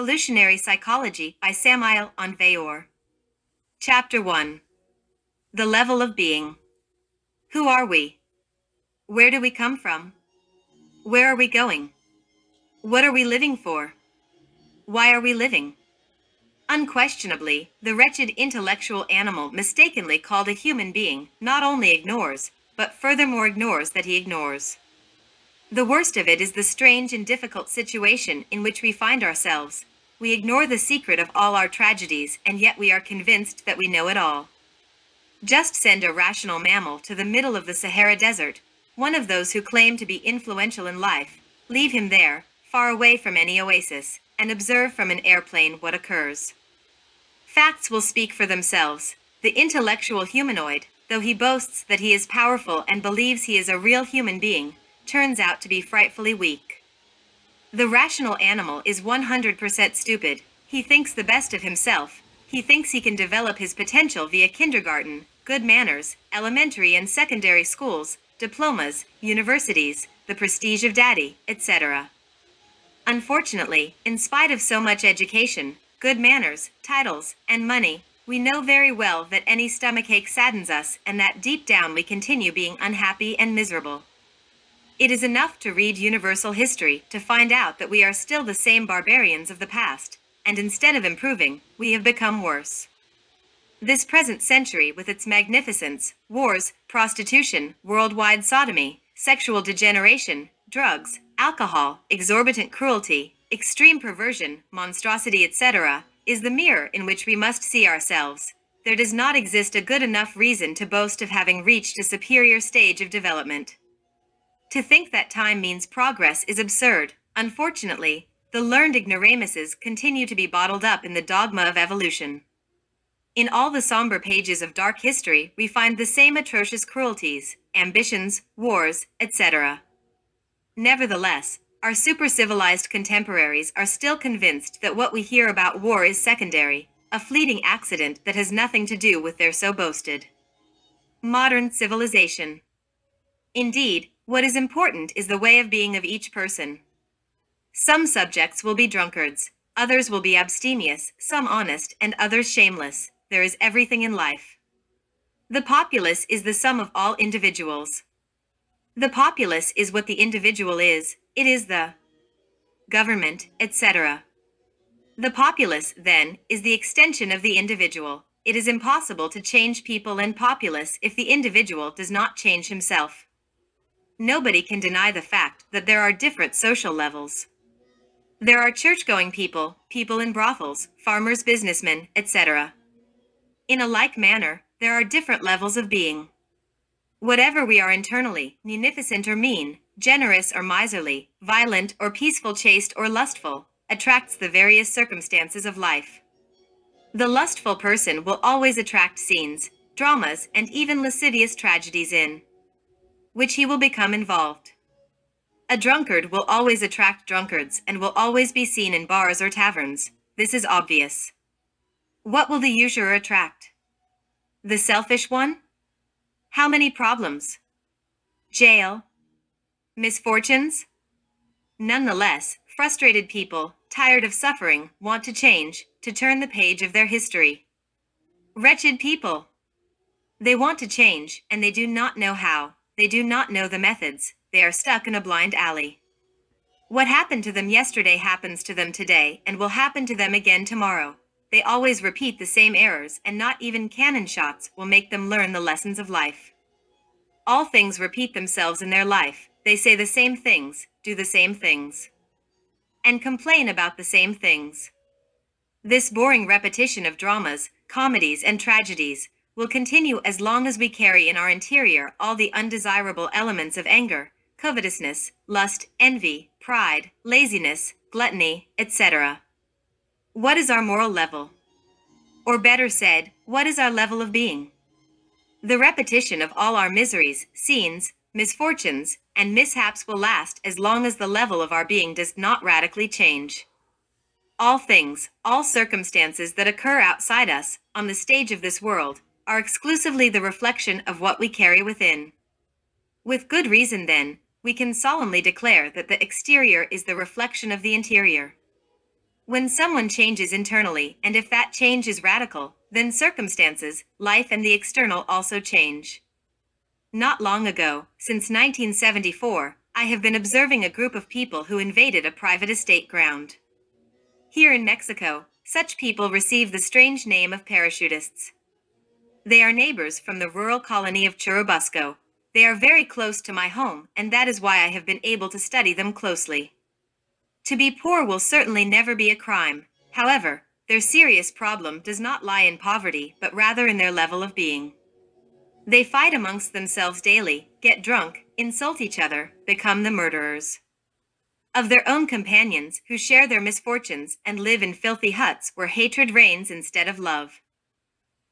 Evolutionary Psychology by Samael Aun Weor. Chapter 1. The Level of Being. Who are we? Where do we come from? Where are we going? What are we living for? Why are we living? Unquestionably, the wretched intellectual animal mistakenly called a human being not only ignores, but furthermore ignores that he ignores. The worst of it is the strange and difficult situation in which we find ourselves. We ignore the secret of all our tragedies, and yet we are convinced that we know it all. Just send a rational mammal to the middle of the Sahara Desert, one of those who claim to be influential in life. Leave him there, far away from any oasis, and observe from an airplane what occurs. Facts will speak for themselves. The intellectual humanoid, though he boasts that he is powerful and believes he is a real human being, turns out to be frightfully weak. The rational animal is 100% stupid. He thinks the best of himself. He thinks he can develop his potential via kindergarten, good manners, elementary and secondary schools, diplomas, universities, the prestige of daddy, etc. Unfortunately, in spite of so much education, good manners, titles, and money, we know very well that any stomachache saddens us and that deep down we continue being unhappy and miserable. It is enough to read universal history to find out that we are still the same barbarians of the past, and instead of improving, we have become worse. This present century, with its magnificence, wars, prostitution, worldwide sodomy, sexual degeneration, drugs, alcohol, exorbitant cruelty, extreme perversion, monstrosity, etc., is the mirror in which we must see ourselves. There does not exist a good enough reason to boast of having reached a superior stage of development. To think that time means progress is absurd. Unfortunately, the learned ignoramuses continue to be bottled up in the dogma of evolution. In all the somber pages of dark history, we find the same atrocious cruelties, ambitions, wars, etc. Nevertheless, our super-civilized contemporaries are still convinced that what we hear about war is secondary, a fleeting accident that has nothing to do with their so boasted modern civilization. Indeed, what is important is the way of being of each person. Some subjects will be drunkards, others will be abstemious, some honest, and others shameless. There is everything in life. The populace is the sum of all individuals. The populace is what the individual is. It is the government, etc. The populace, then, is the extension of the individual. It is impossible to change people and populace if the individual does not change himself. Nobody can deny the fact that there are different social levels. There are church-going people, people in brothels, farmers, businessmen, etc. In a like manner, there are different levels of being. Whatever we are internally, munificent or mean, generous or miserly, violent or peaceful, chaste or lustful, attracts the various circumstances of life. The lustful person will always attract scenes, dramas, and even lascivious tragedies in which he will become involved. A drunkard will always attract drunkards and will always be seen in bars or taverns. This is obvious. What will the usurer attract? The selfish one? How many problems? Jail? Misfortunes? Nonetheless, frustrated people, tired of suffering, want to change, to turn the page of their history. Wretched people! They want to change, and they do not know how. They do not know the methods. They are stuck in a blind alley. What happened to them yesterday happens to them today, and will happen to them again tomorrow. They always repeat the same errors, and not even cannon shots will make them learn the lessons of life. All things repeat themselves in their life. They say the same things, do the same things, and complain about the same things. This boring repetition of dramas, comedies, and tragedies will continue as long as we carry in our interior all the undesirable elements of anger, covetousness, lust, envy, pride, laziness, gluttony, etc. What is our moral level? Or better said, what is our level of being? The repetition of all our miseries, scenes, misfortunes, and mishaps will last as long as the level of our being does not radically change. All things, all circumstances that occur outside us, on the stage of this world, are exclusively the reflection of what we carry within. With good reason, then, we can solemnly declare that the exterior is the reflection of the interior. When someone changes internally, and if that change is radical, then circumstances, life and the external also change. Not long ago, since 1974, I have been observing a group of people who invaded a private estate ground. Here in Mexico, such people receive the strange name of parachutists. They are neighbors from the rural colony of Churubusco. They are very close to my home, and that is why I have been able to study them closely. To be poor will certainly never be a crime. However, their serious problem does not lie in poverty, but rather in their level of being. They fight amongst themselves daily, get drunk, insult each other, become the murderers of their own companions who share their misfortunes and live in filthy huts where hatred reigns instead of love.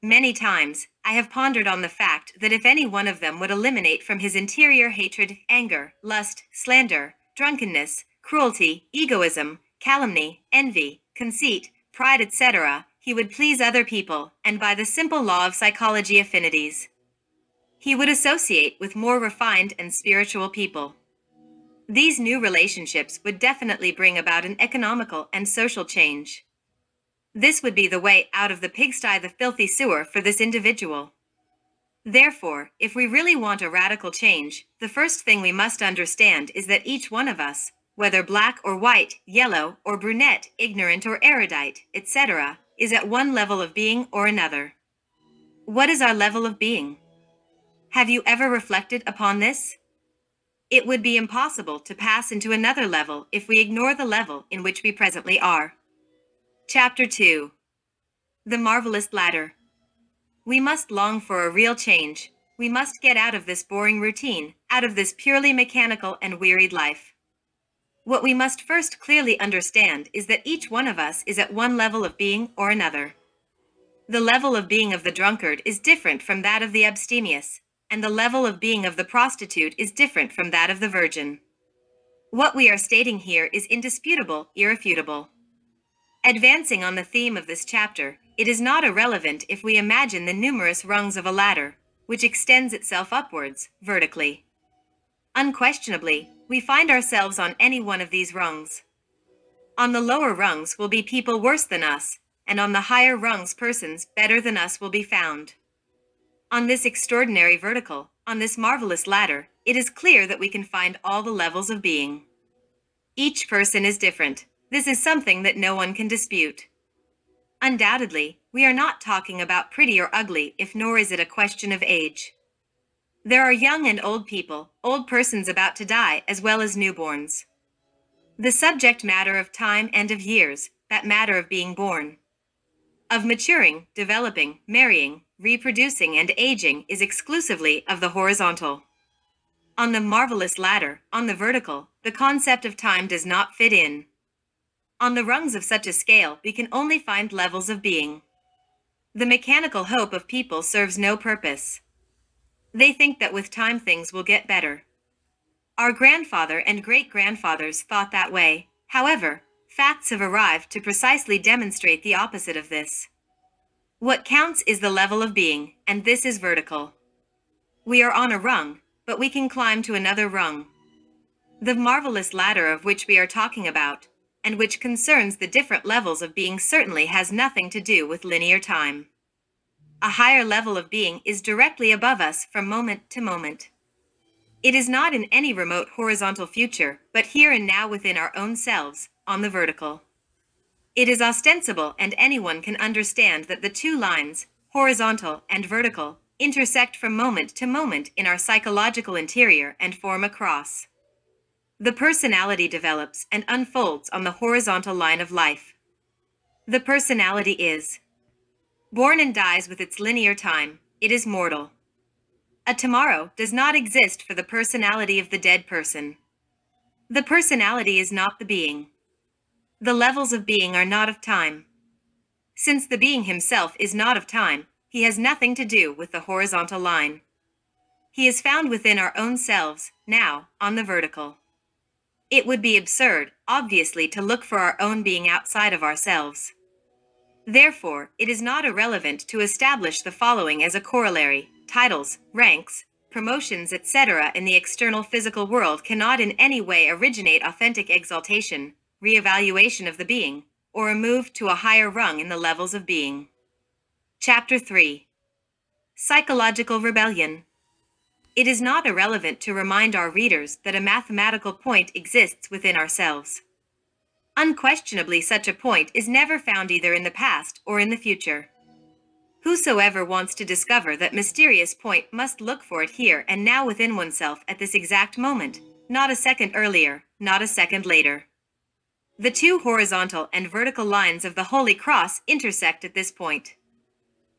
Many times, I have pondered on the fact that if any one of them would eliminate from his interior hatred, anger, lust, slander, drunkenness, cruelty, egoism, calumny, envy, conceit, pride, etc., he would please other people, and by the simple law of psychology affinities, he would associate with more refined and spiritual people. These new relationships would definitely bring about an economical and social change. This would be the way out of the pigsty, the filthy sewer, for this individual. Therefore, if we really want a radical change, the first thing we must understand is that each one of us, whether black or white, yellow or brunette, ignorant or erudite, etc., is at one level of being or another. What is our level of being? Have you ever reflected upon this? It would be impossible to pass into another level if we ignore the level in which we presently are. Chapter 2. The Marvelous Ladder. We must long for a real change. We must get out of this boring routine, out of this purely mechanical and wearied life. What we must first clearly understand is that each one of us is at one level of being or another. The level of being of the drunkard is different from that of the abstemious, and the level of being of the prostitute is different from that of the virgin. What we are stating here is indisputable, irrefutable. Advancing on the theme of this chapter, it is not irrelevant if we imagine the numerous rungs of a ladder, which extends itself upwards, vertically. Unquestionably, we find ourselves on any one of these rungs. On the lower rungs will be people worse than us, and on the higher rungs persons better than us will be found. On this extraordinary vertical, on this marvelous ladder, it is clear that we can find all the levels of being. Each person is different. This is something that no one can dispute. Undoubtedly, we are not talking about pretty or ugly, if nor is it a question of age. There are young and old people, old persons about to die as well as newborns. The subject matter of time and of years, that matter of being born, of maturing, developing, marrying, reproducing and aging is exclusively of the horizontal. On the marvelous ladder, on the vertical, the concept of time does not fit in. On the rungs of such a scale, we can only find levels of being. The mechanical hope of people serves no purpose. They think that with time things will get better. Our grandfather and great-grandfathers thought that way. However, facts have arrived to precisely demonstrate the opposite of this. What counts is the level of being, and this is vertical. We are on a rung, but we can climb to another rung. The marvelous ladder of which we are talking about, and which concerns the different levels of being, certainly has nothing to do with linear time. A higher level of being is directly above us from moment to moment. It is not in any remote horizontal future, but here and now within our own selves, on the vertical. It is ostensible, and anyone can understand that the two lines, horizontal and vertical, intersect from moment to moment in our psychological interior and form a cross. The personality develops and unfolds on the horizontal line of life. The personality is born and dies with its linear time. It is mortal. A tomorrow does not exist for the personality of the dead person. The personality is not the being. The levels of being are not of time. Since the being himself is not of time, he has nothing to do with the horizontal line. He is found within our own selves, now, on the vertical. It would be absurd, obviously, to look for our own being outside of ourselves. Therefore, it is not irrelevant to establish the following as a corollary: titles, ranks, promotions, etc. in the external physical world cannot in any way originate authentic exaltation, re-evaluation of the being, or a move to a higher rung in the levels of being. Chapter 3. Psychological Rebellion. It is not irrelevant to remind our readers that a mathematical point exists within ourselves. Unquestionably, such a point is never found either in the past or in the future. Whosoever wants to discover that mysterious point must look for it here and now within oneself at this exact moment, not a second earlier, not a second later. The two horizontal and vertical lines of the Holy Cross intersect at this point.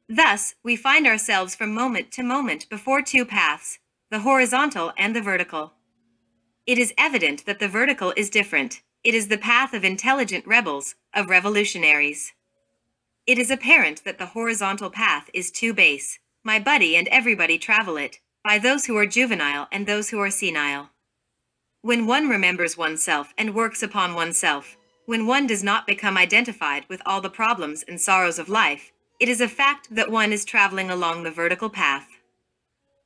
Thus, we find ourselves from moment to moment before two paths, the horizontal and the vertical. It is evident that the vertical is different. It is the path of intelligent rebels, of revolutionaries. It is apparent that the horizontal path is too base. My buddy and everybody travel it, by those who are juvenile and those who are senile. When one remembers oneself and works upon oneself, when one does not become identified with all the problems and sorrows of life, it is a fact that one is traveling along the vertical path.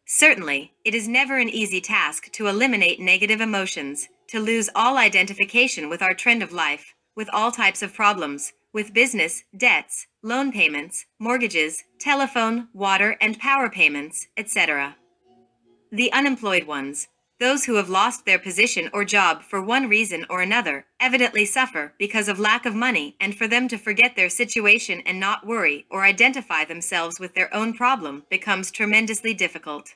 Certainly, it is never an easy task to eliminate negative emotions, to lose all identification with our trend of life, with all types of problems, with business, debts, loan payments, mortgages, telephone, water and power payments, etc. The unemployed ones, those who have lost their position or job for one reason or another, evidently suffer because of lack of money, and for them to forget their situation and not worry or identify themselves with their own problem becomes tremendously difficult.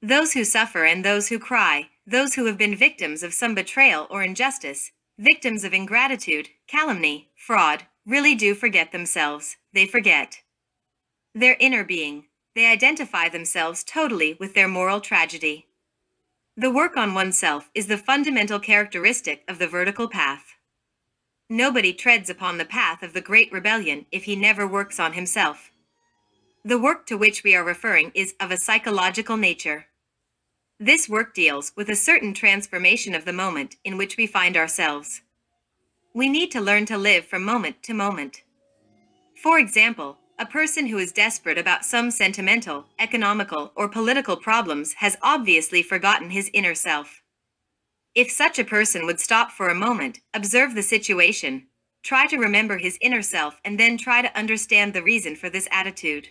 Those who suffer and those who cry, those who have been victims of some betrayal or injustice, victims of ingratitude, calumny, fraud, really do forget themselves. They forget their inner being. They identify themselves totally with their moral tragedy. The work on oneself is the fundamental characteristic of the vertical path. Nobody treads upon the path of the Great Rebellion if he never works on himself. The work to which we are referring is of a psychological nature. This work deals with a certain transformation of the moment in which we find ourselves. We need to learn to live from moment to moment. For example, a person who is desperate about some sentimental, economical, or political problems has obviously forgotten his inner self. If such a person would stop for a moment, observe the situation, try to remember his inner self, and then try to understand the reason for this attitude.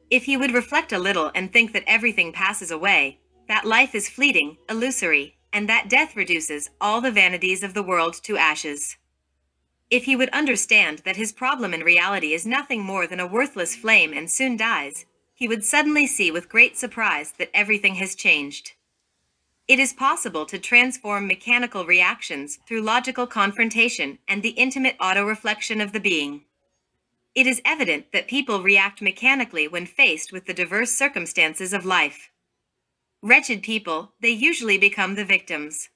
If he would reflect a little and think that everything passes away, that life is fleeting, illusory, and that death reduces all the vanities of the world to ashes. If he would understand that his problem in reality is nothing more than a worthless flame and soon dies, he would suddenly see with great surprise that everything has changed. It is possible to transform mechanical reactions through logical confrontation and the intimate auto-reflection of the being. It is evident that people react mechanically when faced with the diverse circumstances of life. Wretched people, they usually become the victims.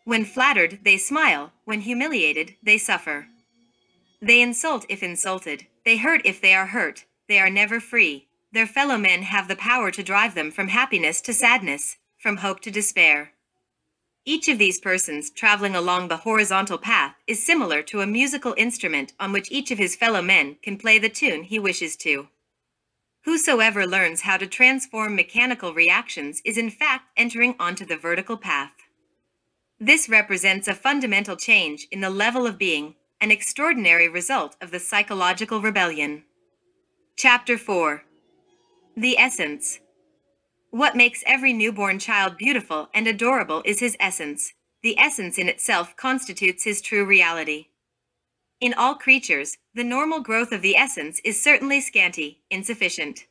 When flattered, they smile. When humiliated, they suffer. They insult if insulted. They hurt if they are hurt. They are never free. Their fellow men have the power to drive them from happiness to sadness, from hope to despair. Each of these persons traveling along the horizontal path is similar to a musical instrument on which each of his fellow men can play the tune he wishes to. Whosoever learns how to transform mechanical reactions is in fact entering onto the vertical path. This represents a fundamental change in the level of being, an extraordinary result of the psychological rebellion. Chapter 4. The Essence. What makes every newborn child beautiful and adorable is his essence. The essence in itself constitutes his true reality. In all creatures, the normal growth of the essence is certainly scanty, insufficient.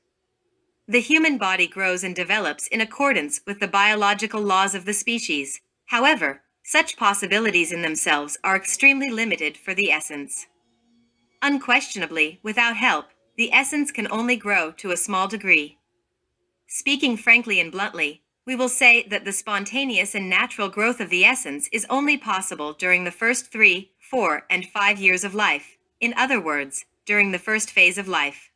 The human body grows and develops in accordance with the biological laws of the species. However, such possibilities in themselves are extremely limited for the essence. Unquestionably, without help, the essence can only grow to a small degree. Speaking frankly and bluntly, we will say that the spontaneous and natural growth of the essence is only possible during the first 3, 4, and 5 years of life. In other words, during the first phase of life.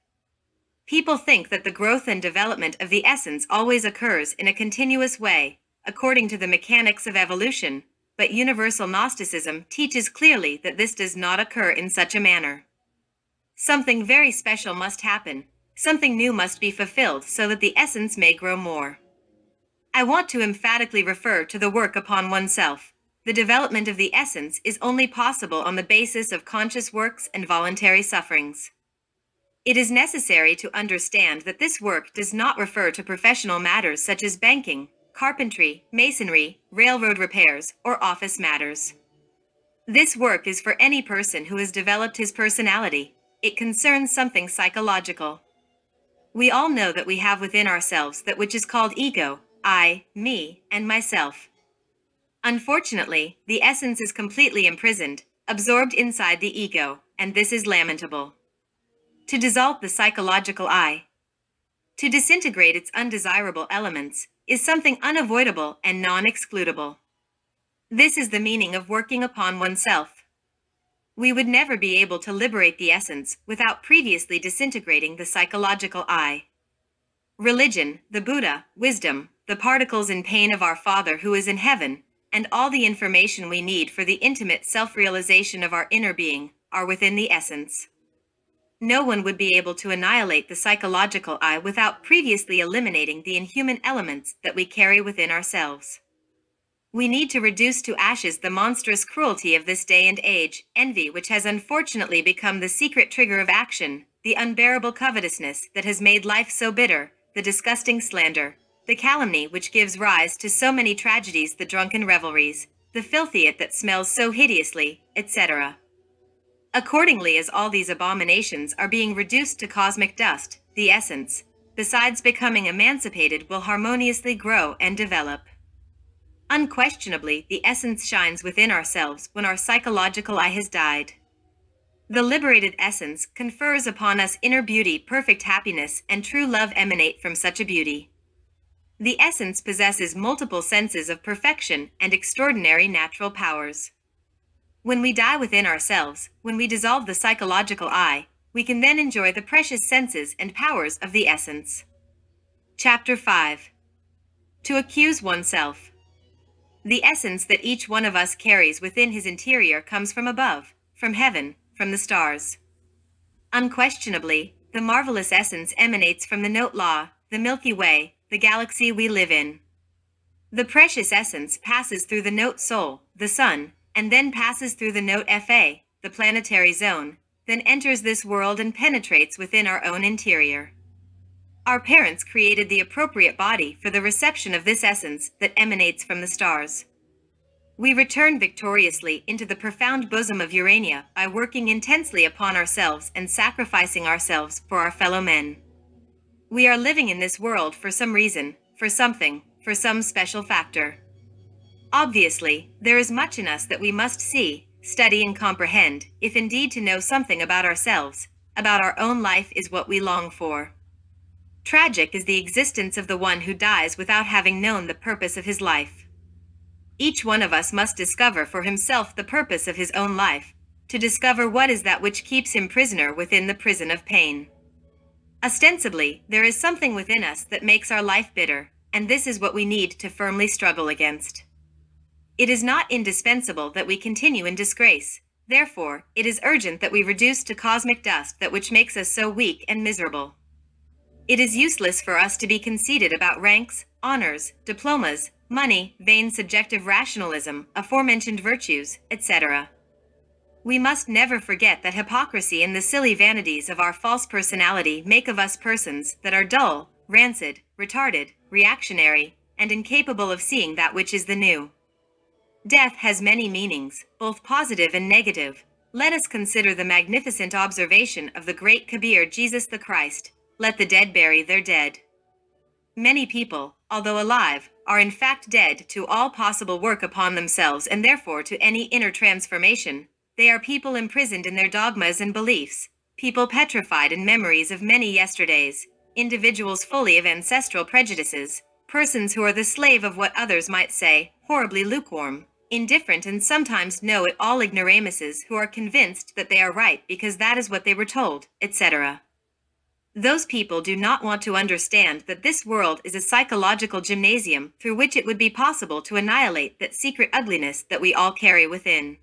People think that the growth and development of the essence always occurs in a continuous way, according to the mechanics of evolution, but universal Gnosticism teaches clearly that this does not occur in such a manner. Something very special must happen, something new must be fulfilled so that the essence may grow more. I want to emphatically refer to the work upon oneself. the development of the essence is only possible on the basis of conscious works and voluntary sufferings. It is necessary to understand that this work does not refer to professional matters such as banking, carpentry, masonry, railroad repairs, or office matters. This work is for any person who has developed his personality. It concerns something psychological. We all know that we have within ourselves that which is called ego, I, me, and myself. Unfortunately, the essence is completely imprisoned, absorbed inside the ego, and this is lamentable. To dissolve the psychological I, to disintegrate its undesirable elements, is something unavoidable and non-excludable. This is the meaning of working upon oneself. We would never be able to liberate the essence without previously disintegrating the psychological I. Religion, the Buddha, wisdom, the particles in pain of our Father who is in heaven, and all the information we need for the intimate self-realization of our inner being are within the essence. No one would be able to annihilate the psychological I without previously eliminating the inhuman elements that we carry within ourselves. We need to reduce to ashes the monstrous cruelty of this day and age, envy which has unfortunately become the secret trigger of action, the unbearable covetousness that has made life so bitter, the disgusting slander, the calumny which gives rise to so many tragedies, the drunken revelries, the filthiet that smells so hideously, etc. Accordingly, as all these abominations are being reduced to cosmic dust, the essence, besides becoming emancipated, will harmoniously grow and develop. Unquestionably, the essence shines within ourselves when our psychological I has died. The liberated essence confers upon us inner beauty, perfect happiness, and true love emanate from such a beauty. The essence possesses multiple senses of perfection and extraordinary natural powers. When we die within ourselves, when we dissolve the psychological I, we can then enjoy the precious senses and powers of the essence. Chapter 5. To accuse oneself. The essence that each one of us carries within his interior comes from above, from heaven, from the stars. Unquestionably, the marvelous essence emanates from the Note Law, the Milky Way, the galaxy we live in. The precious essence passes through the Note Soul, the Sun, and then passes through the Note Fa, the planetary zone, then enters this world and penetrates within our own interior. Our parents created the appropriate body for the reception of this essence that emanates from the stars. We return victoriously into the profound bosom of Urania by working intensely upon ourselves and sacrificing ourselves for our fellow men. We are living in this world for some reason, for something, for some special factor. Obviously, there is much in us that we must see, study, and comprehend, if indeed to know something about ourselves, about our own life is what we long for. Tragic is the existence of the one who dies without having known the purpose of his life. Each one of us must discover for himself the purpose of his own life, to discover what is that which keeps him prisoner within the prison of pain. Ostensibly, there is something within us that makes our life bitter, and this is what we need to firmly struggle against. It is not indispensable that we continue in disgrace. Therefore, it is urgent that we reduce to cosmic dust that which makes us so weak and miserable. It is useless for us to be conceited about ranks, honors, diplomas, money, vain subjective rationalism, aforementioned virtues, etc. We must never forget that hypocrisy and the silly vanities of our false personality make of us persons that are dull, rancid, retarded, reactionary, and incapable of seeing that which is the new. Death has many meanings, both positive and negative. Let us consider the magnificent observation of the great Kabir Jesus the Christ, "Let the dead bury their dead." Many people, although alive, are in fact dead to all possible work upon themselves and therefore to any inner transformation. They are people imprisoned in their dogmas and beliefs, people petrified in memories of many yesterdays, individuals fully of ancestral prejudices, persons who are the slave of what others might say, horribly lukewarm, indifferent and sometimes know-it-all ignoramuses who are convinced that they are right because that is what they were told, etc. Those people do not want to understand that this world is a psychological gymnasium through which it would be possible to annihilate that secret ugliness that we all carry within.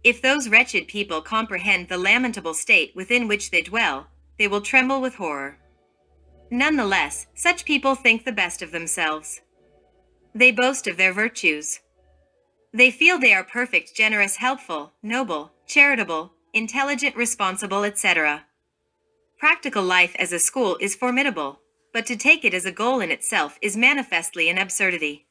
If those wretched people comprehend the lamentable state within which they dwell, they will tremble with horror. Nonetheless, such people think the best of themselves. They boast of their virtues. They feel they are perfect, generous, helpful, noble, charitable, intelligent, responsible, etc. Practical life as a school is formidable, but to take it as a goal in itself is manifestly an absurdity.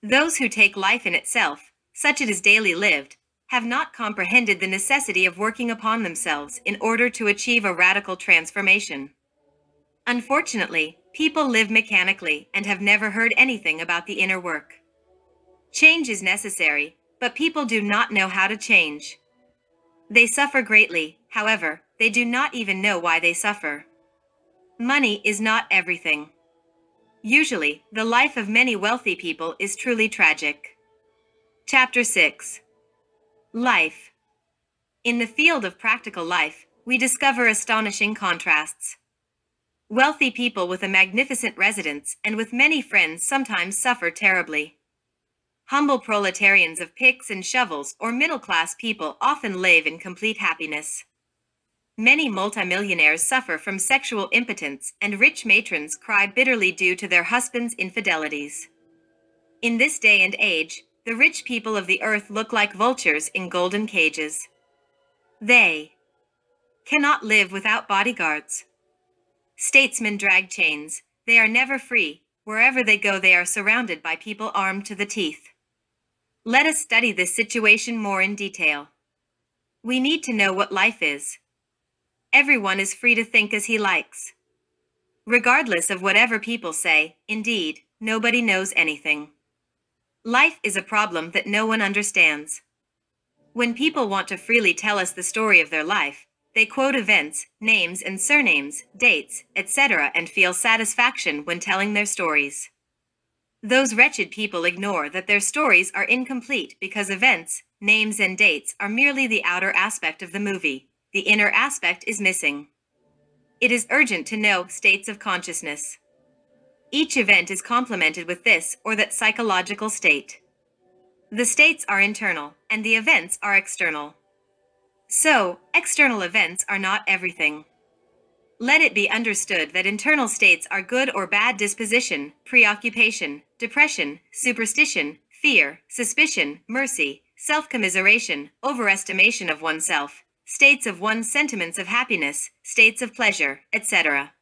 Those who take life in itself, such it is daily lived, have not comprehended the necessity of working upon themselves in order to achieve a radical transformation. Unfortunately, people live mechanically and have never heard anything about the inner work. Change is necessary, but people do not know how to change. They suffer greatly, however, they do not even know why they suffer. Money is not everything. Usually, the life of many wealthy people is truly tragic. Chapter 6. Life. In the field of practical life, we discover astonishing contrasts. Wealthy people with a magnificent residence and with many friends sometimes suffer terribly. Humble proletarians of picks and shovels or middle-class people often live in complete happiness. Many multimillionaires suffer from sexual impotence, and rich matrons cry bitterly due to their husbands' infidelities. In this day and age, the rich people of the earth look like vultures in golden cages. They cannot live without bodyguards. Statesmen drag chains. They are never free. Wherever they go, they are surrounded by people armed to the teeth. Let us study this situation more in detail. We need to know what life is. Everyone is free to think as he likes. Regardless of whatever people say, indeed, nobody knows anything. Life is a problem that no one understands. When people want to freely tell us the story of their life, they quote events, names and surnames, dates, etc., and feel satisfaction when telling their stories. Those wretched people ignore that their stories are incomplete because events, names and dates are merely the outer aspect of the movie. The inner aspect is missing. It is urgent to know states of consciousness. Each event is complemented with this or that psychological state. The states are internal, and the events are external. So, external events are not everything. Let it be understood that internal states are good or bad disposition, preoccupation, depression, superstition, fear, suspicion, mercy, self-commiseration, overestimation of oneself, states of one's sentiments of happiness, states of pleasure, etc.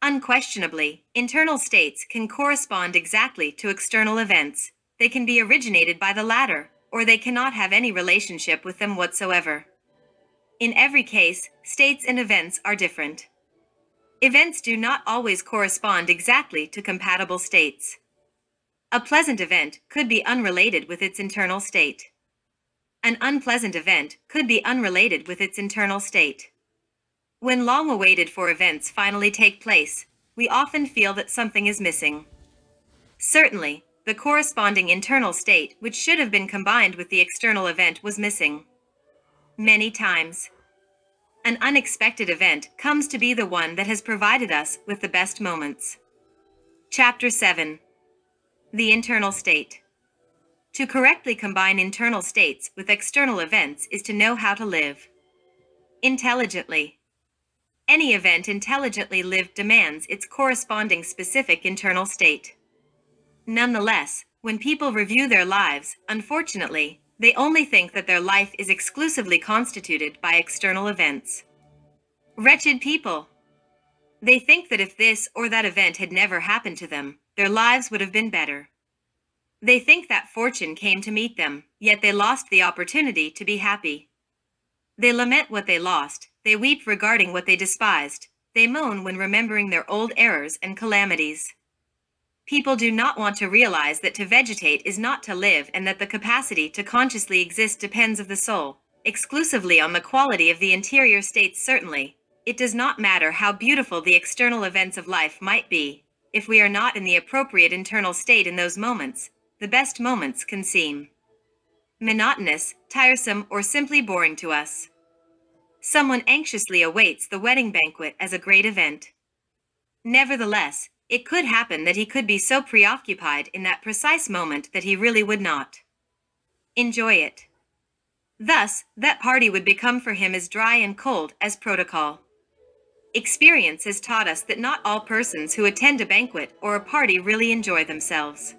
Unquestionably, internal states can correspond exactly to external events. They can be originated by the latter, or they cannot have any relationship with them whatsoever. In every case, states and events are different. Events do not always correspond exactly to compatible states. A pleasant event could be unrelated with its internal state. An unpleasant event could be unrelated with its internal state. When long-awaited for events finally take place, we often feel that something is missing. Certainly, the corresponding internal state which should have been combined with the external event was missing. Many times, an unexpected event comes to be the one that has provided us with the best moments. Chapter 7. The internal state. To correctly combine internal states with external events is to know how to live intelligently. Any event intelligently lived demands its corresponding specific internal state. Nonetheless, when people review their lives, unfortunately, they only think that their life is exclusively constituted by external events. Wretched people! They think that if this or that event had never happened to them, their lives would have been better. They think that fortune came to meet them, yet they lost the opportunity to be happy. They lament what they lost, they weep regarding what they despised, they moan when remembering their old errors and calamities. People do not want to realize that to vegetate is not to live, and that the capacity to consciously exist depends of the soul, exclusively on the quality of the interior states. Certainly, it does not matter how beautiful the external events of life might be, if we are not in the appropriate internal state in those moments, the best moments can seem monotonous, tiresome, or simply boring to us. Someone anxiously awaits the wedding banquet as a great event. Nevertheless, it could happen that he could be so preoccupied in that precise moment that he really would not enjoy it. Thus, that party would become for him as dry and cold as protocol. Experience has taught us that not all persons who attend a banquet or a party really enjoy themselves.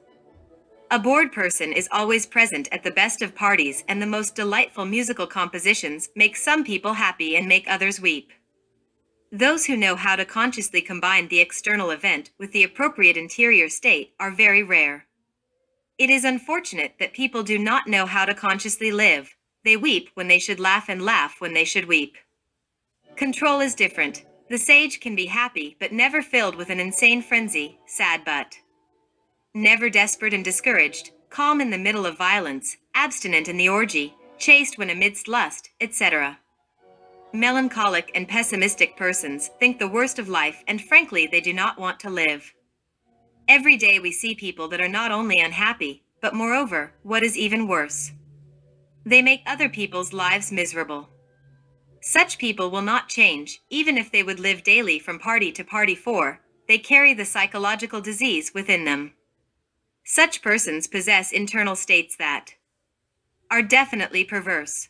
A bored person is always present at the best of parties, and the most delightful musical compositions make some people happy and make others weep. Those who know how to consciously combine the external event with the appropriate interior state are very rare. It is unfortunate that people do not know how to consciously live. They weep when they should laugh and laugh when they should weep. Control is different. The sage can be happy but never filled with an insane frenzy, sad but never desperate and discouraged, calm in the middle of violence, abstinent in the orgy, chaste when amidst lust, etc. Melancholic and pessimistic persons think the worst of life, and frankly they do not want to live. Every day we see people that are not only unhappy, but moreover, what is even worse, they make other people's lives miserable. Such people will not change, even if they would live daily from party to party, for they carry the psychological disease within them. Such persons possess internal states that are definitely perverse.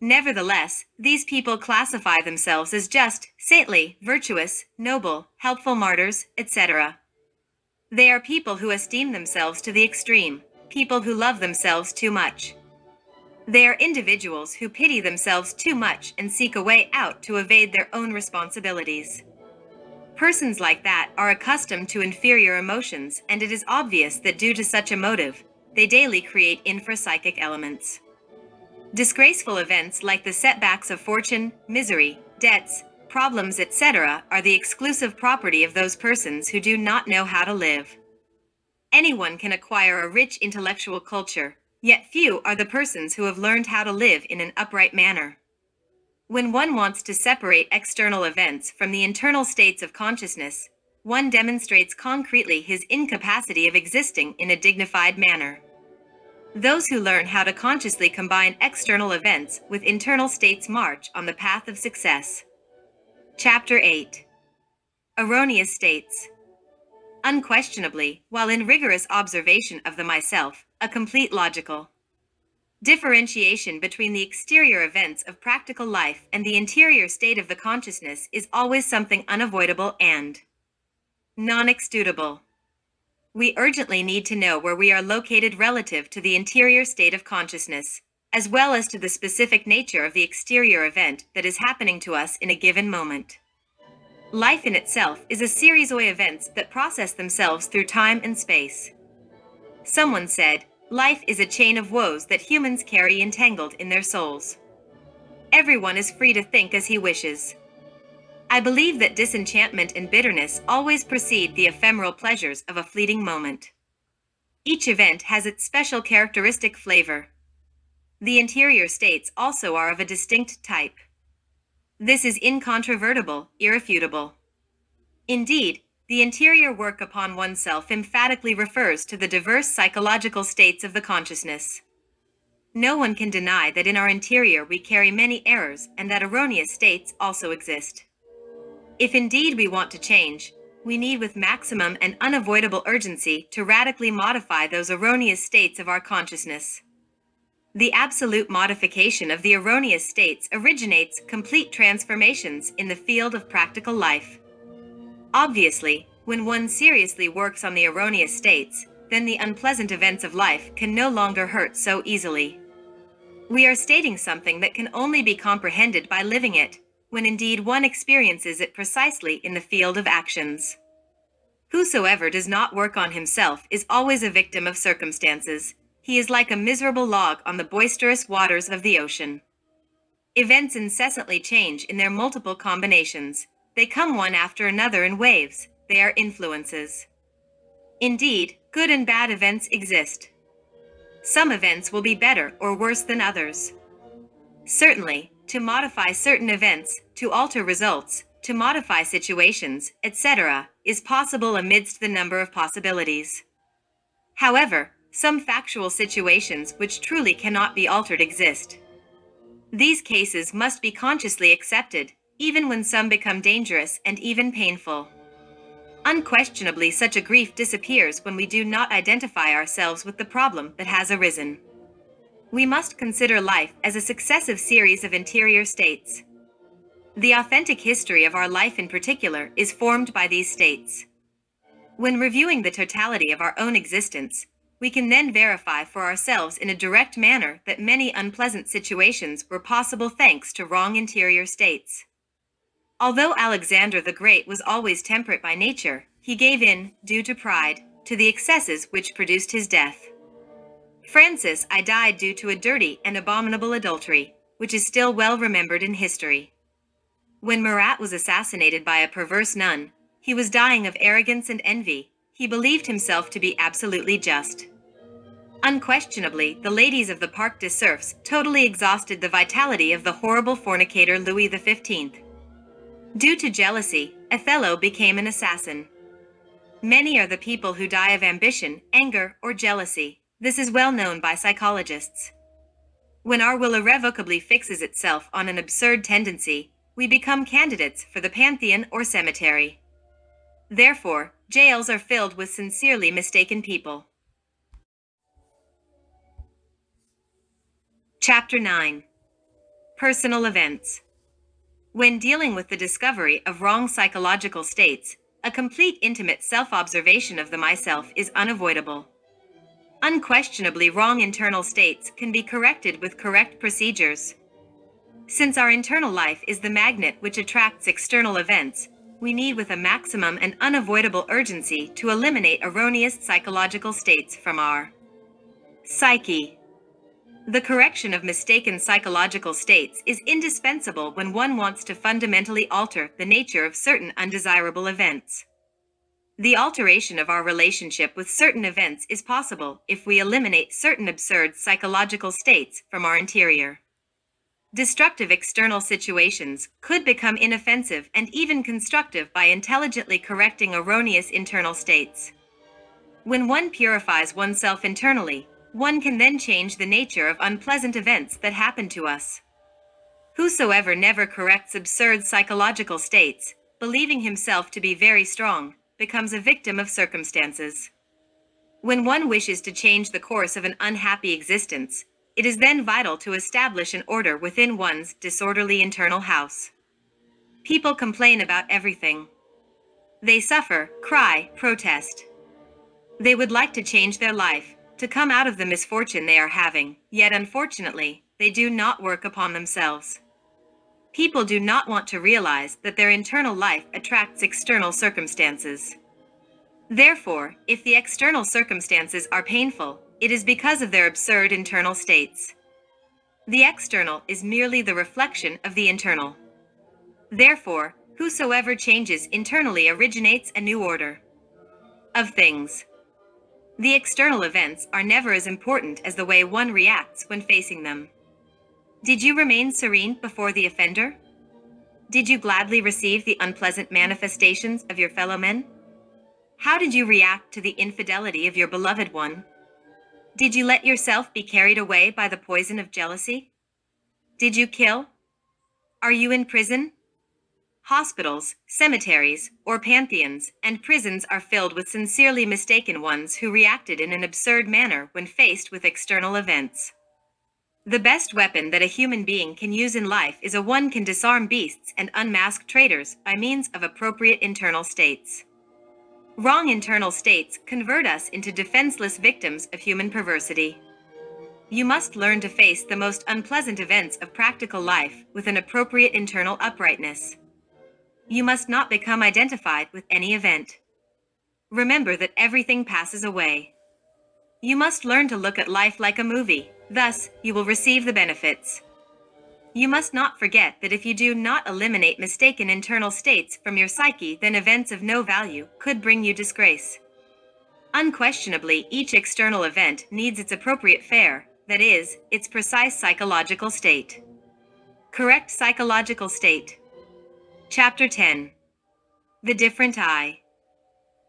Nevertheless, these people classify themselves as just, saintly, virtuous, noble, helpful martyrs, etc. They are people who esteem themselves to the extreme, people who love themselves too much. They are individuals who pity themselves too much and seek a way out to evade their own responsibilities. Persons like that are accustomed to inferior emotions, and it is obvious that due to such a motive, they daily create infrapsychic elements. Disgraceful events like the setbacks of fortune, misery, debts, problems, etc. are the exclusive property of those persons who do not know how to live. Anyone can acquire a rich intellectual culture, yet few are the persons who have learned how to live in an upright manner. When one wants to separate external events from the internal states of consciousness, one demonstrates concretely his incapacity of existing in a dignified manner. Those who learn how to consciously combine external events with internal states march on the path of success. Chapter 8. Erroneous States. Unquestionably, while in rigorous observation of the myself, a complete logical differentiation between the exterior events of practical life and the interior state of the consciousness is always something unavoidable and non-extrudable. We urgently need to know where we are located relative to the interior state of consciousness, as well as to the specific nature of the exterior event that is happening to us in a given moment. Life in itself is a series of events that process themselves through time and space. Someone said, life is a chain of woes that humans carry entangled in their souls. Everyone is free to think as he wishes. I believe that disenchantment and bitterness always precede the ephemeral pleasures of a fleeting moment. Each event has its special characteristic flavor. The interior states also are of a distinct type. This is incontrovertible, irrefutable. Indeed, the interior work upon oneself emphatically refers to the diverse psychological states of the consciousness. No one can deny that in our interior we carry many errors and that erroneous states also exist. If indeed we want to change, we need with maximum and unavoidable urgency to radically modify those erroneous states of our consciousness. The absolute modification of the erroneous states originates complete transformations in the field of practical life. Obviously, when one seriously works on the erroneous states, then the unpleasant events of life can no longer hurt so easily. We are stating something that can only be comprehended by living it, when indeed one experiences it precisely in the field of actions. Whosoever does not work on himself is always a victim of circumstances. He is like a miserable log on the boisterous waters of the ocean. Events incessantly change in their multiple combinations. They come one after another in waves. They are influences. Indeed, good and bad events exist. Some events will be better or worse than others. Certainly, to modify certain events, to alter results, to modify situations, etc., is possible amidst the number of possibilities. However, some factual situations which truly cannot be altered exist. These cases must be consciously accepted, even when some become dangerous and even painful. Unquestionably, such a grief disappears when we do not identify ourselves with the problem that has arisen. We must consider life as a successive series of interior states. The authentic history of our life in particular is formed by these states. When reviewing the totality of our own existence, we can then verify for ourselves in a direct manner that many unpleasant situations were possible thanks to wrong interior states. Although Alexander the Great was always temperate by nature, he gave in, due to pride, to the excesses which produced his death. Francis I died due to a dirty and abominable adultery, which is still well remembered in history. When Marat was assassinated by a perverse nun, he was dying of arrogance and envy. He believed himself to be absolutely just. Unquestionably, the ladies of the Parc des Cerfs totally exhausted the vitality of the horrible fornicator Louis XV. Due to jealousy, Othello became an assassin. Many are the people who die of ambition, anger, or jealousy. This is well known by psychologists. When our will irrevocably fixes itself on an absurd tendency, we become candidates for the pantheon or cemetery. Therefore, jails are filled with sincerely mistaken people. Chapter 9. Personal Events. When dealing with the discovery of wrong psychological states, a complete intimate self-observation of the myself is unavoidable. Unquestionably wrong internal states can be corrected with correct procedures. Since our internal life is the magnet which attracts external events, we need with a maximum and unavoidable urgency to eliminate erroneous psychological states from our psyche. The correction of mistaken psychological states is indispensable when one wants to fundamentally alter the nature of certain undesirable events. The alteration of our relationship with certain events is possible if we eliminate certain absurd psychological states from our interior. Destructive external situations could become inoffensive and even constructive by intelligently correcting erroneous internal states. When one purifies oneself internally, one can then change the nature of unpleasant events that happen to us. Whosoever never corrects absurd psychological states, believing himself to be very strong, becomes a victim of circumstances. When one wishes to change the course of an unhappy existence, it is then vital to establish an order within one's disorderly internal house. People complain about everything. They suffer, cry, protest. They would like to change their life, to come out of the misfortune they are having, yet unfortunately, they do not work upon themselves. People do not want to realize that their internal life attracts external circumstances. Therefore, if the external circumstances are painful, it is because of their absurd internal states. The external is merely the reflection of the internal. Therefore, whosoever changes internally originates a new order of things. The external events are never as important as the way one reacts when facing them. Did you remain serene before the offender? Did you gladly receive the unpleasant manifestations of your fellow men? How did you react to the infidelity of your beloved one? Did you let yourself be carried away by the poison of jealousy? Did you kill? Are you in prison? Hospitals, cemeteries, or pantheons and prisons are filled with sincerely mistaken ones who reacted in an absurd manner when faced with external events. The best weapon that a human being can use in life is a one can disarm beasts and unmask traitors by means of appropriate internal states. Wrong internal states convert us into defenseless victims of human perversity. You must learn to face the most unpleasant events of practical life with an appropriate internal uprightness. You must not become identified with any event. Remember that everything passes away. You must learn to look at life like a movie, thus you will receive the benefits. You must not forget that if you do not eliminate mistaken internal states from your psyche, then events of no value could bring you disgrace. Unquestionably, each external event needs its appropriate fare, that is, its precise psychological state. Correct psychological state. Chapter 10. The Different I.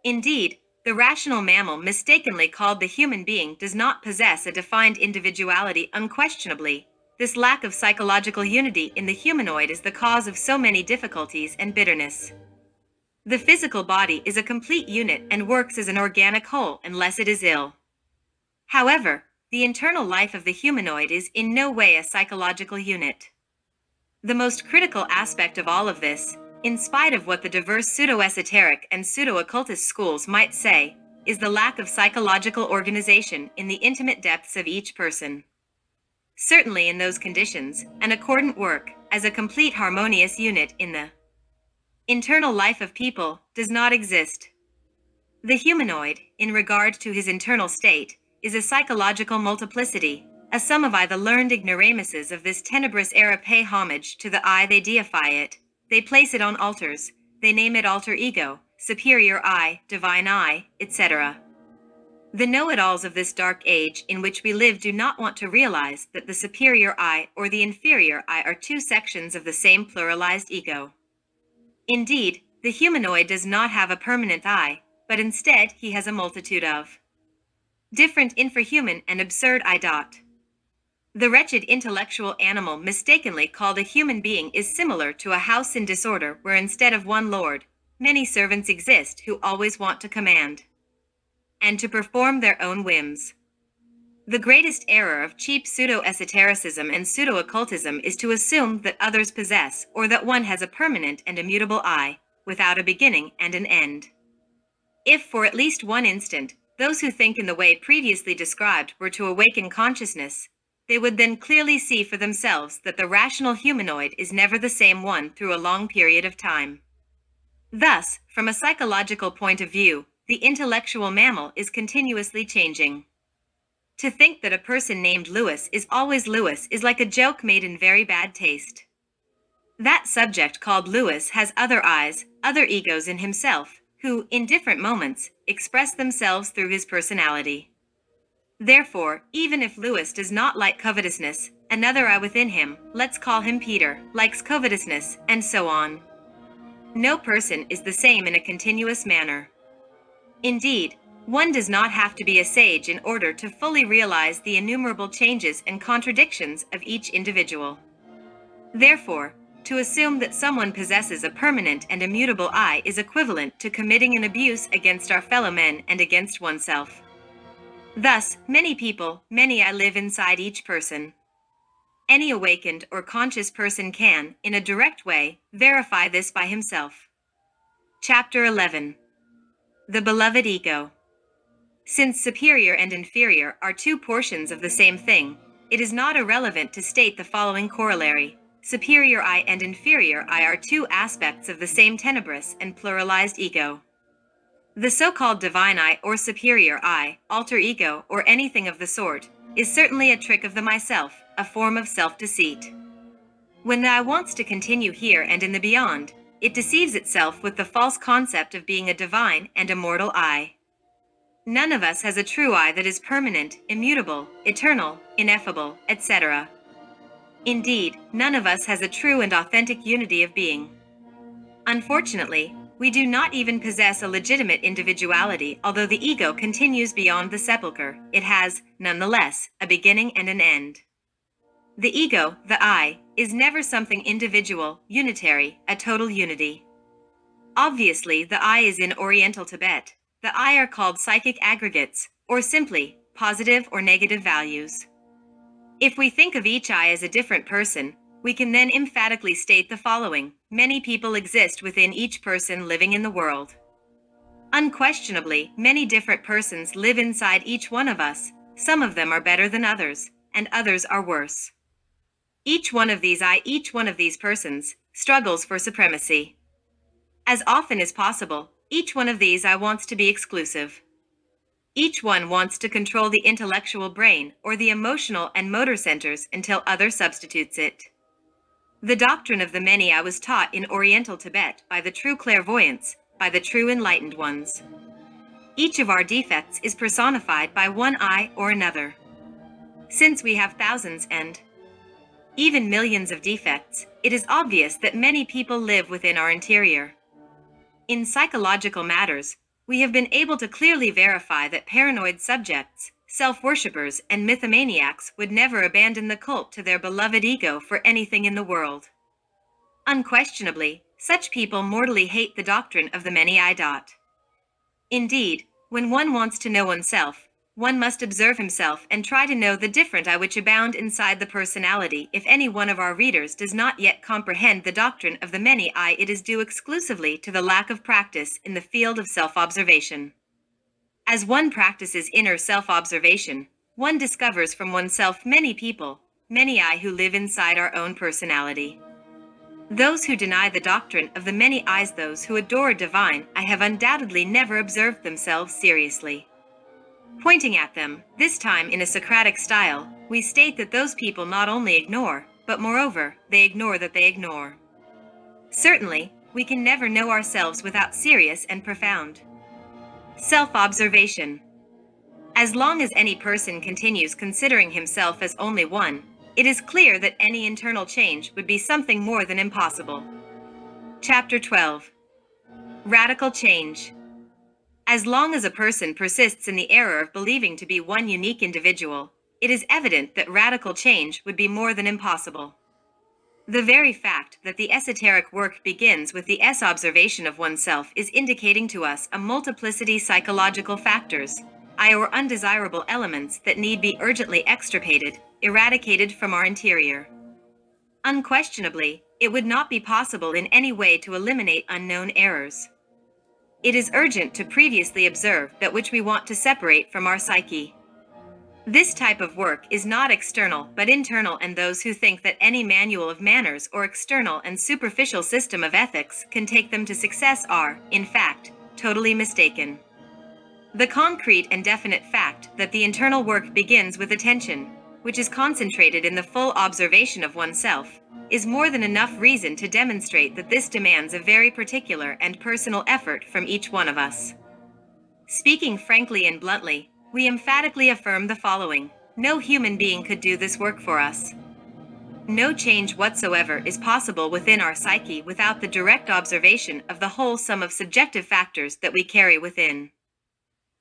Indeed, the rational mammal mistakenly called the human being does not possess a defined individuality. Unquestionably, this lack of psychological unity in the humanoid is the cause of so many difficulties and bitterness. The physical body is a complete unit and works as an organic whole unless it is ill. However, the internal life of the humanoid is in no way a psychological unit. The most critical aspect of all of this, in spite of what the diverse pseudo-esoteric and pseudo-occultist schools might say, is the lack of psychological organization in the intimate depths of each person. Certainly in those conditions, an accordant work, as a complete harmonious unit in the internal life of people, does not exist. The humanoid, in regard to his internal state, is a psychological multiplicity. A sum of the learned ignoramuses of this tenebrous era pay homage to the I, they deify it, they place it on altars, they name it alter ego, superior I, divine I, etc. The know-it-alls of this dark age in which we live do not want to realize that the superior I or the inferior I are two sections of the same pluralized ego. Indeed, the humanoid does not have a permanent I, but instead he has a multitude of different infrahuman and absurd I. The wretched intellectual animal mistakenly called a human being is similar to a house in disorder where instead of one lord, many servants exist who always want to command and to perform their own whims. The greatest error of cheap pseudo-esotericism and pseudo-occultism is to assume that others possess or that one has a permanent and immutable I, without a beginning and an end. If for at least one instant, those who think in the way previously described were to awaken consciousness, they would then clearly see for themselves that the rational humanoid is never the same one through a long period of time. Thus, from a psychological point of view, the intellectual mammal is continuously changing. To think that a person named Louis is always Louis is like a joke made in very bad taste. That subject called Louis has other eyes, other egos in himself, who, in different moments, express themselves through his personality. Therefore, even if Louis does not like covetousness, another I within him, let's call him Peter, likes covetousness, and so on. No person is the same in a continuous manner. Indeed, one does not have to be a sage in order to fully realize the innumerable changes and contradictions of each individual. Therefore, to assume that someone possesses a permanent and immutable I is equivalent to committing an abuse against our fellow men and against oneself. Thus, many people, many I live inside each person. Any awakened or conscious person can, in a direct way, verify this by himself. Chapter 11. The Beloved Ego. Since superior and inferior are two portions of the same thing, it is not irrelevant to state the following corollary. Superior I and inferior I are two aspects of the same tenebrous and pluralized ego. The so-called divine I or superior I, alter ego, or anything of the sort, is certainly a trick of the myself, a form of self-deceit. When the I wants to continue here and in the beyond, it deceives itself with the false concept of being a divine and immortal I. None of us has a true I that is permanent, immutable, eternal, ineffable, etc. Indeed, none of us has a true and authentic unity of being. Unfortunately, we do not even possess a legitimate individuality, although the ego continues beyond the sepulchre. It has, nonetheless, a beginning and an end. The ego, the I, is never something individual, unitary, a total unity. Obviously, the I is in Oriental Tibet. The I are called psychic aggregates, or simply, positive or negative values. If we think of each I as a different person, we can then emphatically state the following: many people exist within each person living in the world. Unquestionably, many different persons live inside each one of us. Some of them are better than others, and others are worse. Each one of these persons, struggles for supremacy. As often as possible, each one of these I wants to be exclusive. Each one wants to control the intellectual brain or the emotional and motor centers until other substitutes it. The doctrine of the many I was taught in Oriental Tibet by the true clairvoyants, by the true enlightened ones. Each of our defects is personified by one I or another. Since we have thousands and even millions of defects, it is obvious that many people live within our interior. In psychological matters, we have been able to clearly verify that paranoid subjects, self-worshippers, and mythomaniacs would never abandon the cult to their beloved ego for anything in the world. Unquestionably, such people mortally hate the doctrine of the many I. Indeed, when one wants to know oneself, one must observe himself and try to know the different I which abound inside the personality. If any one of our readers does not yet comprehend the doctrine of the many I, it is due exclusively to the lack of practice in the field of self-observation. As one practices inner self-observation, one discovers from oneself many people, many I who live inside our own personality. Those who deny the doctrine of the many I's, those who adore divine I, have undoubtedly never observed themselves seriously. Pointing at them, this time in a Socratic style, we state that those people not only ignore, but moreover, they ignore that they ignore. Certainly, we can never know ourselves without serious and profound self-observation. As long as any person continues considering himself as only one, it is clear that any internal change would be something more than impossible. Chapter 12. Radical change. As long as a person persists in the error of believing to be one unique individual, it is evident that radical change would be more than impossible. The very fact that the esoteric work begins with the observation of oneself is indicating to us a multiplicity psychological factors, or undesirable elements that need be urgently extirpated, eradicated from our interior. Unquestionably, it would not be possible in any way to eliminate unknown errors. It is urgent to previously observe that which we want to separate from our psyche. This type of work is not external but internal, and those who think that any manual of manners or external and superficial system of ethics can take them to success are, in fact, totally mistaken. The concrete and definite fact that the internal work begins with attention, which is concentrated in the full observation of oneself, is more than enough reason to demonstrate that this demands a very particular and personal effort from each one of us. Speaking frankly and bluntly, we emphatically affirm the following: no human being could do this work for us. No change whatsoever is possible within our psyche without the direct observation of the whole sum of subjective factors that we carry within.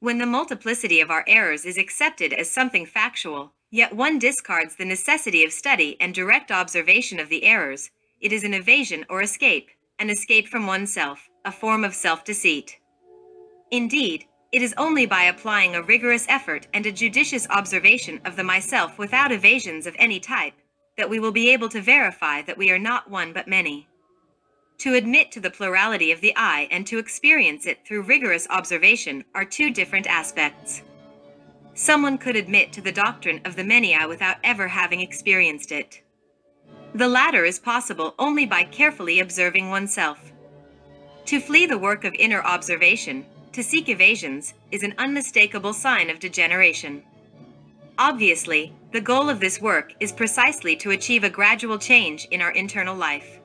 When the multiplicity of our errors is accepted as something factual, yet one discards the necessity of study and direct observation of the errors, it is an evasion or escape, an escape from oneself, a form of self-deceit. Indeed, it is only by applying a rigorous effort and a judicious observation of the myself without evasions of any type, that we will be able to verify that we are not one but many. To admit to the plurality of the I and to experience it through rigorous observation are two different aspects. Someone could admit to the doctrine of the many I without ever having experienced it. The latter is possible only by carefully observing oneself. To flee the work of inner observation, to seek evasions, is an unmistakable sign of degeneration. Obviously, the goal of this work is precisely to achieve a gradual change in our internal life.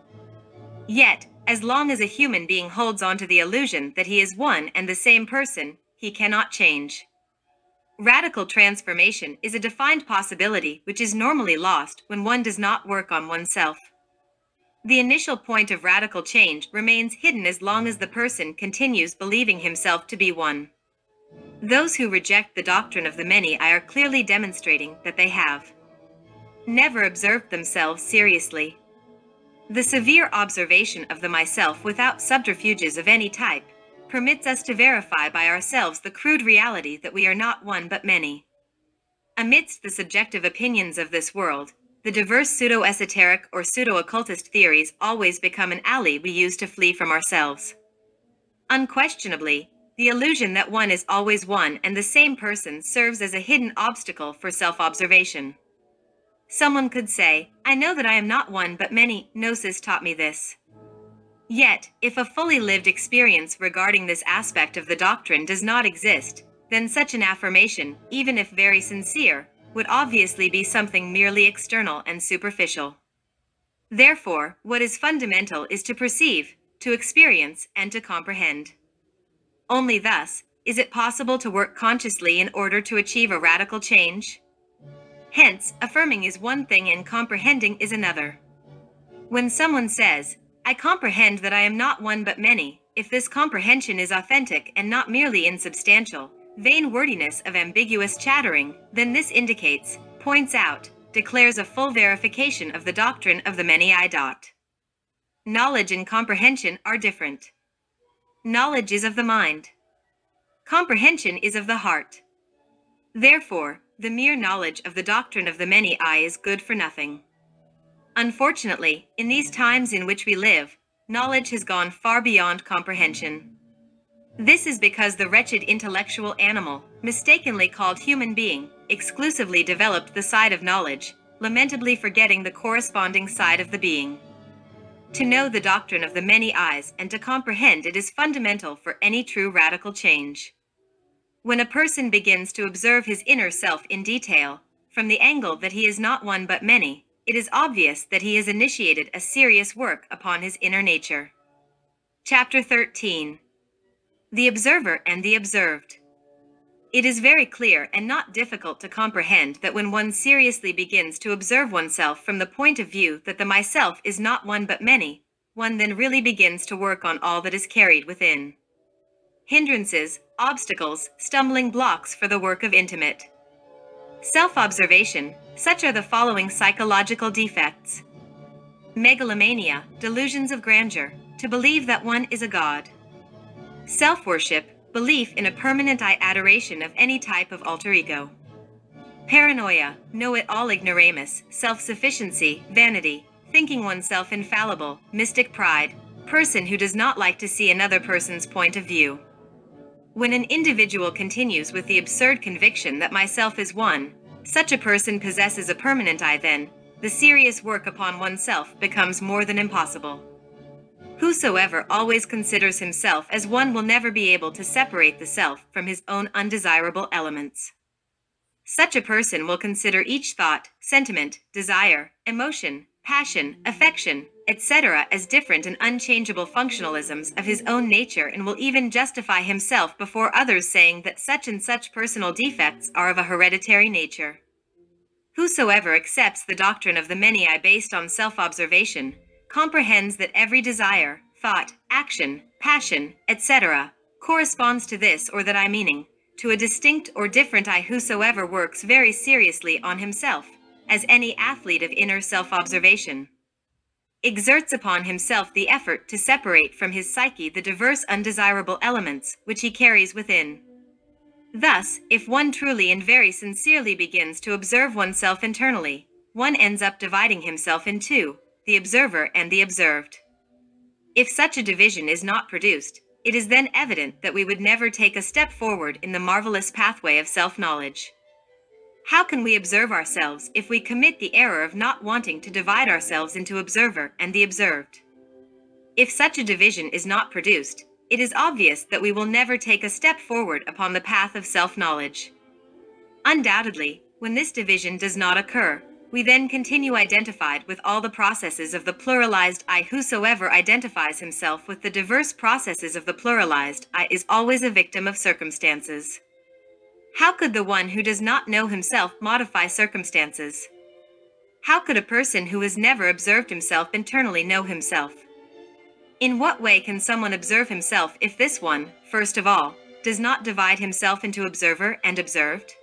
Yet, as long as a human being holds on to the illusion that he is one and the same person, he cannot change. Radical transformation is a defined possibility which is normally lost when one does not work on oneself. The initial point of radical change remains hidden as long as the person continues believing himself to be one. Those who reject the doctrine of the many I are clearly demonstrating that they have never observed themselves seriously. The severe observation of the myself without subterfuges of any type permits us to verify by ourselves the crude reality that we are not one but many. Amidst the subjective opinions of this world, the diverse pseudo-esoteric or pseudo-occultist theories always become an ally we use to flee from ourselves. Unquestionably, the illusion that one is always one and the same person serves as a hidden obstacle for self-observation. Someone could say, "I know that I am not one but many, Gnosis taught me this." Yet, if a fully lived experience regarding this aspect of the doctrine does not exist, then such an affirmation, even if very sincere, would obviously be something merely external and superficial. Therefore, what is fundamental is to perceive, to experience, and to comprehend. Only thus is it possible to work consciously in order to achieve a radical change. Hence, affirming is one thing and comprehending is another. When someone says, "I comprehend that I am not one but many," if this comprehension is authentic and not merely insubstantial, vain wordiness of ambiguous chattering, then this indicates, points out, declares a full verification of the doctrine of the many I. Knowledge and comprehension are different. Knowledge is of the mind. Comprehension is of the heart. Therefore, the mere knowledge of the doctrine of the many I is good for nothing. Unfortunately, in these times in which we live, knowledge has gone far beyond comprehension. This is because the wretched intellectual animal, mistakenly called human being, exclusively developed the side of knowledge, lamentably forgetting the corresponding side of the being. To know the doctrine of the many eyes and to comprehend it is fundamental for any true radical change. When a person begins to observe his inner self in detail, from the angle that he is not one but many, it is obvious that he has initiated a serious work upon his inner nature. Chapter 13. The Observer and the Observed. It is very clear and not difficult to comprehend that when one seriously begins to observe oneself from the point of view that the myself is not one but many, one then really begins to work on all that is carried within. Hindrances, obstacles, stumbling blocks for the work of intimate self-observation, such are the following psychological defects. Megalomania, delusions of grandeur, to believe that one is a god. Self-worship, belief in a permanent adoration of any type of alter ego. Paranoia, know-it-all ignoramus, self-sufficiency, vanity, thinking oneself infallible, mystic pride, person who does not like to see another person's point of view. When an individual continues with the absurd conviction that myself is one, such a person possesses a permanent I then, the serious work upon oneself becomes more than impossible. Whosoever always considers himself as one will never be able to separate the self from his own undesirable elements. Such a person will consider each thought, sentiment, desire, emotion, passion, affection, etc. as different and unchangeable functionalisms of his own nature and will even justify himself before others saying that such and such personal defects are of a hereditary nature. Whosoever accepts the doctrine of the many I based on self-observation comprehends that every desire, thought, action, passion, etc. corresponds to this or that I meaning, to a distinct or different I. Whosoever works very seriously on himself, as any athlete of inner self-observation, exerts upon himself the effort to separate from his psyche the diverse undesirable elements which he carries within. Thus, if one truly and very sincerely begins to observe oneself internally, one ends up dividing himself in two, the observer and the observed. If such a division is not produced, it is then evident that we would never take a step forward in the marvelous pathway of self-knowledge. How can we observe ourselves if we commit the error of not wanting to divide ourselves into observer and the observed? If such a division is not produced, it is obvious that we will never take a step forward upon the path of self-knowledge. Undoubtedly, when this division does not occur, we then continue identified with all the processes of the pluralized I. Whosoever identifies himself with the diverse processes of the pluralized I is always a victim of circumstances. How could the one who does not know himself modify circumstances? How could a person who has never observed himself internally know himself? In what way can someone observe himself if this one, first of all, does not divide himself into observer and observed?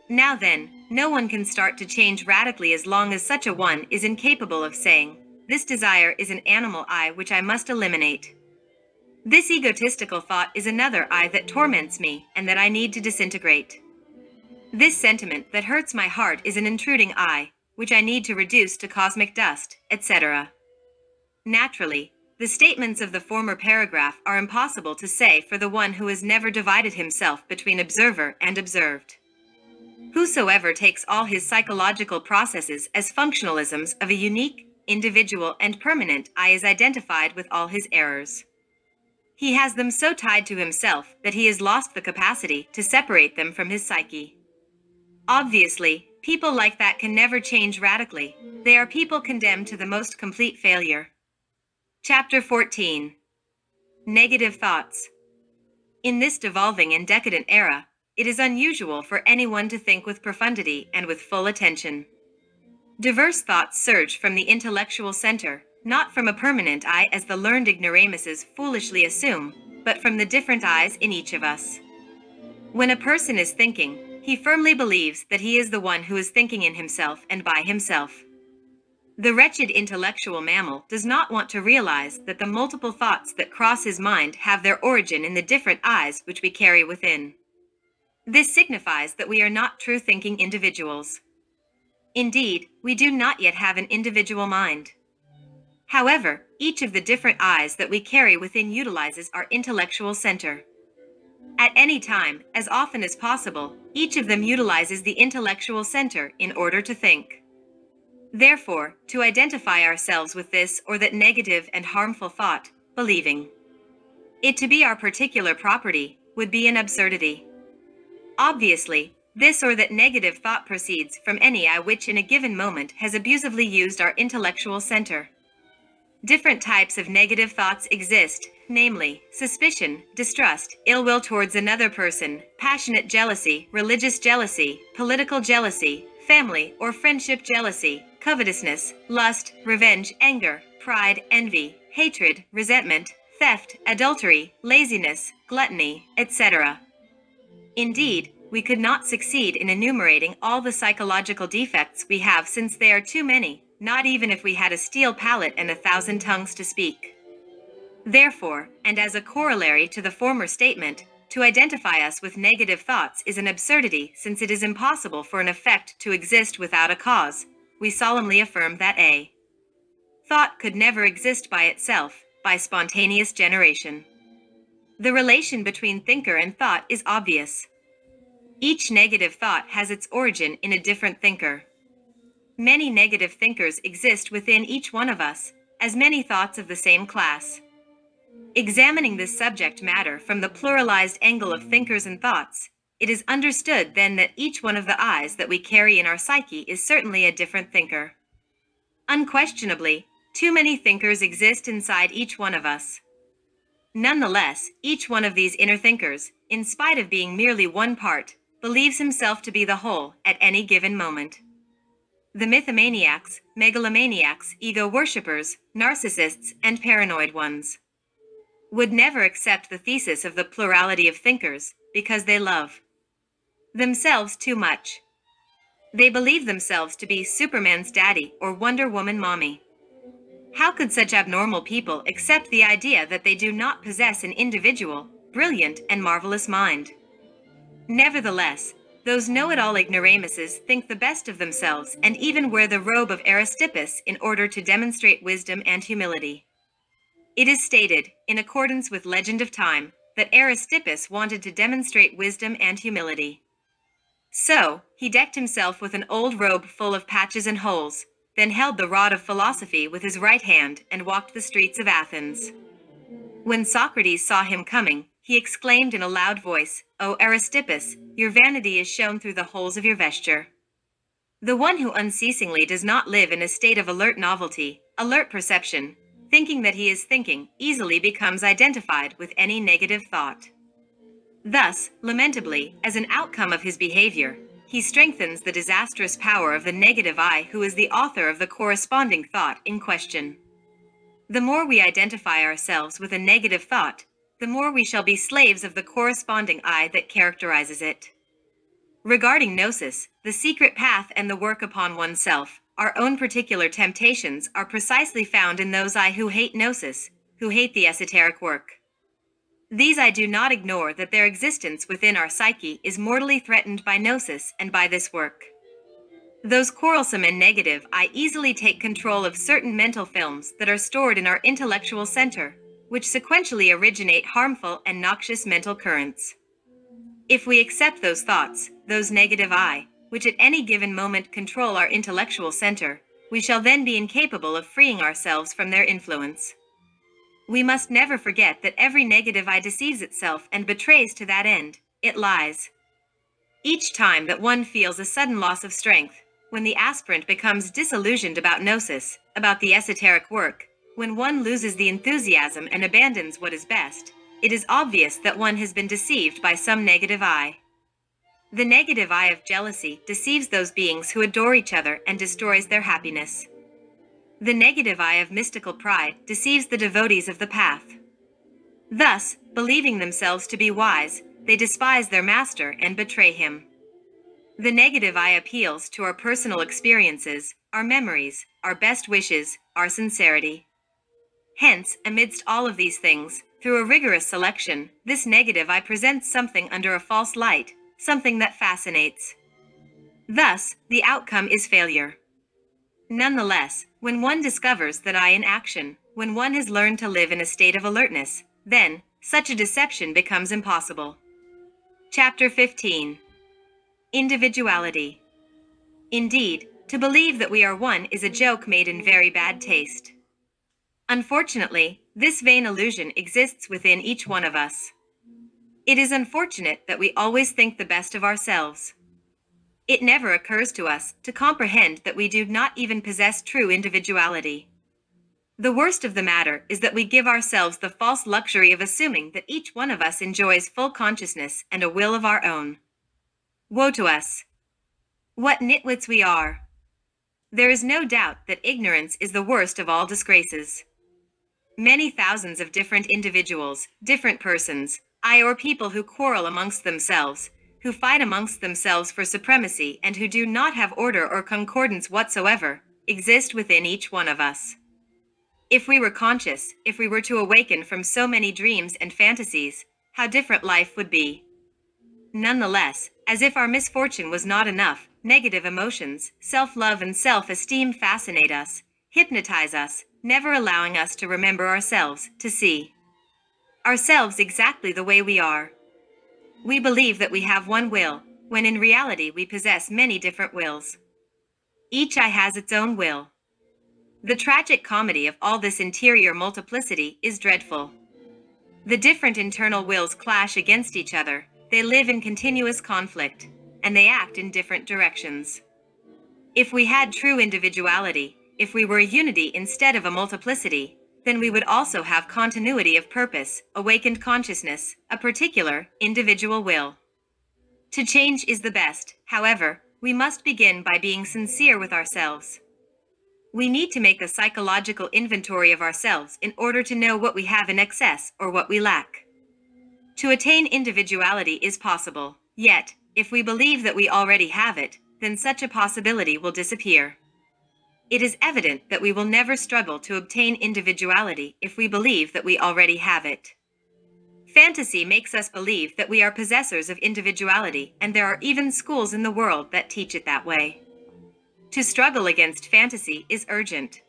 Now then, no one can start to change radically as long as such a one is incapable of saying, "This desire is an animal I which I must eliminate. This egotistical thought is another I that torments me and that I need to disintegrate. This sentiment that hurts my heart is an intruding I, which I need to reduce to cosmic dust, etc." Naturally, the statements of the former paragraph are impossible to say for the one who has never divided himself between observer and observed. Whosoever takes all his psychological processes as functionalisms of a unique, individual, and permanent I is identified with all his errors. He has them so tied to himself that he has lost the capacity to separate them from his psyche. Obviously, people like that can never change radically. They are people condemned to the most complete failure. Chapter 14. Negative Thoughts. In this devolving and decadent era, it is unusual for anyone to think with profundity and with full attention. Diverse thoughts surge from the intellectual center, not from a permanent I as the learned ignoramuses foolishly assume, but from the different I's in each of us. When a person is thinking, he firmly believes that he is the one who is thinking in himself and by himself. The wretched intellectual mammal does not want to realize that the multiple thoughts that cross his mind have their origin in the different I's which we carry within. This signifies that we are not true thinking individuals. Indeed, we do not yet have an individual mind. However, each of the different I's that we carry within utilizes our intellectual center. At any time, as often as possible, each of them utilizes the intellectual center in order to think. Therefore, to identify ourselves with this or that negative and harmful thought, believing it to be our particular property, would be an absurdity. Obviously, this or that negative thought proceeds from any I which in a given moment has abusively used our intellectual center. Different types of negative thoughts exist, namely, suspicion, distrust, ill will towards another person, passionate jealousy, religious jealousy, political jealousy, family or friendship jealousy, covetousness, lust, revenge, anger, pride, envy, hatred, resentment, theft, adultery, laziness, gluttony, etc. Indeed, we could not succeed in enumerating all the psychological defects we have, since they are too many, not even if we had a steel palate and 1,000 tongues to speak. Therefore, and as a corollary to the former statement, to identify us with negative thoughts is an absurdity, since it is impossible for an effect to exist without a cause. We solemnly affirm that a thought could never exist by itself, by spontaneous generation. The relation between thinker and thought is obvious. Each negative thought has its origin in a different thinker. Many negative thinkers exist within each one of us, as many thoughts of the same class. Examining this subject matter from the pluralized angle of thinkers and thoughts, it is understood then that each one of the I's that we carry in our psyche is certainly a different thinker. Unquestionably, too many thinkers exist inside each one of us. Nonetheless, each one of these inner thinkers, in spite of being merely one part, believes himself to be the whole at any given moment. The mythomaniacs, megalomaniacs, ego worshippers, narcissists, and paranoid ones would never accept the thesis of the plurality of thinkers, because they love themselves too much. They believe themselves to be Superman's daddy or Wonder Woman mommy. How could such abnormal people accept the idea that they do not possess an individual, brilliant, and marvelous mind? Nevertheless, those know-it-all ignoramuses think the best of themselves and even wear the robe of Aristippus in order to demonstrate wisdom and humility. It is stated, in accordance with legend of time, that Aristippus wanted to demonstrate wisdom and humility. So, he decked himself with an old robe full of patches and holes, then held the rod of philosophy with his right hand and walked the streets of Athens. When Socrates saw him coming, he exclaimed in a loud voice, "O Aristippus, your vanity is shown through the holes of your vesture." The one who unceasingly does not live in a state of alert novelty, alert perception, thinking that he is thinking, easily becomes identified with any negative thought. Thus, lamentably, as an outcome of his behavior, he strengthens the disastrous power of the negative I who is the author of the corresponding thought in question. The more we identify ourselves with a negative thought, the more we shall be slaves of the corresponding I that characterizes it. Regarding gnosis, the secret path and the work upon oneself, our own particular temptations are precisely found in those I who hate gnosis, who hate the esoteric work. These I do not ignore that their existence within our psyche is mortally threatened by gnosis and by this work. Those quarrelsome and negative I easily take control of certain mental films that are stored in our intellectual center, which sequentially originate harmful and noxious mental currents. If we accept those thoughts, those negative I, which at any given moment control our intellectual center, we shall then be incapable of freeing ourselves from their influence. We must never forget that every negative I deceives itself and betrays to that end, it lies. Each time that one feels a sudden loss of strength, when the aspirant becomes disillusioned about gnosis, about the esoteric work, when one loses the enthusiasm and abandons what is best, it is obvious that one has been deceived by some negative I. The negative I of jealousy deceives those beings who adore each other and destroys their happiness. The negative I of mystical pride deceives the devotees of the path. Thus, believing themselves to be wise, they despise their master and betray him. The negative I appeals to our personal experiences, our memories, our best wishes, our sincerity. Hence, amidst all of these things, through a rigorous selection, this negative I presents something under a false light, something that fascinates. Thus, the outcome is failure. Nonetheless, when one discovers that I in action, when one has learned to live in a state of alertness, then such a deception becomes impossible. Chapter 15. Individuality. Indeed, to believe that we are one is a joke made in very bad taste. Unfortunately, this vain illusion exists within each one of us. It is unfortunate that we always think the best of ourselves. It never occurs to us to comprehend that we do not even possess true individuality. The worst of the matter is that we give ourselves the false luxury of assuming that each one of us enjoys full consciousness and a will of our own. Woe to us! What nitwits we are! There is no doubt that ignorance is the worst of all disgraces. Many thousands of different individuals, different persons, or people who quarrel amongst themselves, who fight amongst themselves for supremacy and who do not have order or concordance whatsoever, exist within each one of us. If we were conscious, if we were to awaken from so many dreams and fantasies, how different life would be. Nonetheless, as if our misfortune was not enough, negative emotions, self-love and self-esteem fascinate us, hypnotize us, never allowing us to remember ourselves, to see ourselves exactly the way we are. We believe that we have one will, when in reality we possess many different wills. Each eye has its own will. The tragic comedy of all this interior multiplicity is dreadful. The different internal wills clash against each other, they live in continuous conflict, and they act in different directions. If we had true individuality, if we were a unity instead of a multiplicity, then we would also have continuity of purpose, awakened consciousness, a particular, individual will. To change is the best, however, we must begin by being sincere with ourselves. We need to make a psychological inventory of ourselves in order to know what we have in excess or what we lack. To attain individuality is possible, yet, if we believe that we already have it, then such a possibility will disappear. It is evident that we will never struggle to obtain individuality if we believe that we already have it. Fantasy makes us believe that we are possessors of individuality, and there are even schools in the world that teach it that way. To struggle against fantasy is urgent.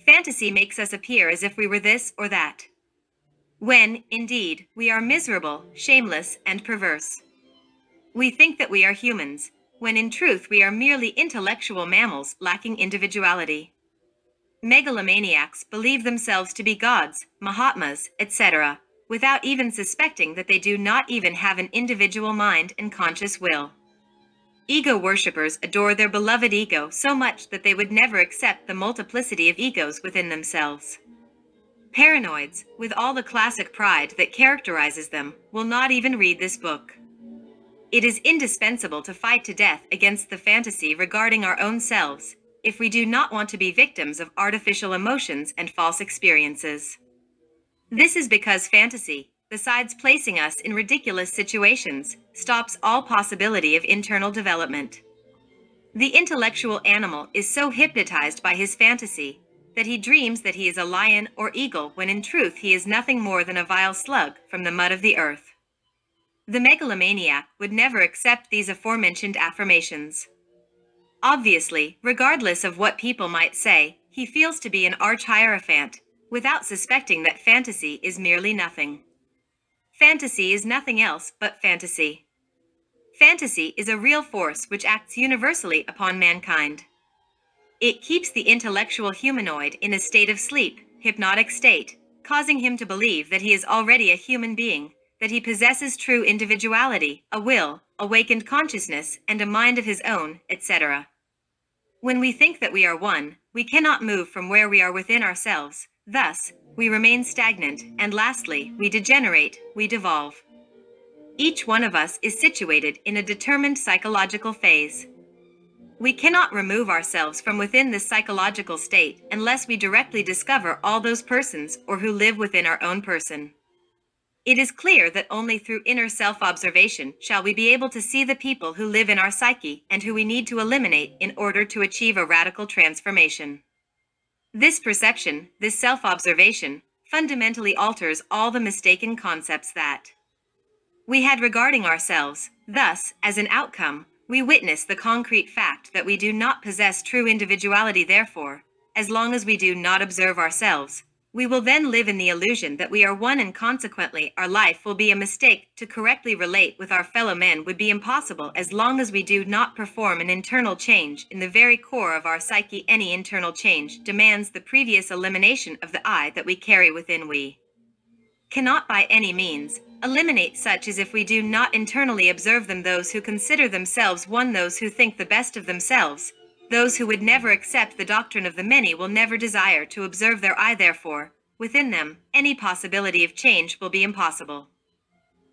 Fantasy makes us appear as if we were this or that, when, indeed, we are miserable, shameless, and perverse. We think that we are humans, when in truth we are merely intellectual mammals lacking individuality. Megalomaniacs believe themselves to be gods, Mahatmas, etc., without even suspecting that they do not even have an individual mind and conscious will. Ego worshippers adore their beloved ego so much that they would never accept the multiplicity of egos within themselves. Paranoids, with all the classic pride that characterizes them, will not even read this book. It is indispensable to fight to death against the fantasy regarding our own selves, if we do not want to be victims of artificial emotions and false experiences. This is because fantasy, besides placing us in ridiculous situations, stops all possibility of internal development. The intellectual animal is so hypnotized by his fantasy that he dreams that he is a lion or eagle when in truth he is nothing more than a vile slug from the mud of the earth. The megalomaniac would never accept these aforementioned affirmations. Obviously, regardless of what people might say, he feels to be an arch-hierophant, without suspecting that fantasy is merely nothing. Fantasy is nothing else but fantasy. Fantasy is a real force which acts universally upon mankind. It keeps the intellectual humanoid in a state of sleep, hypnotic state, causing him to believe that he is already a human being, that he possesses true individuality, a will, awakened consciousness, and a mind of his own, etc. When we think that we are one, we cannot move from where we are within ourselves. Thus, we remain stagnant, and lastly, we degenerate, we devolve. Each one of us is situated in a determined psychological phase. We cannot remove ourselves from within this psychological state unless we directly discover all those persons or who live within our own person. It is clear that only through inner self-observation shall we be able to see the people who live in our psyche and who we need to eliminate in order to achieve a radical transformation. This perception, this self-observation, fundamentally alters all the mistaken concepts that we had regarding ourselves. Thus, as an outcome, we witness the concrete fact that we do not possess true individuality. Therefore, as long as we do not observe ourselves, We will then live in the illusion that we are one, and consequently our life will be a mistake. To correctly relate with our fellow men would be impossible as long as we do not perform an internal change in the very core of our psyche. Any internal change demands the previous elimination of the I that we carry within. We cannot by any means eliminate such as if we do not internally observe them. Those who consider themselves one, those who think the best of themselves, those who would never accept the doctrine of the many will never desire to observe their I. Therefore, within them, any possibility of change will be impossible.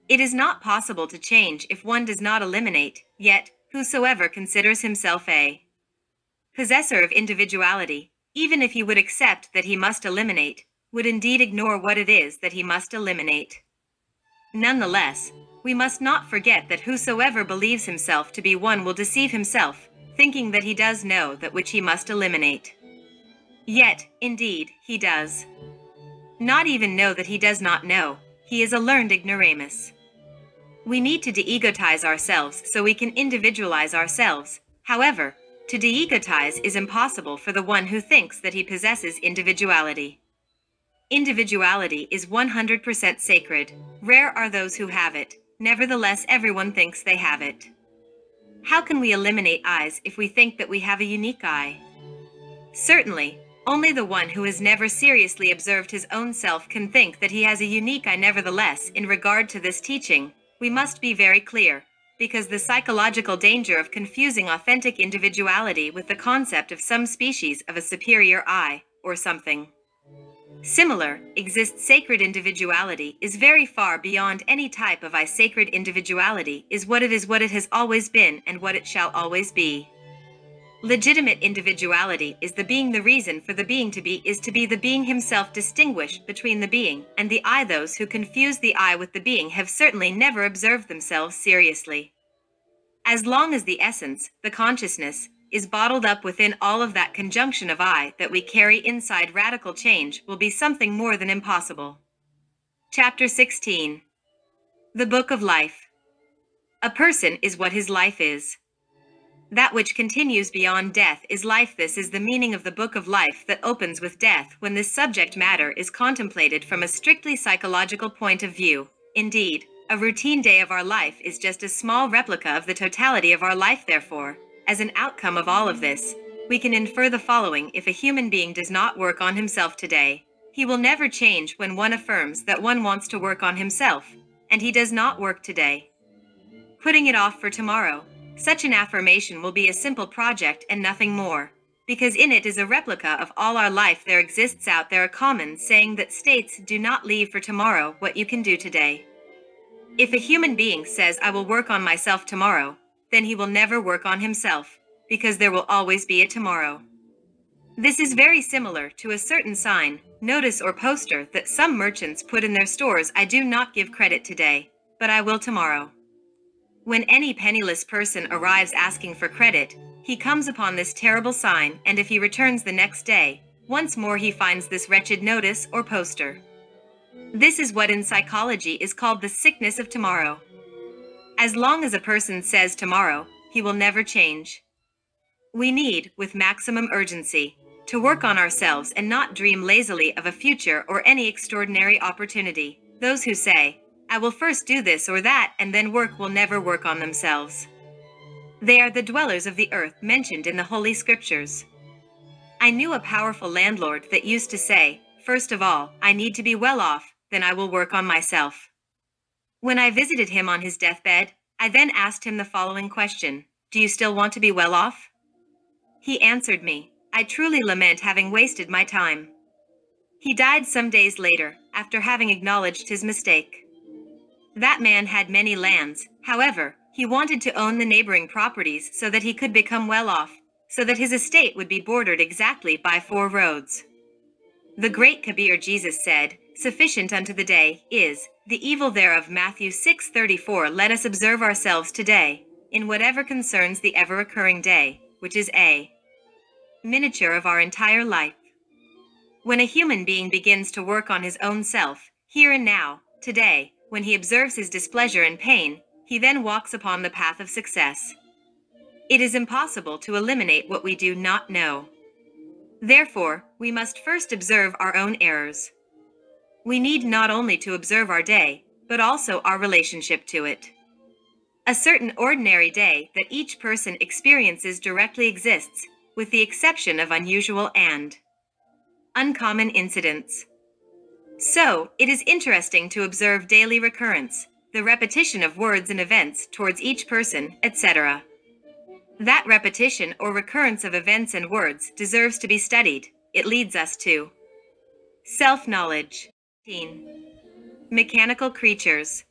It is not possible to change if one does not eliminate, yet, whosoever considers himself a possessor of individuality, even if he would accept that he must eliminate, would indeed ignore what it is that he must eliminate. Nonetheless, we must not forget that whosoever believes himself to be one will deceive himself, thinking that he does know that which he must eliminate. Yet, indeed, he does not even know that he does not know. He is a learned ignoramus. We need to de-egotize ourselves so we can individualize ourselves. However, to de-egotize is impossible for the one who thinks that he possesses individuality. Individuality is 100% sacred. Rare are those who have it. Nevertheless, everyone thinks they have it. How can we eliminate I's if we think that we have a unique I? Certainly, only the one who has never seriously observed his own self can think that he has a unique I. Nevertheless, in regard to this teaching, we must be very clear, because the psychological danger of confusing authentic individuality with the concept of some species of a superior I, or something similar, exists. Sacred individuality is very far beyond any type of I. Sacred individuality is what it has always been, and what it shall always be. Legitimate individuality is the being. The reason for the being to be is to be the being himself. Distinguish between the being and the I. Those who confuse the I with the being have certainly never observed themselves seriously. As long as the essence, the consciousness, is bottled up within all of that conjunction of I that we carry inside, radical change will be something more than impossible. Chapter 16. The Book of Life. A person is what his life is. That which continues beyond death is life. This is the meaning of the Book of Life that opens with death when this subject matter is contemplated from a strictly psychological point of view. Indeed, a routine day of our life is just a small replica of the totality of our life. Therefore, as an outcome of all of this, we can infer the following: if a human being does not work on himself today, he will never change. When one affirms that one wants to work on himself, and he does not work today, putting it off for tomorrow, such an affirmation will be a simple project and nothing more, because in it is a replica of all our life. There exists out there a common saying that states, do not leave for tomorrow what you can do today. If a human being says, I will work on myself tomorrow, then he will never work on himself, because there will always be a tomorrow. This is very similar to a certain sign, notice or poster that some merchants put in their stores: I do not give credit today, but I will tomorrow. When any penniless person arrives asking for credit, he comes upon this terrible sign, and if he returns the next day, once more he finds this wretched notice or poster. This is what in psychology is called the sickness of tomorrow. As long as a person says tomorrow, he will never change. We need, with maximum urgency, to work on ourselves and not dream lazily of a future or any extraordinary opportunity. Those who say, I will first do this or that and then work, will never work on themselves. They are the dwellers of the earth mentioned in the Holy Scriptures. I knew a powerful landlord that used to say, first of all, I need to be well off, then I will work on myself. When I visited him on his deathbed, I then asked him the following question: do you still want to be well off? He answered me, I truly lament having wasted my time. He died some days later, after having acknowledged his mistake. That man had many lands. However, he wanted to own the neighboring properties so that he could become well off, so that his estate would be bordered exactly by 4 roads. The great Kabir Jesus said, sufficient unto the day is the evil thereof. Matthew 6:34. Let us observe ourselves today, in whatever concerns the ever-occurring day, which is a miniature of our entire life. When a human being begins to work on his own self, here and now, today, when he observes his displeasure and pain, he then walks upon the path of success. It is impossible to eliminate what we do not know. Therefore, we must first observe our own errors. We need not only to observe our day, but also our relationship to it. A certain ordinary day that each person experiences directly exists, with the exception of unusual and uncommon incidents. So, it is interesting to observe daily recurrence, the repetition of words and events towards each person, etc. That repetition or recurrence of events and words deserves to be studied. It leads us to self-knowledge. 15. Mechanical creatures.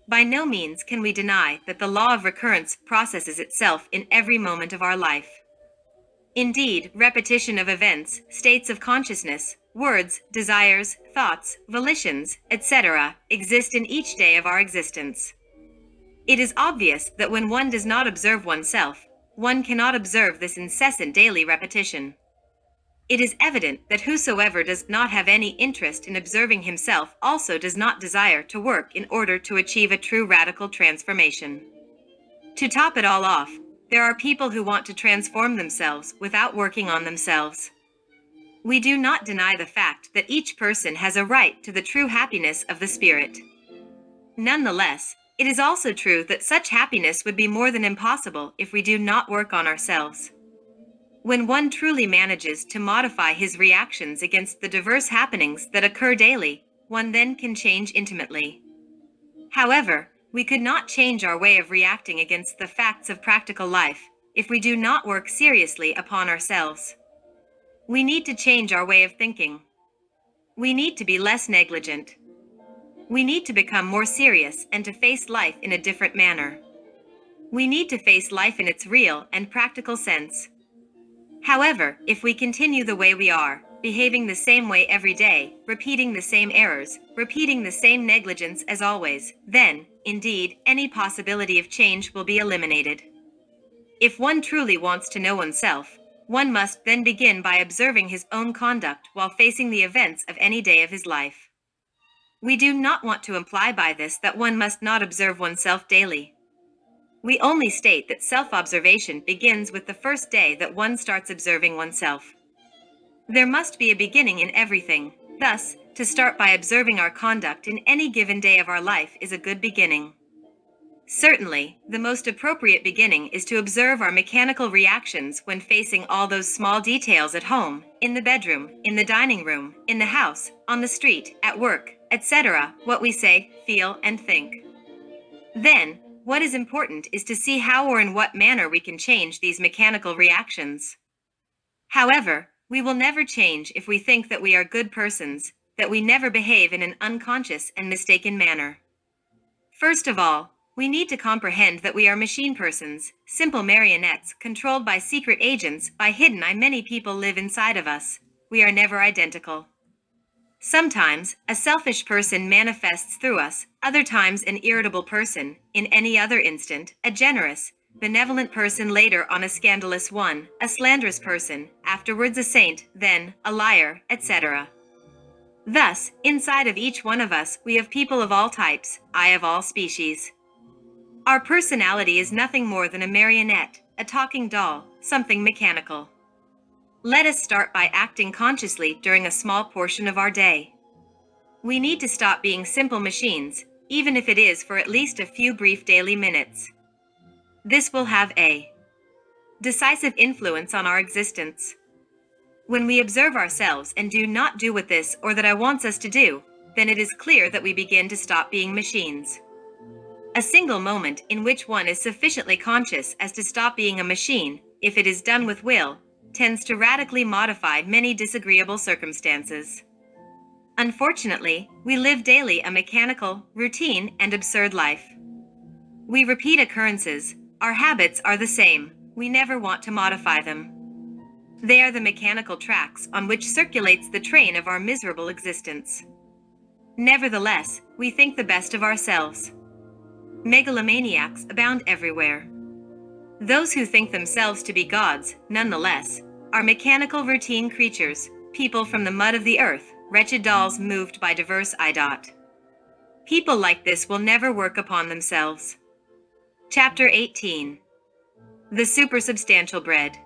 By no means can we deny that the law of recurrence processes itself in every moment of our life. Indeed, repetition of events, states of consciousness, words, desires, thoughts, volitions, etc., exist in each day of our existence. It is obvious that when one does not observe oneself, one cannot observe this incessant daily repetition. It is evident that whosoever does not have any interest in observing himself also does not desire to work in order to achieve a true radical transformation. To top it all off, there are people who want to transform themselves without working on themselves. We do not deny the fact that each person has a right to the true happiness of the spirit. Nonetheless, it is also true that such happiness would be more than impossible if we do not work on ourselves. When one truly manages to modify his reactions against the diverse happenings that occur daily, one then can change intimately. However, we could not change our way of reacting against the facts of practical life if we do not work seriously upon ourselves. We need to change our way of thinking. We need to be less negligent. We need to become more serious and to face life in a different manner. We need to face life in its real and practical sense. However, if we continue the way we are, behaving the same way every day, repeating the same errors, repeating the same negligence as always, then, indeed, any possibility of change will be eliminated. If one truly wants to know oneself, one must then begin by observing his own conduct while facing the events of any day of his life. We do not want to imply by this that one must not observe oneself daily. We only state that self-observation begins with the first day that one starts observing oneself. There must be a beginning in everything. Thus, to start by observing our conduct in any given day of our life is a good beginning. Certainly, the most appropriate beginning is to observe our mechanical reactions when facing all those small details at home, in the bedroom, in the dining room, in the house, on the street, at work, etc., what we say, feel, and think. Then, what is important is to see how or in what manner we can change these mechanical reactions. However, we will never change if we think that we are good persons, that we never behave in an unconscious and mistaken manner. First of all, we need to comprehend that we are machine persons, simple marionettes controlled by secret agents. By hidden I many people live inside of us. We are never identical. Sometimes, a selfish person manifests through us, other times an irritable person, in any other instant, a generous, benevolent person, later on a scandalous one, a slanderous person, afterwards a saint, then a liar, etc. Thus, inside of each one of us, we have people of all types, I of all species. Our personality is nothing more than a marionette, a talking doll, something mechanical. Let us start by acting consciously during a small portion of our day. We need to stop being simple machines, even if it is for at least a few brief daily minutes. This will have a decisive influence on our existence. When we observe ourselves and do not do what this or that I wants us to do, then it is clear that we begin to stop being machines. A single moment in which one is sufficiently conscious as to stop being a machine, if it is done with will, tends to radically modify many disagreeable circumstances. Unfortunately, we live daily a mechanical, routine, and absurd life. We repeat occurrences, our habits are the same, we never want to modify them. They are the mechanical tracks on which circulates the train of our miserable existence. Nevertheless, we think the best of ourselves. Megalomaniacs abound everywhere. Those who think themselves to be gods, nonetheless, are mechanical routine creatures, people from the mud of the earth, wretched dolls moved by diverse idot. People like this will never work upon themselves. Chapter 18. The Supersubstantial Bread.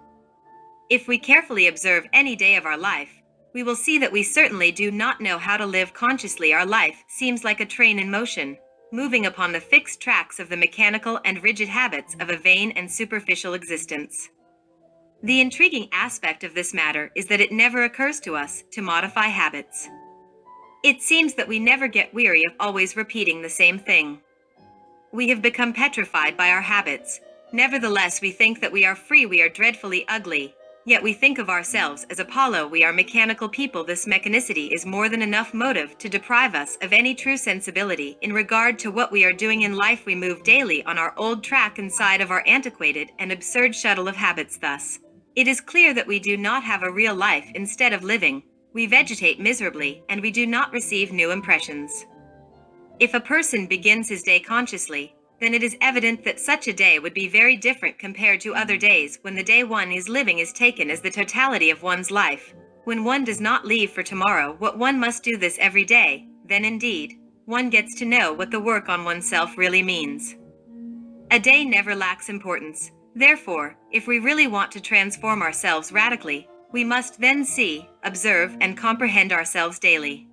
If we carefully observe any day of our life, we will see that we certainly do not know how to live consciously. Our life seems like a train in motion, moving upon the fixed tracks of the mechanical and rigid habits of a vain and superficial existence. The intriguing aspect of this matter is that it never occurs to us to modify habits. It seems that we never get weary of always repeating the same thing. We have become petrified by our habits. Nevertheless, we think that we are free. We are dreadfully ugly. Yet we think of ourselves as Apollo. We are mechanical people. This mechanicity is more than enough motive to deprive us of any true sensibility in regard to what we are doing in life. We move daily on our old track inside of our antiquated and absurd shuttle of habits. Thus, it is clear that we do not have a real life. Instead of living, we vegetate miserably, and we do not receive new impressions. If a person begins his day consciously, then it is evident that such a day would be very different compared to other days when the day one is living is taken as the totality of one's life. When one does not leave for tomorrow what one must do this every day, then indeed, one gets to know what the work on oneself really means. A day never lacks importance. Therefore, if we really want to transform ourselves radically, we must then see, observe, and comprehend ourselves daily.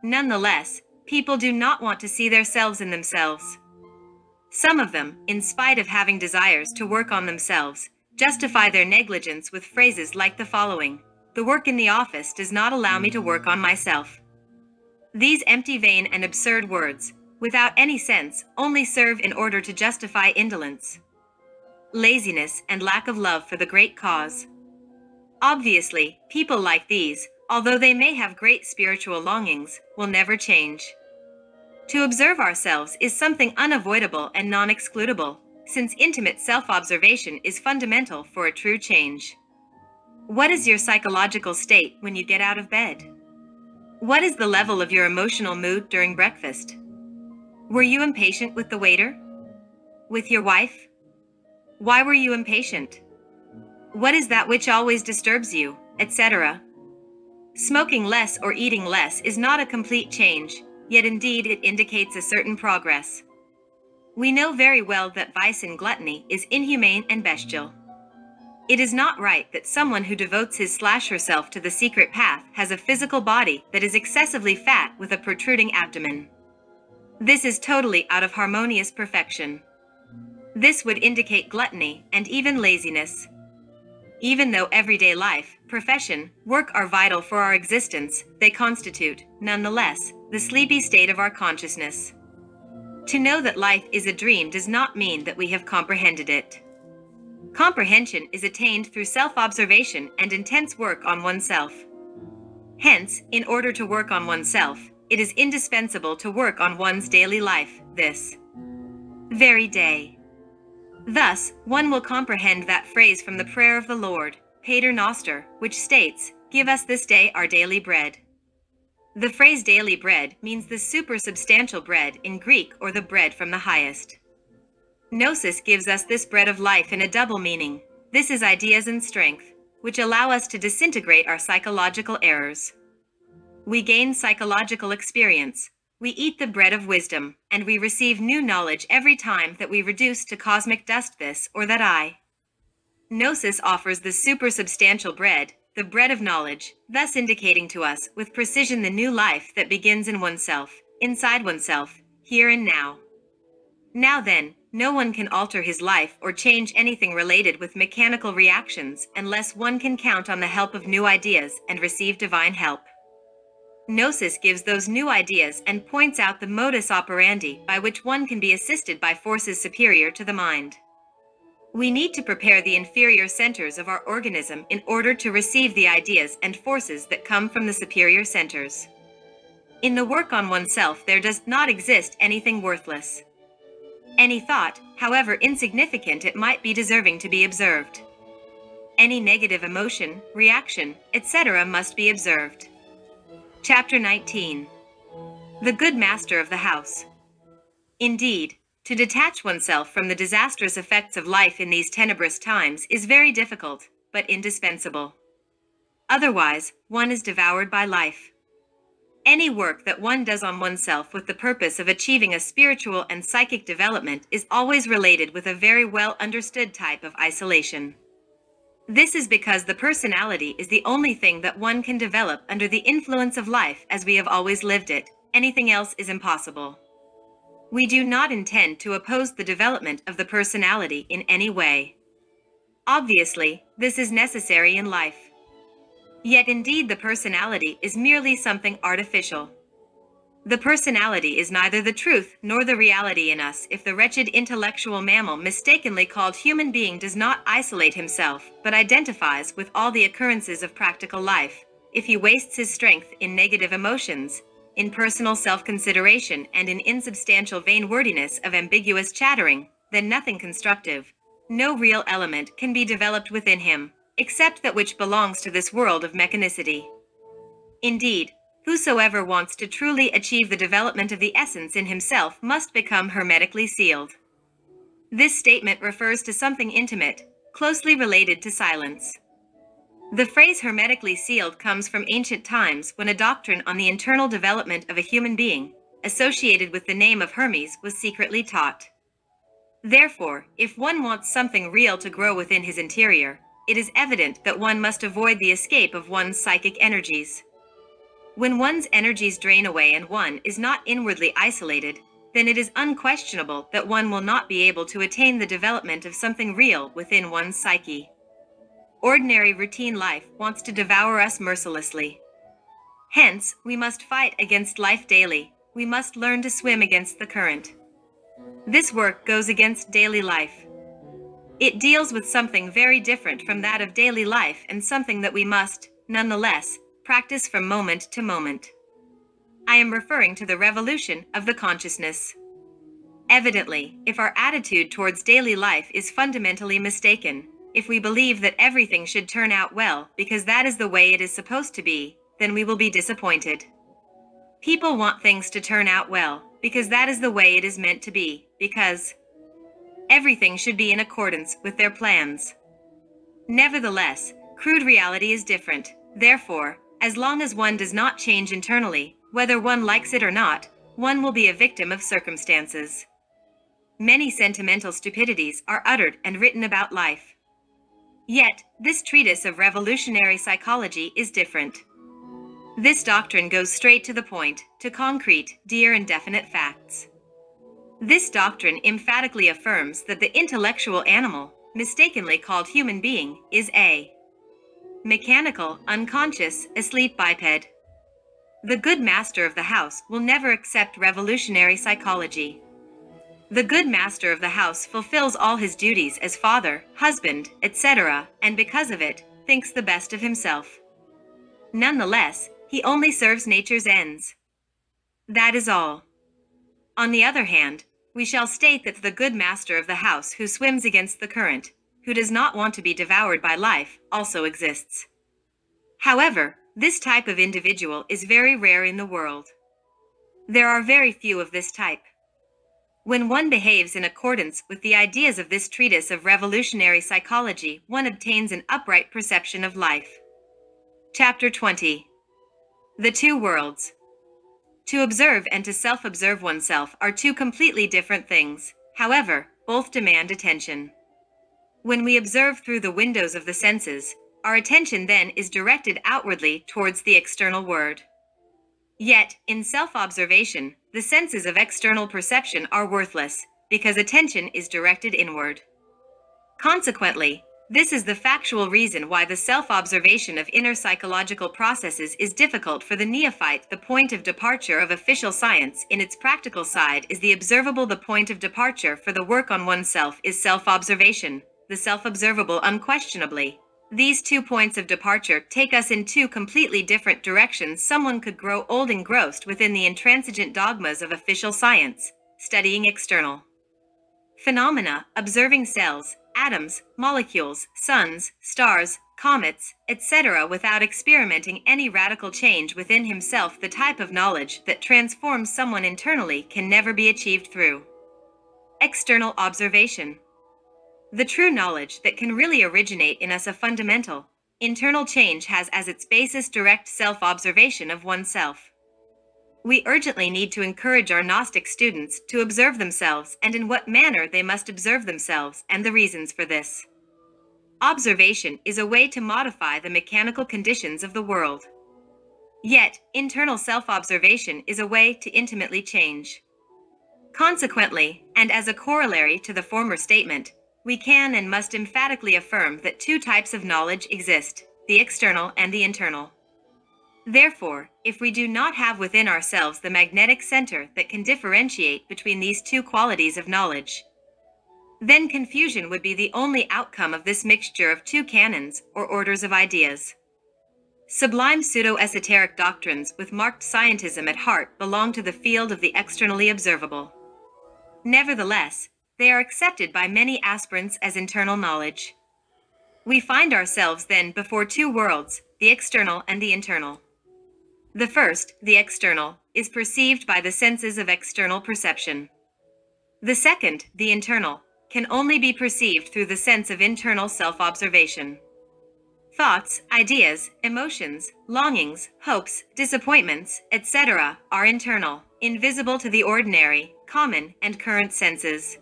Nonetheless, people do not want to see themselves in themselves. Some of them, in spite of having desires to work on themselves, justify their negligence with phrases like the following: "The work in the office does not allow me to work on myself." These empty, vain, and absurd words, without any sense, only serve in order to justify indolence, laziness, and lack of love for the great cause. Obviously, people like these, although they may have great spiritual longings, will never change. To observe ourselves is something unavoidable and non-excludable, since intimate self-observation is fundamental for a true change. What is your psychological state when you get out of bed? What is the level of your emotional mood during breakfast? Were you impatient with the waiter? With your wife? Why were you impatient? What is that which always disturbs you, etc.? Smoking less or eating less is not a complete change, yet indeed it indicates a certain progress. We know very well that vice and gluttony is inhumane and bestial. It is not right that someone who devotes his/herself to the secret path has a physical body that is excessively fat with a protruding abdomen. This is totally out of harmonious perfection. This would indicate gluttony and even laziness. Even though everyday life, profession, work are vital for our existence, they constitute, nonetheless, the sleepy state of our consciousness. To know that life is a dream does not mean that we have comprehended it. Comprehension is attained through self-observation and intense work on oneself. Hence, in order to work on oneself, it is indispensable to work on one's daily life, this very day. Thus, one will comprehend that phrase from the prayer of the Lord, Pater Noster, which states, "Give us this day our daily bread." The phrase daily bread means the supersubstantial bread in Greek, or the bread from the highest. Gnosis gives us this bread of life in a double meaning. This is ideas and strength, which allow us to disintegrate our psychological errors. We gain psychological experience. We eat the bread of wisdom, and we receive new knowledge every time that we reduce to cosmic dust this or that I. Gnosis offers the supersubstantial bread, the bread of knowledge, thus indicating to us with precision the new life that begins in oneself, inside oneself, here and now. Now then, no one can alter his life or change anything related with mechanical reactions unless one can count on the help of new ideas and receive divine help. Gnosis gives those new ideas and points out the modus operandi by which one can be assisted by forces superior to the mind. We need to prepare the inferior centers of our organism in order to receive the ideas and forces that come from the superior centers. In the work on oneself there does not exist anything worthless. Any thought, however insignificant it might be, deserving to be observed. Any negative emotion, reaction, etc. must be observed. Chapter 19. The Good Master of the House. Indeed, to detach oneself from the disastrous effects of life in these tenebrous times is very difficult, but indispensable. Otherwise, one is devoured by life. Any work that one does on oneself with the purpose of achieving a spiritual and psychic development is always related with a very well understood type of isolation. This is because the personality is the only thing that one can develop under the influence of life as we have always lived it. Anything else is impossible. We do not intend to oppose the development of the personality in any way. Obviously, this is necessary in life. Yet indeed the personality is merely something artificial. The personality is neither the truth nor the reality in us if the wretched intellectual mammal mistakenly called human being does not isolate himself, but identifies with all the occurrences of practical life, if he wastes his strength in negative emotions, in personal self-consideration and in insubstantial vain-wordiness of ambiguous chattering, then nothing constructive, no real element can be developed within him, except that which belongs to this world of mechanicity. Indeed, whosoever wants to truly achieve the development of the essence in himself must become hermetically sealed. This statement refers to something intimate, closely related to silence. The phrase hermetically sealed comes from ancient times when a doctrine on the internal development of a human being, associated with the name of Hermes, was secretly taught. Therefore, if one wants something real to grow within his interior, it is evident that one must avoid the escape of one's psychic energies. When one's energies drain away and one is not inwardly isolated, then it is unquestionable that one will not be able to attain the development of something real within one's psyche. Ordinary routine life wants to devour us mercilessly. Hence, we must fight against life daily. We must learn to swim against the current. This work goes against daily life. It deals with something very different from that of daily life and something that we must, nonetheless, practice from moment to moment. I am referring to the revolution of the consciousness. Evidently, if our attitude towards daily life is fundamentally mistaken, if we believe that everything should turn out well because that is the way it is supposed to be, then we will be disappointed. People want things to turn out well because that is the way it is meant to be, because everything should be in accordance with their plans. Nevertheless, crude reality is different. Therefore, as long as one does not change internally, whether one likes it or not, one will be a victim of circumstances. Many sentimental stupidities are uttered and written about life. Yet, this treatise of revolutionary psychology is different. This doctrine goes straight to the point, to concrete, dear and definite facts. This doctrine emphatically affirms that the intellectual animal, mistakenly called human being, is a mechanical, unconscious, asleep biped. The good master of the house will never accept revolutionary psychology. The good master of the house fulfills all his duties as father, husband, etc., and because of it, thinks the best of himself. Nonetheless, he only serves nature's ends. That is all. On the other hand, we shall state that the good master of the house who swims against the current, who does not want to be devoured by life, also exists. However, this type of individual is very rare in the world. There are very few of this type. When one behaves in accordance with the ideas of this treatise of revolutionary psychology, one obtains an upright perception of life. Chapter 20. The Two Worlds. To observe and to self-observe oneself are two completely different things. However, both demand attention. When we observe through the windows of the senses, our attention then is directed outwardly towards the external world. Yet, in self-observation, the senses of external perception are worthless, because attention is directed inward. Consequently, this is the factual reason why the self-observation of inner psychological processes is difficult for the neophyte. The point of departure of official science in its practical side is the observable. The point of departure for the work on oneself is self-observation, the self-observable unquestionably. These 2 points of departure take us in 2 completely different directions. Someone could grow old engrossed within the intransigent dogmas of official science, studying external phenomena, observing cells, atoms, molecules, suns, stars, comets, etc. without experimenting any radical change within himself. The type of knowledge that transforms someone internally can never be achieved through external observation. The true knowledge that can really originate in us a fundamental, internal change has as its basis direct self-observation of oneself. We urgently need to encourage our Gnostic students to observe themselves and in what manner they must observe themselves and the reasons for this. Observation is a way to modify the mechanical conditions of the world. Yet, internal self-observation is a way to intimately change. Consequently, and as a corollary to the former statement, we can and must emphatically affirm that two types of knowledge exist, the external and the internal. Therefore, if we do not have within ourselves the magnetic center that can differentiate between these two qualities of knowledge, then confusion would be the only outcome of this mixture of two canons or orders of ideas. Sublime pseudo-esoteric doctrines with marked scientism at heart belong to the field of the externally observable. Nevertheless, they are accepted by many aspirants as internal knowledge. We find ourselves then before two worlds, the external and the internal. The first, the external, is perceived by the senses of external perception. The second, the internal, can only be perceived through the sense of internal self-observation. Thoughts, ideas, emotions, longings, hopes, disappointments, etc. are internal, invisible to the ordinary, common, and current senses.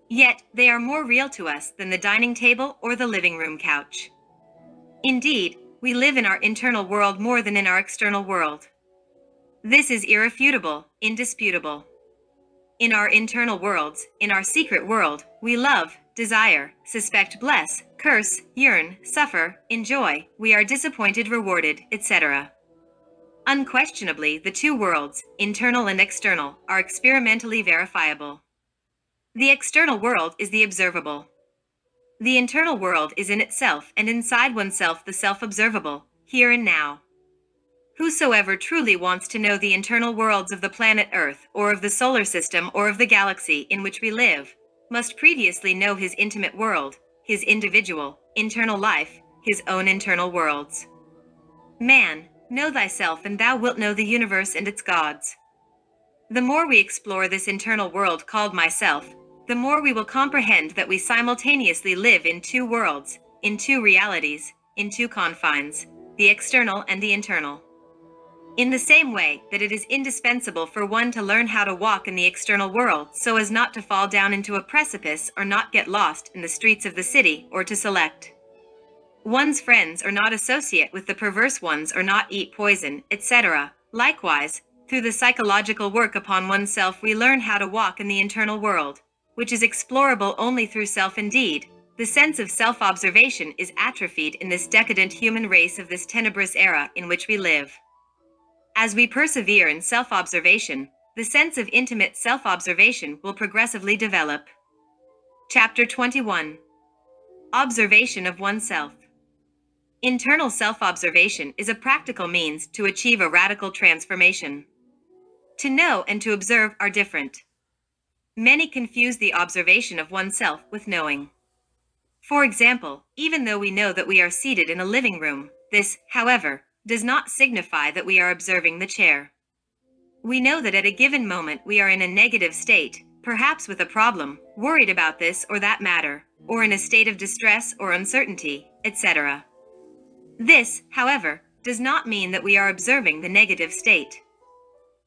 Yet, they are more real to us than the dining table or the living room couch. Indeed, we live in our internal world more than in our external world. This is irrefutable, indisputable. In our internal worlds, in our secret world, we love, desire, suspect, bless, curse, yearn, suffer, enjoy, we are disappointed, rewarded, etc. Unquestionably, the two worlds, internal and external, are experimentally verifiable. The external world is the observable. The internal world is in itself and inside oneself the self-observable, here and now. Whosoever truly wants to know the internal worlds of the planet Earth, or of the solar system, or of the galaxy in which we live, must previously know his intimate world, his individual, internal life, his own internal worlds. Man, know thyself and thou wilt know the universe and its gods. The more we explore this internal world called myself, the more we will comprehend that we simultaneously live in two worlds, in two realities, in two confines, the external and the internal. In the same way that it is indispensable for one to learn how to walk in the external world so as not to fall down into a precipice or not get lost in the streets of the city or to select one's friends or not associate with the perverse ones or not eat poison, etc. Likewise, through the psychological work upon oneself we learn how to walk in the internal world, which is explorable only through self. Indeed, the sense of self-observation is atrophied in this decadent human race of this tenebrous era in which we live. As we persevere in self-observation, the sense of intimate self-observation will progressively develop. Chapter 21. Observation of oneself. Internal self-observation is a practical means to achieve a radical transformation. To know and to observe are different. Many confuse the observation of oneself with knowing. For example, even though we know that we are seated in a living room, this, however, does not signify that we are observing the chair. We know that at a given moment we are in a negative state, perhaps with a problem, worried about this or that matter, or in a state of distress or uncertainty, etc. This, however, does not mean that we are observing the negative state.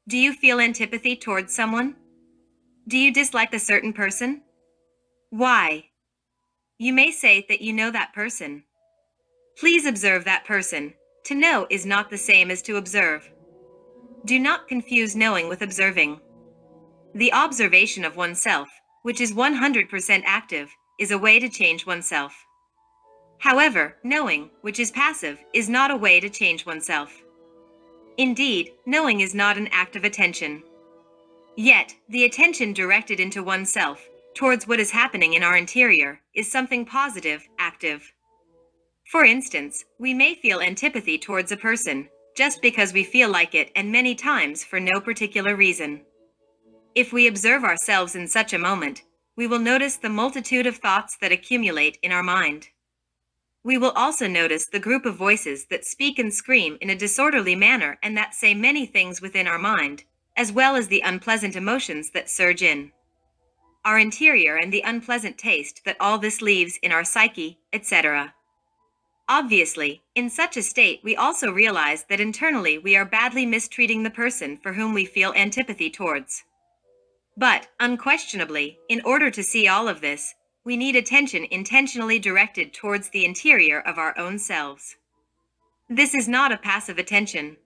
Do you feel antipathy towards someone? Do you dislike a certain person? Why? You may say that you know that person. Please observe that person. To know is not the same as to observe. Do not confuse knowing with observing. The observation of oneself, which is 100% active, is a way to change oneself. However, knowing, which is passive, is not a way to change oneself. Indeed, knowing is not an act of attention. Yet, the attention directed into oneself, towards what is happening in our interior, is something positive, active. For instance, we may feel antipathy towards a person, just because we feel like it, and many times for no particular reason. If we observe ourselves in such a moment, we will notice the multitude of thoughts that accumulate in our mind. We will also notice the group of voices that speak and scream in a disorderly manner and that say many things within our mind, as well as the unpleasant emotions that surge in our interior and the unpleasant taste that all this leaves in our psyche, etc. Obviously, in such a state we also realize that internally we are badly mistreating the person for whom we feel antipathy towards. But, unquestionably, in order to see all of this, We need attention intentionally directed towards the interior of our own selves. This is not a passive attention.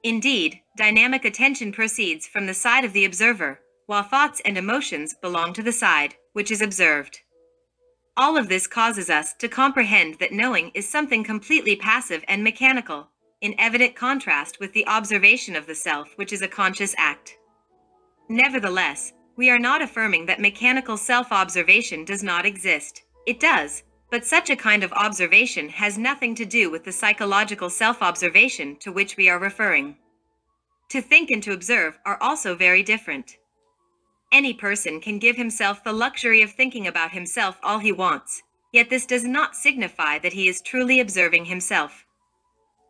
Indeed, dynamic attention proceeds from the side of the observer, while thoughts and emotions belong to the side which is observed. All of this causes us to comprehend that knowing is something completely passive and mechanical, in evident contrast with the observation of the self, which is a conscious act. Nevertheless, we are not affirming that mechanical self-observation does not exist. It does, but such a kind of observation has nothing to do with the psychological self-observation to which we are referring. To think and to observe are also very different. Any person can give himself the luxury of thinking about himself all he wants, yet this does not signify that he is truly observing himself.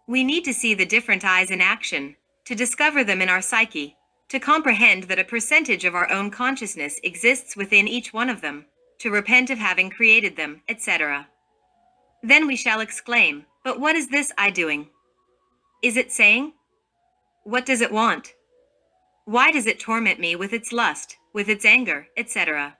We need to see the different eyes in action, to discover them in our psyche, to comprehend that a percentage of our own consciousness exists within each one of them, to repent of having created them, etc. Then we shall exclaim, "But what is this eye doing? Is it saying? What does it want? Why does it torment me with its lust, with its anger, etc.?"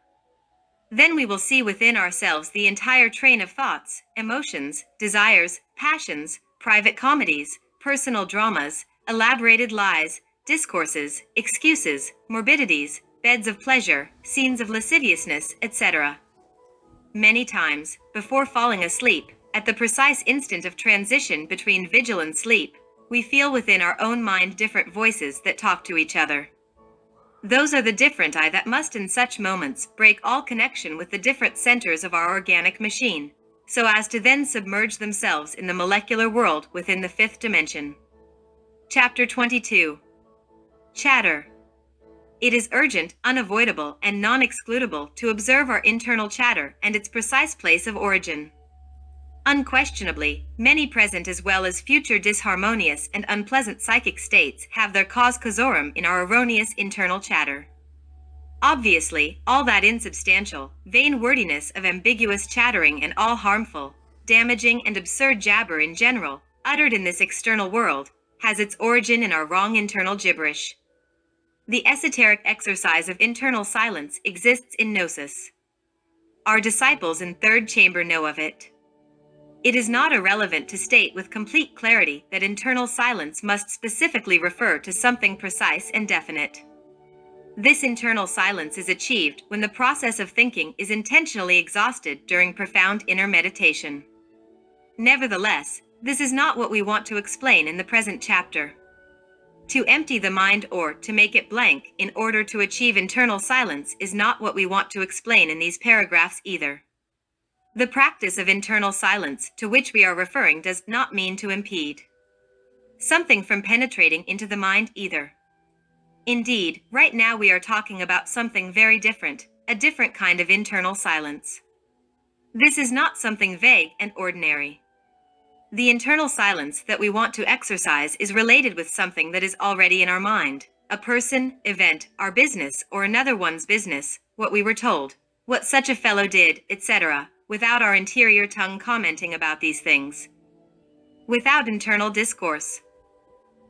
Then we will see within ourselves the entire train of thoughts, emotions, desires, passions, private comedies, personal dramas, elaborated lies, discourses, excuses, morbidities, beds of pleasure, scenes of lasciviousness, etc. Many times, before falling asleep, at the precise instant of transition between vigil and sleep, we feel within our own mind different voices that talk to each other. Those are the different I that must in such moments break all connection with the different centers of our organic machine, so as to then submerge themselves in the molecular world within the fifth dimension. Chapter 22. Chatter. It is urgent, unavoidable, and non-excludable to observe our internal chatter and its precise place of origin. Unquestionably, many present as well as future disharmonious and unpleasant psychic states have their cause causorum in our erroneous internal chatter. Obviously, all that insubstantial, vain wordiness of ambiguous chattering and all harmful, damaging, and absurd jabber in general, uttered in this external world, has its origin in our wrong internal gibberish. The esoteric exercise of internal silence exists in Gnosis. Our disciples in Third Chamber know of it. It is not irrelevant to state with complete clarity that internal silence must specifically refer to something precise and definite. This internal silence is achieved when the process of thinking is intentionally exhausted during profound inner meditation. Nevertheless, this is not what we want to explain in the present chapter. To empty the mind or to make it blank in order to achieve internal silence is not what we want to explain in these paragraphs either. The practice of internal silence to which we are referring does not mean to impede something from penetrating into the mind either. Indeed, right now we are talking about something very different, a different kind of internal silence. This is not something vague and ordinary. The internal silence that we want to exercise is related with something that is already in our mind, a person, event, our business, or another one's business, what we were told, what such a fellow did, etc., without our interior tongue commenting about these things. Without internal discourse.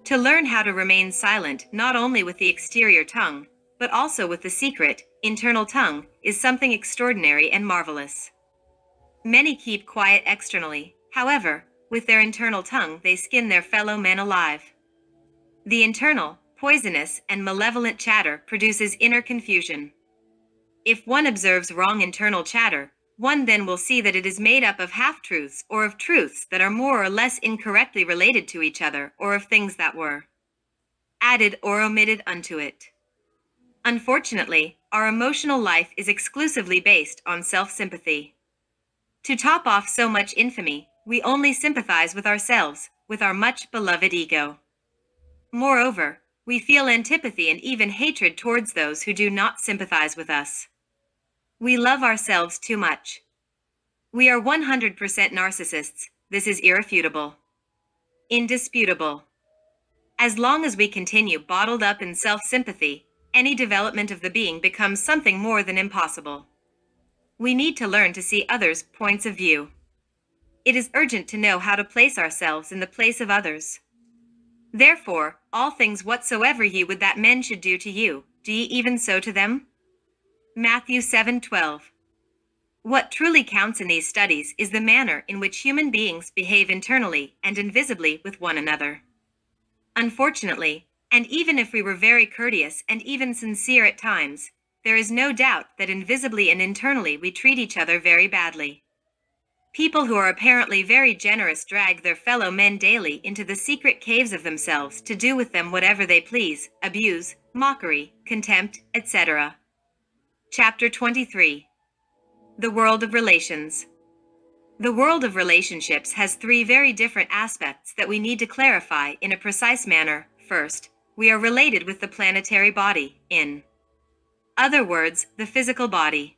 To learn how to remain silent not only with the exterior tongue, but also with the secret, internal tongue, is something extraordinary and marvelous. Many keep quiet externally, however, with their internal tongue they skin their fellow men alive. The internal, poisonous, and malevolent chatter produces inner confusion. If one observes wrong internal chatter, one then will see that it is made up of half-truths or of truths that are more or less incorrectly related to each other or of things that were added or omitted unto it. Unfortunately, our emotional life is exclusively based on self-sympathy. To top off so much infamy, we only sympathize with ourselves, with our much-beloved ego. Moreover, we feel antipathy and even hatred towards those who do not sympathize with us. We love ourselves too much. We are 100% narcissists, this is irrefutable. Indisputable. As long as we continue bottled up in self-sympathy, any development of the being becomes something more than impossible. We need to learn to see others' points of view. It is urgent to know how to place ourselves in the place of others. Therefore, all things whatsoever ye would that men should do to you, do ye even so to them? Matthew 7:12. What truly counts in these studies is the manner in which human beings behave internally and invisibly with one another. Unfortunately, and even if we were very courteous and even sincere at times, there is no doubt that invisibly and internally we treat each other very badly. People who are apparently very generous drag their fellow men daily into the secret caves of themselves to do with them whatever they please, abuse, mockery, contempt, etc. Chapter 23. The World of Relations. The world of relationships has three very different aspects that we need to clarify in a precise manner. First, we are related with the planetary body, in other words, the physical body.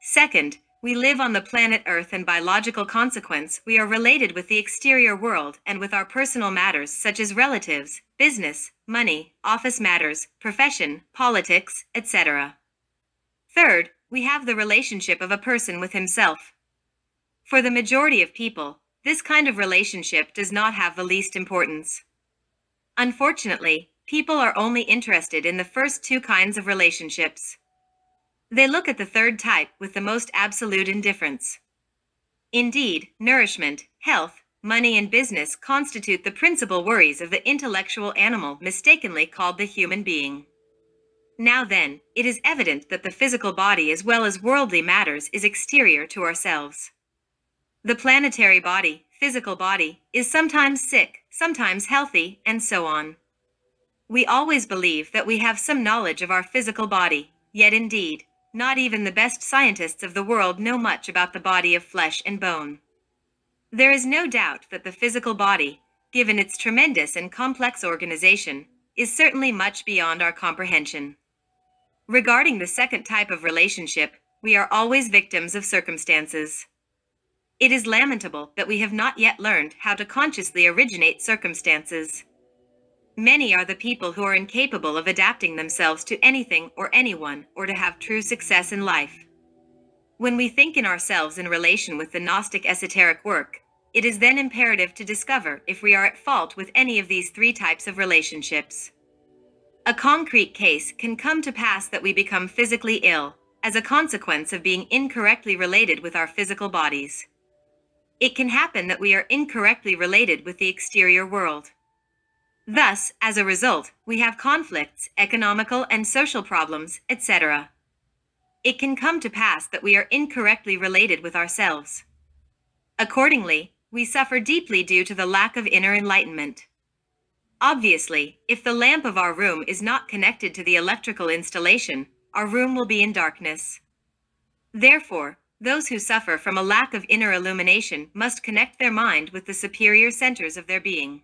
Second, we live on the planet Earth, and by logical consequence, we are related with the exterior world and with our personal matters such as relatives, business, money, office matters, profession, politics, etc. Third, we have the relationship of a person with himself. For the majority of people, this kind of relationship does not have the least importance. Unfortunately, people are only interested in the first two kinds of relationships. They look at the third type with the most absolute indifference. Indeed, nourishment, health, money, and business constitute the principal worries of the intellectual animal mistakenly called the human being. Now then, it is evident that the physical body as well as worldly matters is exterior to ourselves. The planetary body, physical body, is sometimes sick, sometimes healthy, and so on. We always believe that we have some knowledge of our physical body, yet indeed, not even the best scientists of the world know much about the body of flesh and bone. There is no doubt that the physical body, given its tremendous and complex organization, is certainly much beyond our comprehension. Regarding the second type of relationship, we are always victims of circumstances. It is lamentable that we have not yet learned how to consciously originate circumstances. Many are the people who are incapable of adapting themselves to anything or anyone or to have true success in life. When we think in ourselves in relation with the Gnostic esoteric work, it is then imperative to discover if we are at fault with any of these three types of relationships. A concrete case can come to pass that we become physically ill as a consequence of being incorrectly related with our physical bodies. It can happen that we are incorrectly related with the exterior world. Thus, as a result, we have conflicts, economical and social problems, etc. It can come to pass that we are incorrectly related with ourselves. Accordingly, we suffer deeply due to the lack of inner enlightenment. Obviously, if the lamp of our room is not connected to the electrical installation, our room will be in darkness. Therefore, those who suffer from a lack of inner illumination must connect their mind with the superior centers of their being.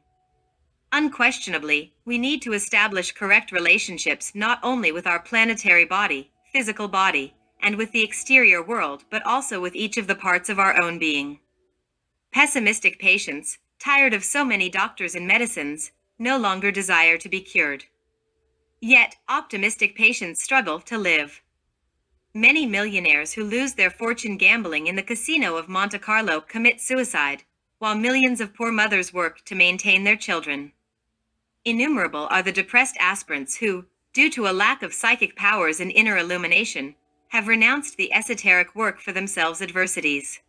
Unquestionably, we need to establish correct relationships not only with our planetary body, physical body, and with the exterior world, but also with each of the parts of our own being. Pessimistic patients, tired of so many doctors and medicines, no longer desire to be cured. Yet, optimistic patients struggle to live. Many millionaires who lose their fortune gambling in the casino of Monte Carlo commit suicide, while millions of poor mothers work to maintain their children. Innumerable are the depressed aspirants who, due to a lack of psychic powers and inner illumination, have renounced the esoteric work for themselves adversities.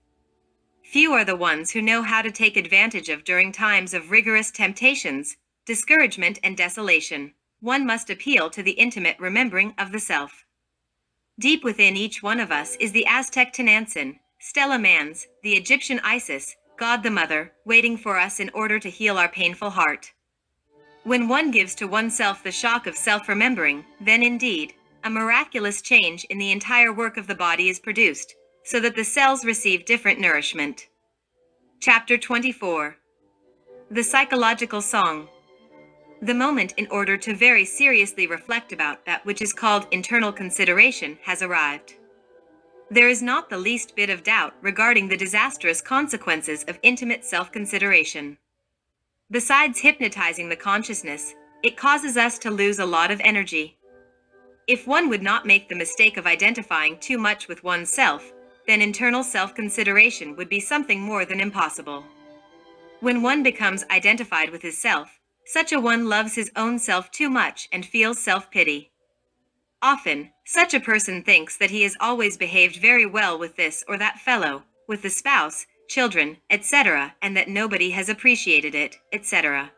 Few are the ones who know how to take advantage of during times of rigorous temptations, discouragement, and desolation. One must appeal to the intimate remembering of the self. Deep within each one of us is the Aztec Tenantzin, Stella Mans, the Egyptian Isis, God the Mother, waiting for us in order to heal our painful heart. When one gives to oneself the shock of self-remembering, then indeed, a miraculous change in the entire work of the body is produced, so that the cells receive different nourishment. Chapter 24. The Psychological Song. The moment in order to very seriously reflect about that which is called internal consideration has arrived. There is not the least bit of doubt regarding the disastrous consequences of intimate self-consideration. Besides hypnotizing the consciousness, it causes us to lose a lot of energy. If one would not make the mistake of identifying too much with oneself, then internal self-consideration would be something more than impossible. When one becomes identified with his self, such a one loves his own self too much and feels self-pity. Often, such a person thinks that he has always behaved very well with this or that fellow, with the spouse, children, etc., and that nobody has appreciated it, etc.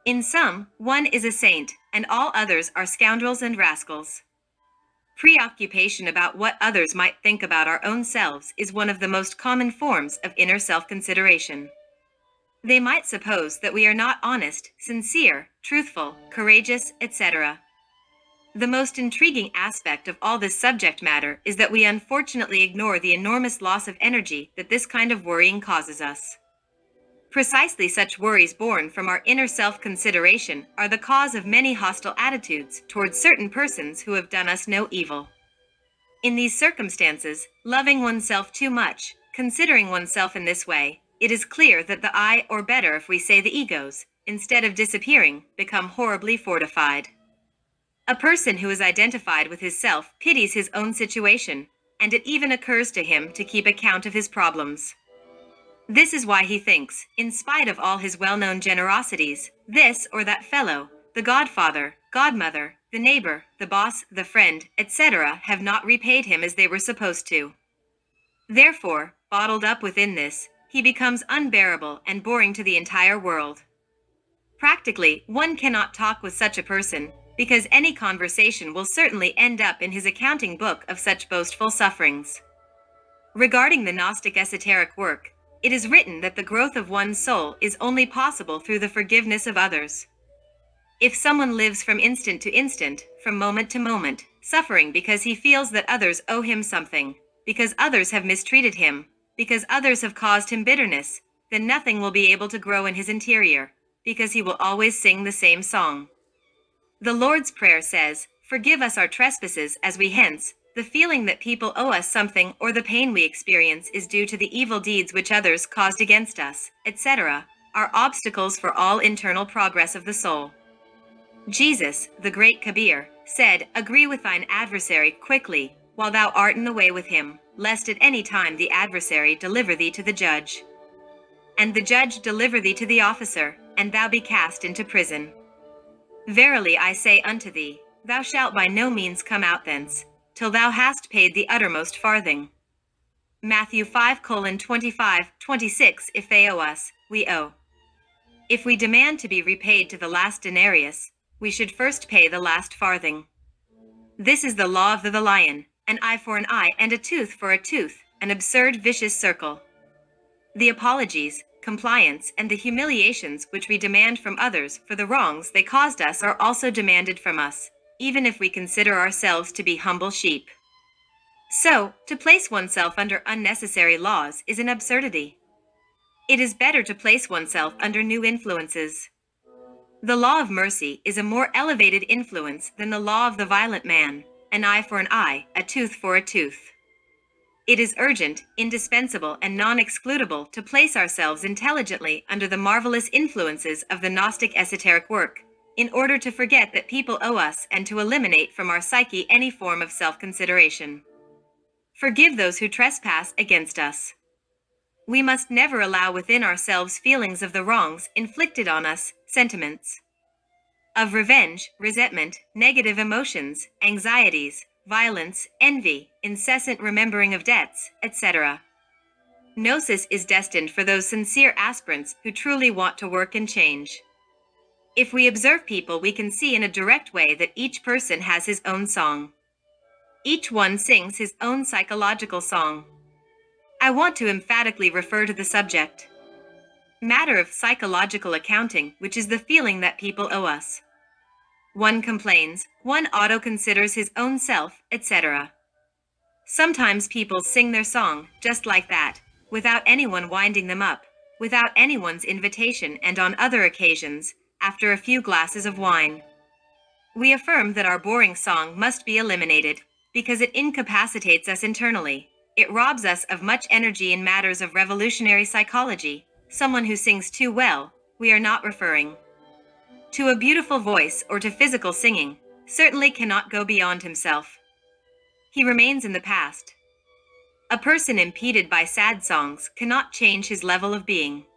In sum, one is a saint, and all others are scoundrels and rascals. Preoccupation about what others might think about our own selves is one of the most common forms of inner self-consideration. They might suppose that we are not honest, sincere, truthful, courageous, etc. The most intriguing aspect of all this subject matter is that we unfortunately ignore the enormous loss of energy that this kind of worrying causes us. Precisely such worries born from our inner self-consideration are the cause of many hostile attitudes towards certain persons who have done us no evil. In these circumstances, loving oneself too much, considering oneself in this way, it is clear that the I, or better if we say the egos, instead of disappearing, become horribly fortified. A person who is identified with his self pities his own situation, and it even occurs to him to keep account of his problems. This is why he thinks, in spite of all his well-known generosities, this or that fellow, the godfather, godmother, the neighbor, the boss, the friend, etc., have not repaid him as they were supposed to. Therefore, bottled up within this, he becomes unbearable and boring to the entire world. Practically, one cannot talk with such a person, because any conversation will certainly end up in his accounting book of such boastful sufferings. Regarding the Gnostic esoteric work, it is written that the growth of one's soul is only possible through the forgiveness of others. If someone lives from instant to instant, from moment to moment, suffering because he feels that others owe him something, because others have mistreated him, because others have caused him bitterness, then nothing will be able to grow in his interior, because he will always sing the same song. The Lord's Prayer says, "Forgive us our trespasses as we hence." The feeling that people owe us something or the pain we experience is due to the evil deeds which others caused against us, etc., are obstacles for all internal progress of the soul. Jesus, the great Kabir, said, "Agree with thine adversary quickly, while thou art in the way with him, lest at any time the adversary deliver thee to the judge. And the judge deliver thee to the officer, and thou be cast into prison. Verily I say unto thee, thou shalt by no means come out thence, till thou hast paid the uttermost farthing." Matthew 5:25-26. If they owe us, we owe. If we demand to be repaid to the last denarius, we should first pay the last farthing. This is the law of the lion, an eye for an eye and a tooth for a tooth, an absurd vicious circle. The apologies, compliance, and the humiliations which we demand from others for the wrongs they caused us are also demanded from us, even if we consider ourselves to be humble sheep. So, to place oneself under unnecessary laws is an absurdity. It is better to place oneself under new influences. The law of mercy is a more elevated influence than the law of the violent man, an eye for an eye, a tooth for a tooth. It is urgent, indispensable, and non-excludable to place ourselves intelligently under the marvelous influences of the Gnostic esoteric work, in order to forget that people owe us and to eliminate from our psyche any form of self-consideration. Forgive those who trespass against us. We must never allow within ourselves feelings of the wrongs inflicted on us, sentiments of revenge, resentment, negative emotions, anxieties, violence, envy, incessant remembering of debts, etc. Gnosis is destined for those sincere aspirants who truly want to work and change. If we observe people, we can see in a direct way that each person has his own song. Each one sings his own psychological song. I want to emphatically refer to the subject matter of psychological accounting, which is the feeling that people owe us. One complains, one auto-considers his own self, etc. Sometimes people sing their song, just like that, without anyone winding them up, without anyone's invitation, and on other occasions, after a few glasses of wine. We affirm that our boring song must be eliminated, because it incapacitates us internally. It robs us of much energy in matters of revolutionary psychology. Someone who sings too well, we are not referring to a beautiful voice or to physical singing, certainly cannot go beyond himself. He remains in the past. A person impeded by sad songs cannot change his level of being.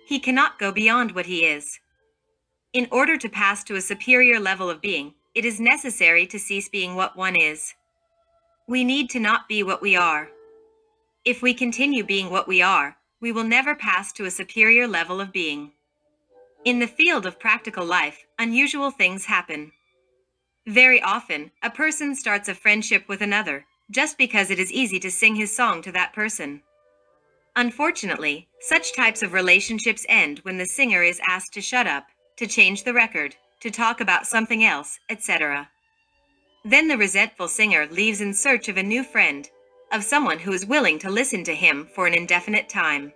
He cannot go beyond what he is. In order to pass to a superior level of being, it is necessary to cease being what one is. We need to not be what we are. If we continue being what we are, we will never pass to a superior level of being. In the field of practical life, unusual things happen. Very often, a person starts a friendship with another, just because it is easy to sing his song to that person. Unfortunately, such types of relationships end when the singer is asked to shut up, to change the record, to talk about something else, etc. Then the resentful singer leaves in search of a new friend, of someone who is willing to listen to him for an indefinite time.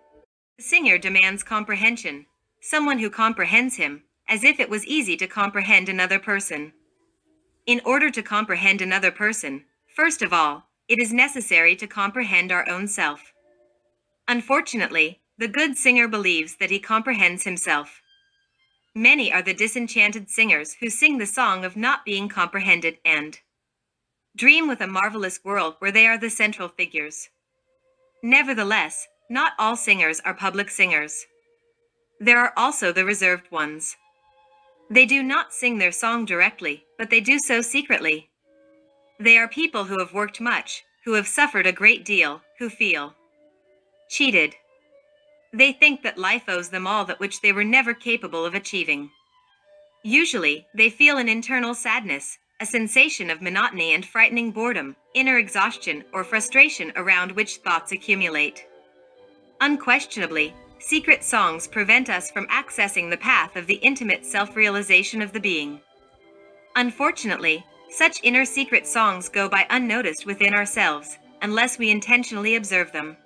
The singer demands comprehension, someone who comprehends him, as if it was easy to comprehend another person. In order to comprehend another person, first of all, it is necessary to comprehend our own self. Unfortunately, the good singer believes that he comprehends himself. Many are the disenchanted singers who sing the song of not being comprehended and dream with a marvelous world where they are the central figures. Nevertheless, not all singers are public singers. There are also the reserved ones. They do not sing their song directly, but they do so secretly. They are people who have worked much, who have suffered a great deal, who feel cheated. They think that life owes them all that which they were never capable of achieving. Usually, they feel an internal sadness, a sensation of monotony and frightening boredom, inner exhaustion or frustration around which thoughts accumulate. Unquestionably, secret songs prevent us from accessing the path of the intimate self-realization of the being. Unfortunately, such inner secret songs go by unnoticed within ourselves, unless we intentionally observe them.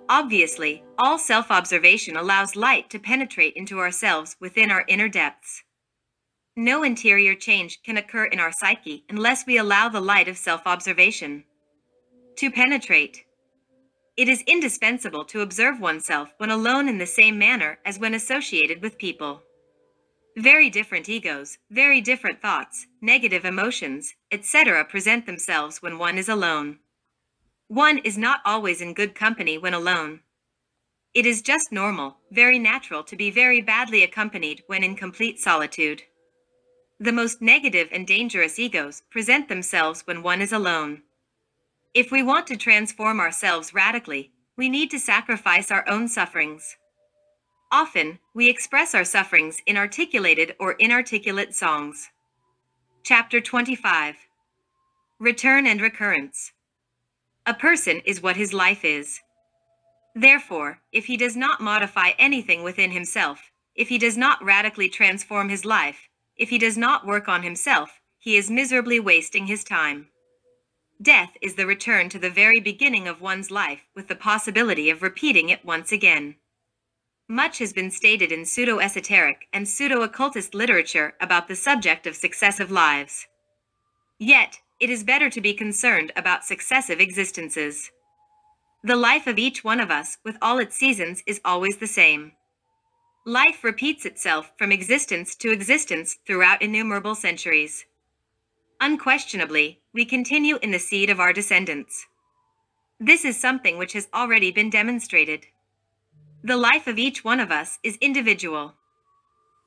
Obviously, all self-observation allows light to penetrate into ourselves within our inner depths. No interior change can occur in our psyche unless we allow the light of self-observation to penetrate. It is indispensable to observe oneself when alone in the same manner as when associated with people. Very different egos, very different thoughts, negative emotions, etc. present themselves when one is alone. One is not always in good company when alone. It is just normal, very natural to be very badly accompanied when in complete solitude. The most negative and dangerous egos present themselves when one is alone. If we want to transform ourselves radically, we need to sacrifice our own sufferings. Often, we express our sufferings in articulated or inarticulate songs. Chapter 25. Return and Recurrence. A person is what his life is. Therefore, if he does not modify anything within himself, if he does not radically transform his life, if he does not work on himself, he is miserably wasting his time. Death is the return to the very beginning of one's life with the possibility of repeating it once again. Much has been stated in pseudo-esoteric and pseudo-occultist literature about the subject of successive lives. Yet, it is better to be concerned about successive existences. The life of each one of us, with all its seasons, is always the same. Life repeats itself from existence to existence throughout innumerable centuries. Unquestionably, we continue in the seed of our descendants. This is something which has already been demonstrated. The life of each one of us is individual.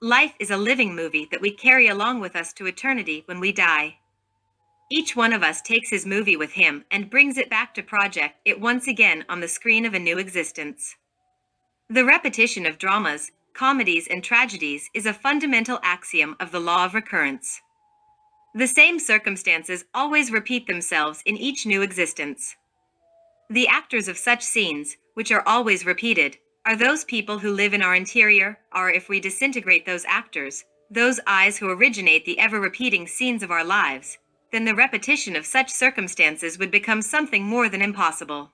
Life is a living movie that we carry along with us to eternity when we die. Each one of us takes his movie with him and brings it back to project it once again on the screen of a new existence. The repetition of dramas, comedies, and tragedies is a fundamental axiom of the law of recurrence. The same circumstances always repeat themselves in each new existence. The actors of such scenes, which are always repeated, are those people who live in our interior, or if we disintegrate those actors, those eyes who originate the ever-repeating scenes of our lives, then the repetition of such circumstances would become something more than impossible.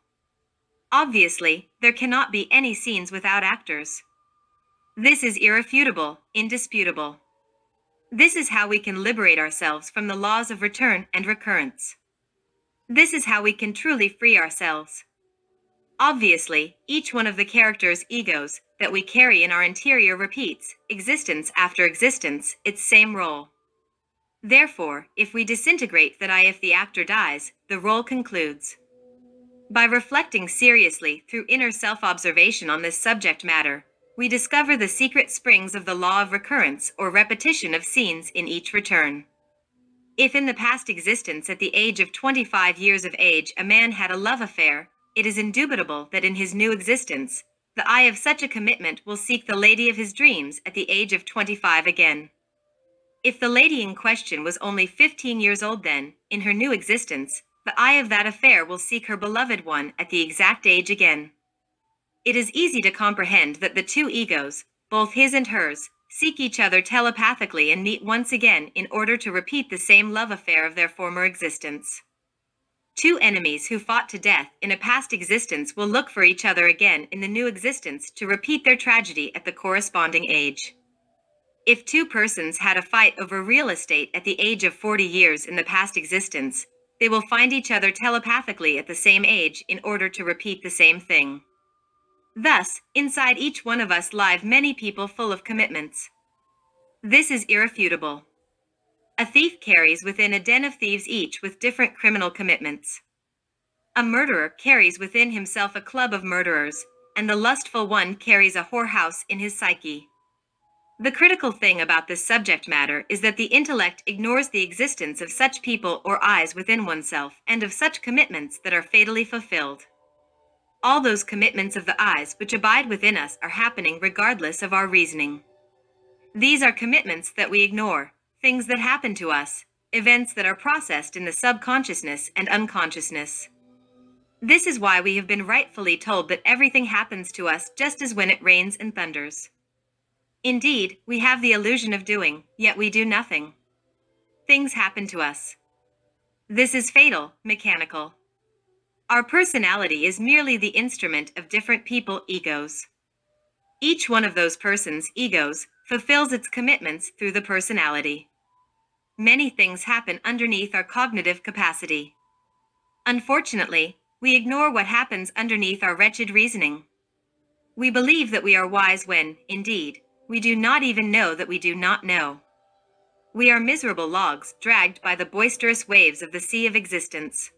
Obviously, there cannot be any scenes without actors. This is irrefutable, indisputable. This is how we can liberate ourselves from the laws of return and recurrence. This is how we can truly free ourselves. Obviously, each one of the characters' egos that we carry in our interior repeats, existence after existence, its same role. Therefore, if we disintegrate that if the actor dies, the role concludes. By reflecting seriously through inner self-observation on this subject matter, we discover the secret springs of the law of recurrence or repetition of scenes in each return. If in the past existence at the age of 25 years of age a man had a love affair, it is indubitable that in his new existence, the eye of such a commitment will seek the lady of his dreams at the age of 25 again. If the lady in question was only 15 years old then, in her new existence, the eye of that affair will seek her beloved one at the exact age again. It is easy to comprehend that the two egos, both his and hers, seek each other telepathically and meet once again in order to repeat the same love affair of their former existence. Two enemies who fought to death in a past existence will look for each other again in the new existence to repeat their tragedy at the corresponding age. If two persons had a fight over real estate at the age of 40 years in the past existence, they will find each other telepathically at the same age in order to repeat the same thing. Thus, inside each one of us live many people full of commitments. This is irrefutable. A thief carries within a den of thieves each with different criminal commitments. A murderer carries within himself a club of murderers, and the lustful one carries a whorehouse in his psyche. The critical thing about this subject matter is that the intellect ignores the existence of such people or eyes within oneself and of such commitments that are fatally fulfilled. All those commitments of the eyes which abide within us are happening regardless of our reasoning. These are commitments that we ignore, things that happen to us, events that are processed in the subconsciousness and unconsciousness. This is why we have been rightfully told that everything happens to us just as when it rains and thunders. Indeed, we have the illusion of doing, yet we do nothing. Things happen to us. This is fatal, mechanical. Our personality is merely the instrument of different people egos. Each one of those persons' egos fulfills its commitments through the personality. Many things happen underneath our cognitive capacity. Unfortunately, we ignore what happens underneath our wretched reasoning. We believe that we are wise when, indeed, we do not even know that we do not know. We are miserable logs dragged by the boisterous waves of the sea of existence.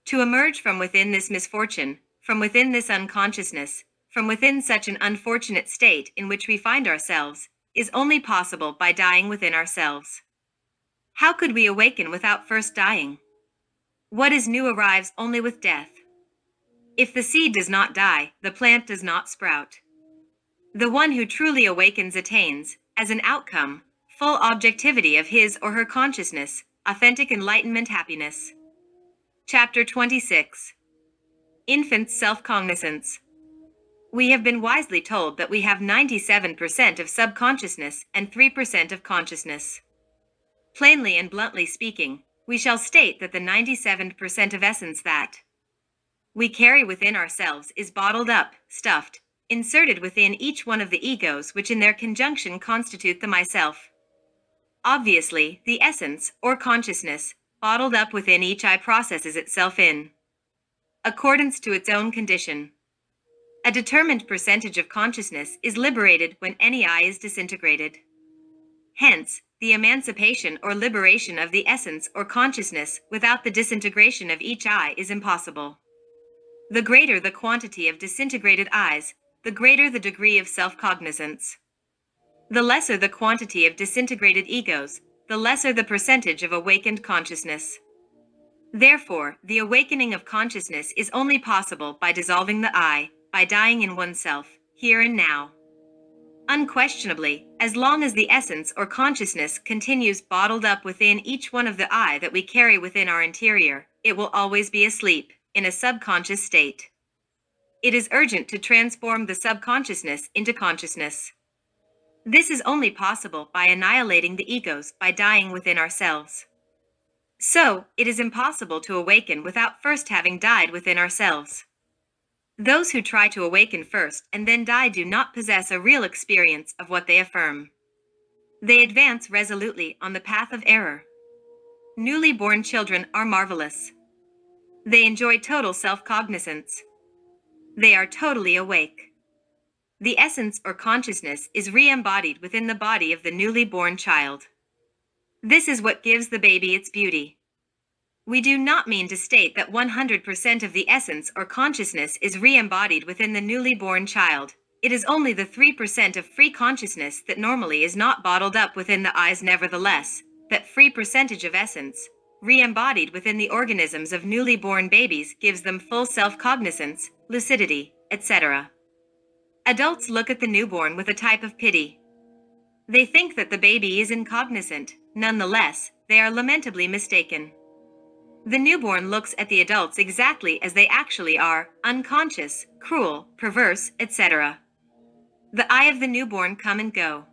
To emerge from within this misfortune, from within this unconsciousness, from within such an unfortunate state in which we find ourselves, is only possible by dying within ourselves. How could we awaken without first dying? What is new arrives only with death. If the seed does not die, the plant does not sprout. The one who truly awakens attains, as an outcome, full objectivity of his or her consciousness, authentic enlightenment happiness. Chapter 26. Infants' Self-Cognizance. We have been wisely told that we have 97% of subconsciousness and 3% of consciousness. Plainly and bluntly speaking, we shall state that the 97% of essence that we carry within ourselves is bottled up, stuffed, inserted within each one of the egos which in their conjunction constitute the myself. Obviously, the essence, or consciousness, bottled up within each eye processes itself in accordance to its own condition. A determined percentage of consciousness is liberated when any eye is disintegrated. Hence, the emancipation or liberation of the essence or consciousness without the disintegration of each eye is impossible. The greater the quantity of disintegrated eyes, the greater the degree of self-cognizance. The lesser the quantity of disintegrated egos, the lesser the percentage of awakened consciousness. Therefore, the awakening of consciousness is only possible by dissolving the I, by dying in oneself, here and now. Unquestionably, as long as the essence or consciousness continues bottled up within each one of the I that we carry within our interior, it will always be asleep, in a subconscious state. It is urgent to transform the subconsciousness into consciousness. This is only possible by annihilating the egos, by dying within ourselves. So, it is impossible to awaken without first having died within ourselves. Those who try to awaken first and then die do not possess a real experience of what they affirm. They advance resolutely on the path of error. Newly born children are marvelous. They enjoy total self-cognizance. They are totally awake. The essence or consciousness is re-embodied within the body of the newly born child. This is what gives the baby its beauty. We do not mean to state that 100% of the essence or consciousness is re-embodied within the newly born child. It is only the 3% of free consciousness that normally is not bottled up within the eyes nevertheless, that free percentage of essence, re-embodied within the organisms of newly born babies, gives them full self-cognizance, lucidity, etc. Adults look at the newborn with a type of pity. They think that the baby is incognizant. Nonetheless, they are lamentably mistaken. The newborn looks at the adults exactly as they actually are, unconscious, cruel, perverse, etc. The eye of the newborn come and go.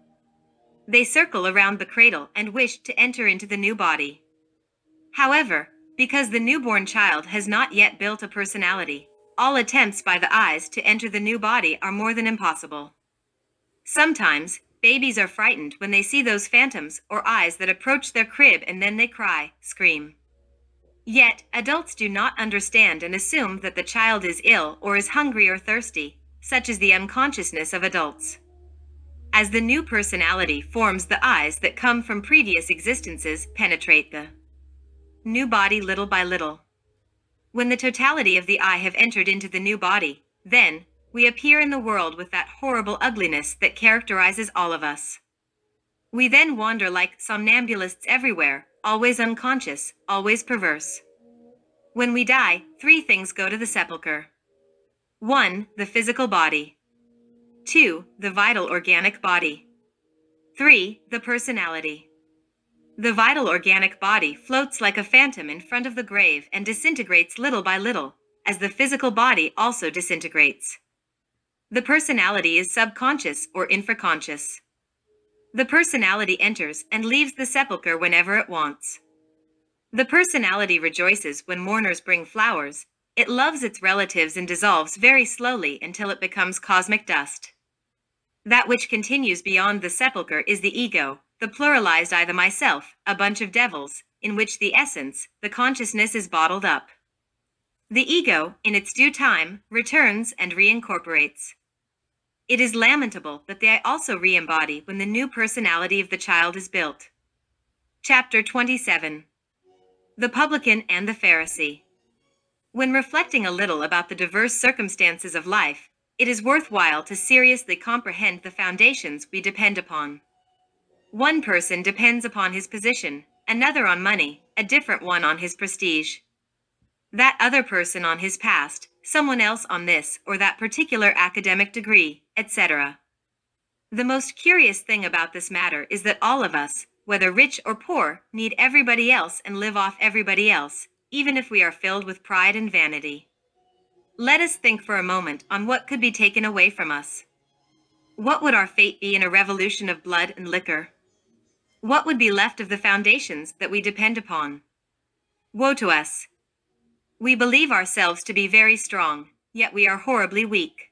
They circle around the cradle and wish to enter into the new body. However, because the newborn child has not yet built a personality, all attempts by the eyes to enter the new body are more than impossible. Sometimes, babies are frightened when they see those phantoms or eyes that approach their crib, and then they cry, scream. Yet, adults do not understand and assume that the child is ill or is hungry or thirsty, such is the unconsciousness of adults. As the new personality forms, the eyes that come from previous existences penetrate the new body little by little. When the totality of the eye have entered into the new body, then we appear in the world with that horrible ugliness that characterizes all of us. We then wander like somnambulists everywhere, always unconscious, always perverse. When we die, 3 things go to the sepulchre. 1. The physical body. 2. The vital organic body. 3. The personality. The vital organic body floats like a phantom in front of the grave and disintegrates little by little, as the physical body also disintegrates. The personality is subconscious or infraconscious. The personality enters and leaves the sepulchre whenever it wants. The personality rejoices when mourners bring flowers. It loves its relatives and dissolves very slowly until it becomes cosmic dust. That which continues beyond the sepulchre is the ego, the pluralized I, the myself, a bunch of devils, in which the essence, the consciousness, is bottled up. The ego, in its due time, returns and reincorporates. It is lamentable that they also re-embody when the new personality of the child is built. Chapter 27. The Publican and the Pharisee. When reflecting a little about the diverse circumstances of life, it is worthwhile to seriously comprehend the foundations we depend upon. One person depends upon his position, another on money, a different one on his prestige. That other person on his past, someone else on this or that particular academic degree, etc. The most curious thing about this matter is that all of us, whether rich or poor, need everybody else and live off everybody else, even if we are filled with pride and vanity. Let us think for a moment on what could be taken away from us. What would our fate be in a revolution of blood and liquor? What would be left of the foundations that we depend upon? Woe to us! We believe ourselves to be very strong, yet we are horribly weak.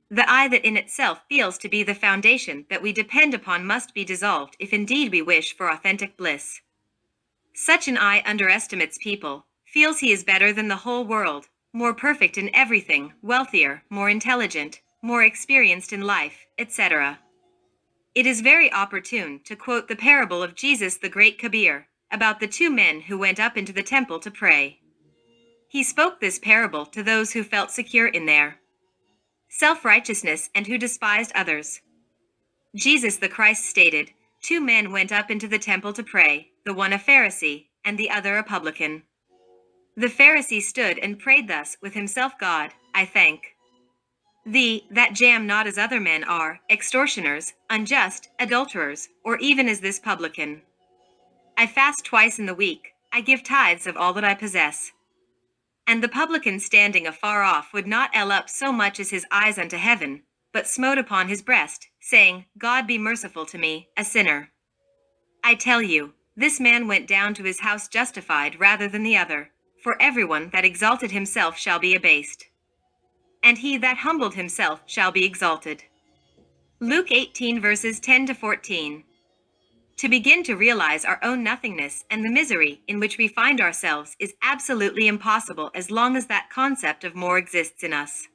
The I that in itself feels to be the foundation that we depend upon must be dissolved if indeed we wish for authentic bliss. Such an I underestimates people, feels he is better than the whole world, more perfect in everything, wealthier, more intelligent, more experienced in life, etc. It is very opportune to quote the parable of Jesus the Great Kabir, about the 2 men who went up into the temple to pray. He spoke this parable to those who felt secure in their self-righteousness and who despised others. Jesus the Christ stated, 2 men went up into the temple to pray, the one a Pharisee, and the other a publican. The Pharisee stood and prayed thus with himself: God, I thank thee, that jam not as other men are, extortioners, unjust, adulterers, or even as this publican. I fast twice in the week, I give tithes of all that I possess. And the publican standing afar off would not ell up so much as his eyes unto heaven, but smote upon his breast, saying, God be merciful to me, a sinner. I tell you, this man went down to his house justified rather than the other, for everyone that exalted himself shall be abased, and he that humbled himself shall be exalted. Luke 18 verses 10 to 14. To begin to realize our own nothingness and the misery in which we find ourselves is absolutely impossible as long as that concept of more exists in us.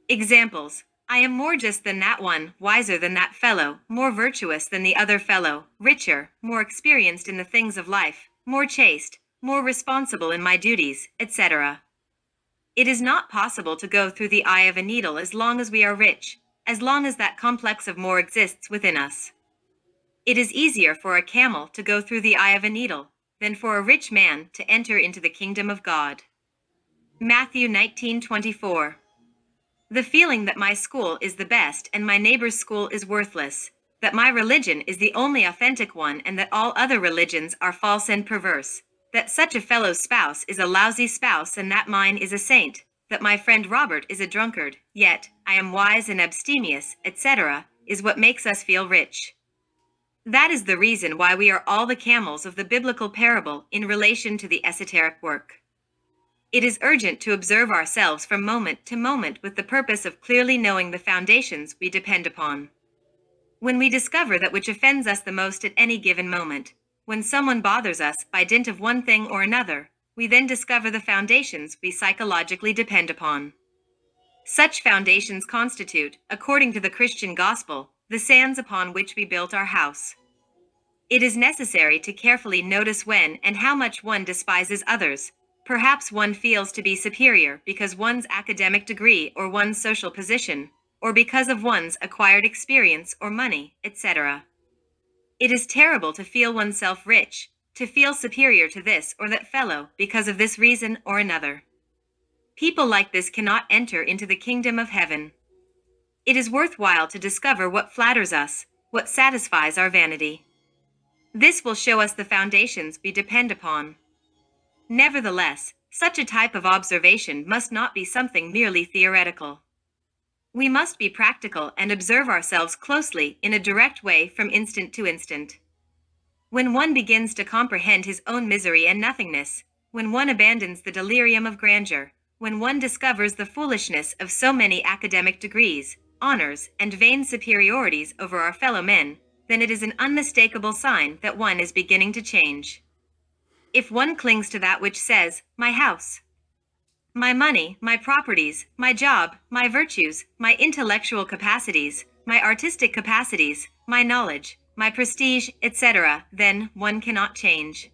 Examples: I am more just than that one, wiser than that fellow, more virtuous than the other fellow, richer, more experienced in the things of life, more chaste, more responsible in my duties, etc. It is not possible to go through the eye of a needle as long as we are rich, as long as that complex of more exists within us. It is easier for a camel to go through the eye of a needle than for a rich man to enter into the kingdom of God. Matthew 19:24. The feeling that my school is the best and my neighbor's school is worthless, that my religion is the only authentic one and that all other religions are false and perverse, that such a fellow's spouse is a lousy spouse and that mine is a saint, that my friend Robert is a drunkard, yet I am wise and abstemious, etc., is what makes us feel rich. That is the reason why we are all the camels of the biblical parable in relation to the esoteric work. It is urgent to observe ourselves from moment to moment with the purpose of clearly knowing the foundations we depend upon. When we discover that which offends us the most at any given moment, when someone bothers us by dint of one thing or another, we then discover the foundations we psychologically depend upon. Such foundations constitute, according to the Christian gospel, the sands upon which we built our house. It is necessary to carefully notice when and how much one despises others. Perhaps one feels to be superior because one's academic degree or one's social position, or because of one's acquired experience or money, etc. It is terrible to feel oneself rich, to feel superior to this or that fellow because of this reason or another. People like this cannot enter into the kingdom of heaven. It is worthwhile to discover what flatters us, what satisfies our vanity. This will show us the foundations we depend upon. Nevertheless, such a type of observation must not be something merely theoretical. We must be practical and observe ourselves closely in a direct way from instant to instant. When one begins to comprehend his own misery and nothingness, when one abandons the delirium of grandeur, when one discovers the foolishness of so many academic degrees, honors, and vain superiorities over our fellow men, then it is an unmistakable sign that one is beginning to change. If one clings to that which says, my house, my money, my properties, my job, my virtues, my intellectual capacities, my artistic capacities, my knowledge, my prestige, etc., then one cannot change.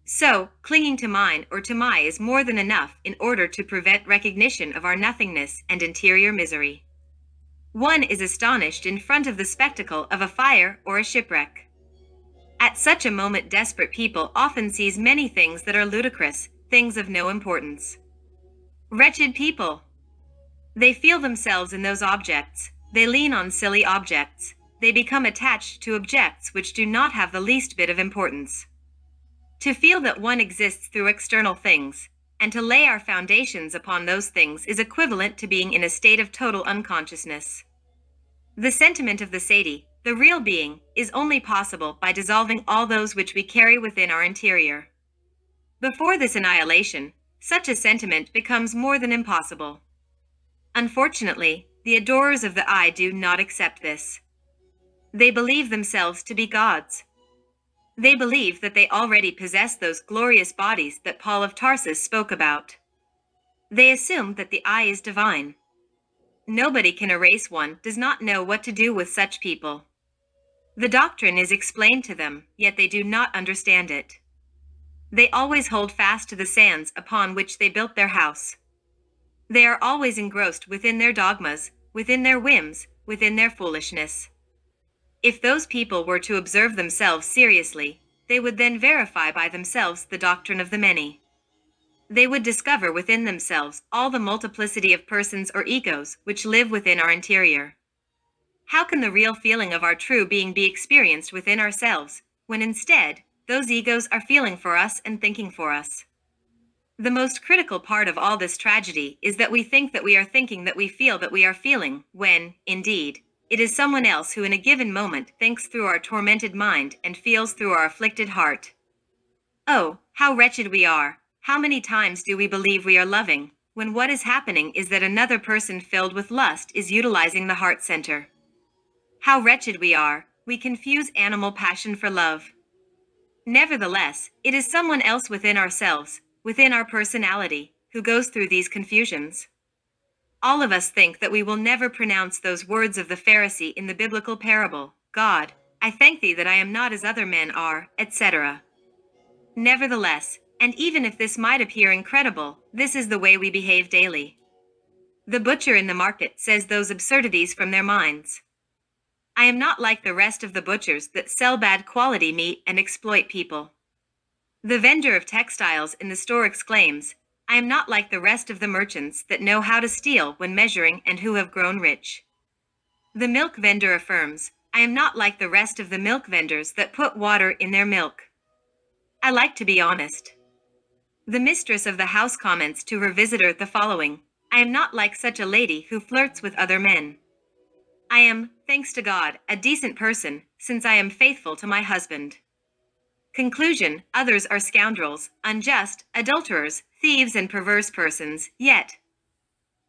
So, clinging to mine or to my is more than enough in order to prevent recognition of our nothingness and interior misery. One is astonished in front of the spectacle of a fire or a shipwreck. At such a moment desperate people often seize many things that are ludicrous, things of no importance. Wretched people! They feel themselves in those objects, they lean on silly objects, they become attached to objects which do not have the least bit of importance. To feel that one exists through external things, and to lay our foundations upon those things is equivalent to being in a state of total unconsciousness. The sentiment of the sati, the real being, is only possible by dissolving all those which we carry within our interior. Before this annihilation, such a sentiment becomes more than impossible. Unfortunately, the adorers of the eye do not accept this. They believe themselves to be gods. They believe that they already possess those glorious bodies that Paul of Tarsus spoke about. They assume that the eye is divine. Nobody can erase one does not know what to do with such people. The doctrine is explained to them, yet they do not understand it. They always hold fast to the sands upon which they built their house. They are always engrossed within their dogmas, within their whims, within their foolishness. If those people were to observe themselves seriously, they would then verify by themselves the doctrine of the many. They would discover within themselves all the multiplicity of persons or egos which live within our interior. How can the real feeling of our true being be experienced within ourselves, when instead, those egos are feeling for us and thinking for us? The most critical part of all this tragedy is that we think that we are thinking that we feel that we are feeling, when, indeed, it is someone else who in a given moment thinks through our tormented mind and feels through our afflicted heart. Oh, how wretched we are! How many times do we believe we are loving, when what is happening is that another person filled with lust is utilizing the heart center? How wretched we are! We confuse animal passion for love. Nevertheless, it is someone else within ourselves, within our personality, who goes through these confusions. All of us think that we will never pronounce those words of the Pharisee in the biblical parable, God, I thank thee that I am not as other men are, etc. Nevertheless, and even if this might appear incredible, this is the way we behave daily. The butcher in the market says those absurdities from their minds. I am not like the rest of the butchers that sell bad quality meat and exploit people. The vendor of textiles in the store exclaims, I am not like the rest of the merchants that know how to steal when measuring and who have grown rich. The milk vendor affirms, I am not like the rest of the milk vendors that put water in their milk. I like to be honest. The mistress of the house comments to her visitor the following, I am not like such a lady who flirts with other men. I am, thanks to God, a decent person, since I am faithful to my husband. Conclusion, others are scoundrels, unjust, adulterers, thieves and perverse persons, yet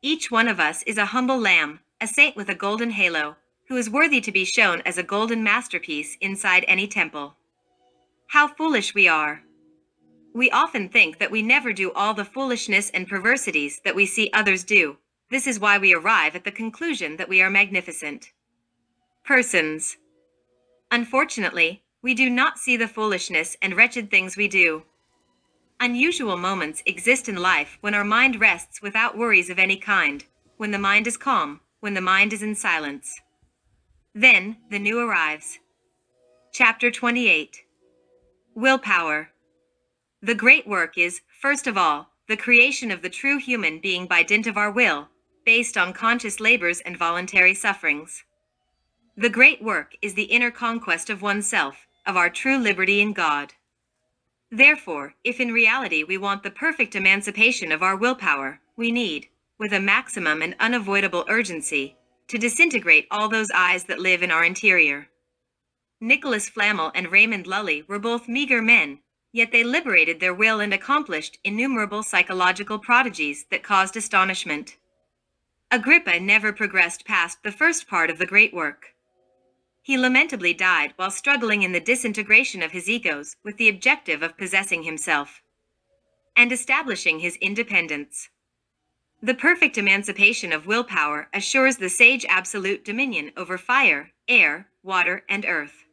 each one of us is a humble lamb, a saint with a golden halo, who is worthy to be shown as a golden masterpiece inside any temple. How foolish we are! We often think that we never do all the foolishness and perversities that we see others do. This is why we arrive at the conclusion that we are magnificent persons. Unfortunately, we do not see the foolishness and wretched things we do. Unusual moments exist in life when our mind rests without worries of any kind, when the mind is calm, when the mind is in silence. Then, the new arrives. Chapter 28. Willpower. The great work is, first of all, the creation of the true human being by dint of our will, based on conscious labors and voluntary sufferings. The great work is the inner conquest of oneself, of our true liberty in God. Therefore, if in reality we want the perfect emancipation of our willpower, we need, with a maximum and unavoidable urgency, to disintegrate all those eyes that live in our interior. Nicholas Flamel and Raymond Lully were both meager men, yet they liberated their will and accomplished innumerable psychological prodigies that caused astonishment. Agrippa never progressed past the first part of the great work. He lamentably died while struggling in the disintegration of his egos with the objective of possessing himself and establishing his independence. The perfect emancipation of willpower assures the sage absolute dominion over fire, air, water, and earth.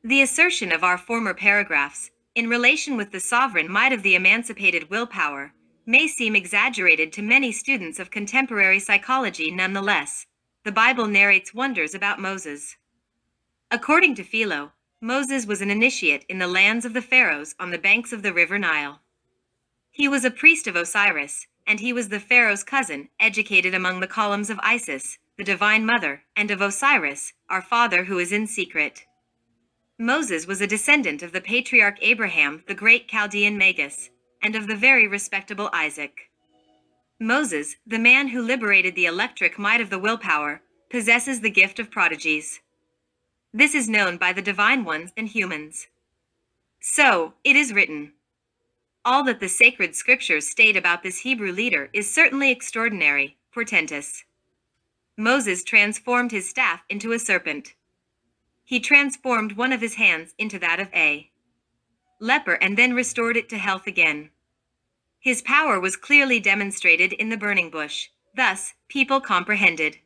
The assertion of our former paragraphs, in relation with the sovereign might of the emancipated willpower, may seem exaggerated to many students of contemporary psychology. Nonetheless, the Bible narrates wonders about Moses. According to Philo, Moses was an initiate in the lands of the pharaohs on the banks of the river Nile. He was a priest of Osiris, and he was the pharaoh's cousin, educated among the columns of Isis, the divine mother, and of Osiris, our father who is in secret. Moses was a descendant of the patriarch Abraham, the great Chaldean Magus, and of the very respectable Isaac. Moses, the man who liberated the electric might of the willpower, possesses the gift of prodigies. This is known by the divine ones and humans. So, it is written. All that the sacred scriptures state about this Hebrew leader is certainly extraordinary, portentous. Moses transformed his staff into a serpent. He transformed one of his hands into that of a leper and then restored it to health again. His power was clearly demonstrated in the burning bush. Thus, people comprehended,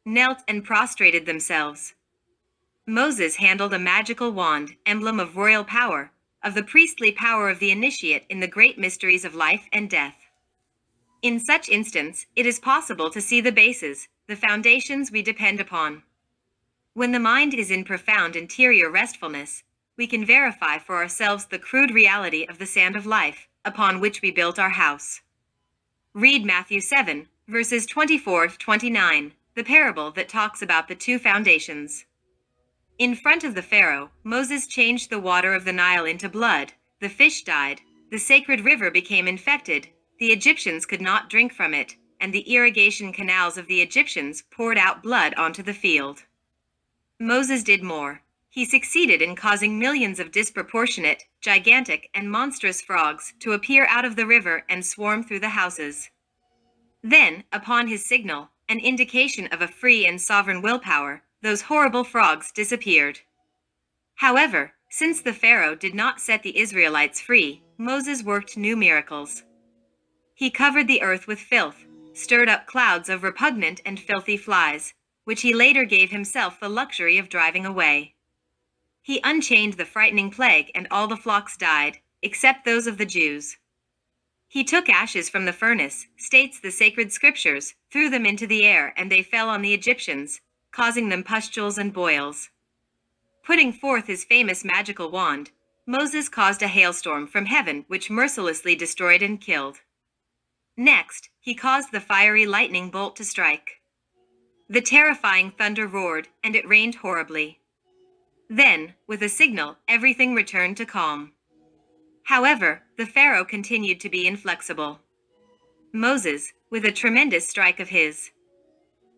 knelt and prostrated themselves. Moses handled a magical wand, emblem of royal power, of the priestly power of the initiate in the great mysteries of life and death. In such instance, it is possible to see the bases, the foundations we depend upon. When the mind is in profound interior restfulness, we can verify for ourselves the crude reality of the sand of life, upon which we built our house. Read Matthew 7, verses 24-29, the parable that talks about the two foundations. In front of the Pharaoh, Moses changed the water of the Nile into blood, the fish died, the sacred river became infected, the Egyptians could not drink from it, and the irrigation canals of the Egyptians poured out blood onto the field. Moses did more. He succeeded in causing millions of disproportionate, gigantic, and monstrous frogs to appear out of the river and swarm through the houses. Then, upon his signal, an indication of a free and sovereign willpower, those horrible frogs disappeared. However, since the Pharaoh did not set the Israelites free, Moses worked new miracles. He covered the earth with filth, stirred up clouds of repugnant and filthy flies, which he later gave himself the luxury of driving away. He unchained the frightening plague and all the flocks died, except those of the Jews. He took ashes from the furnace, states the sacred scriptures, threw them into the air and they fell on the Egyptians, causing them pustules and boils. Putting forth his famous magical wand, Moses caused a hailstorm from heaven which mercilessly destroyed and killed. Next, he caused the fiery lightning bolt to strike. The terrifying thunder roared, and it rained horribly. Then, with a signal, everything returned to calm. However, the Pharaoh continued to be inflexible. Moses, with a tremendous strike of his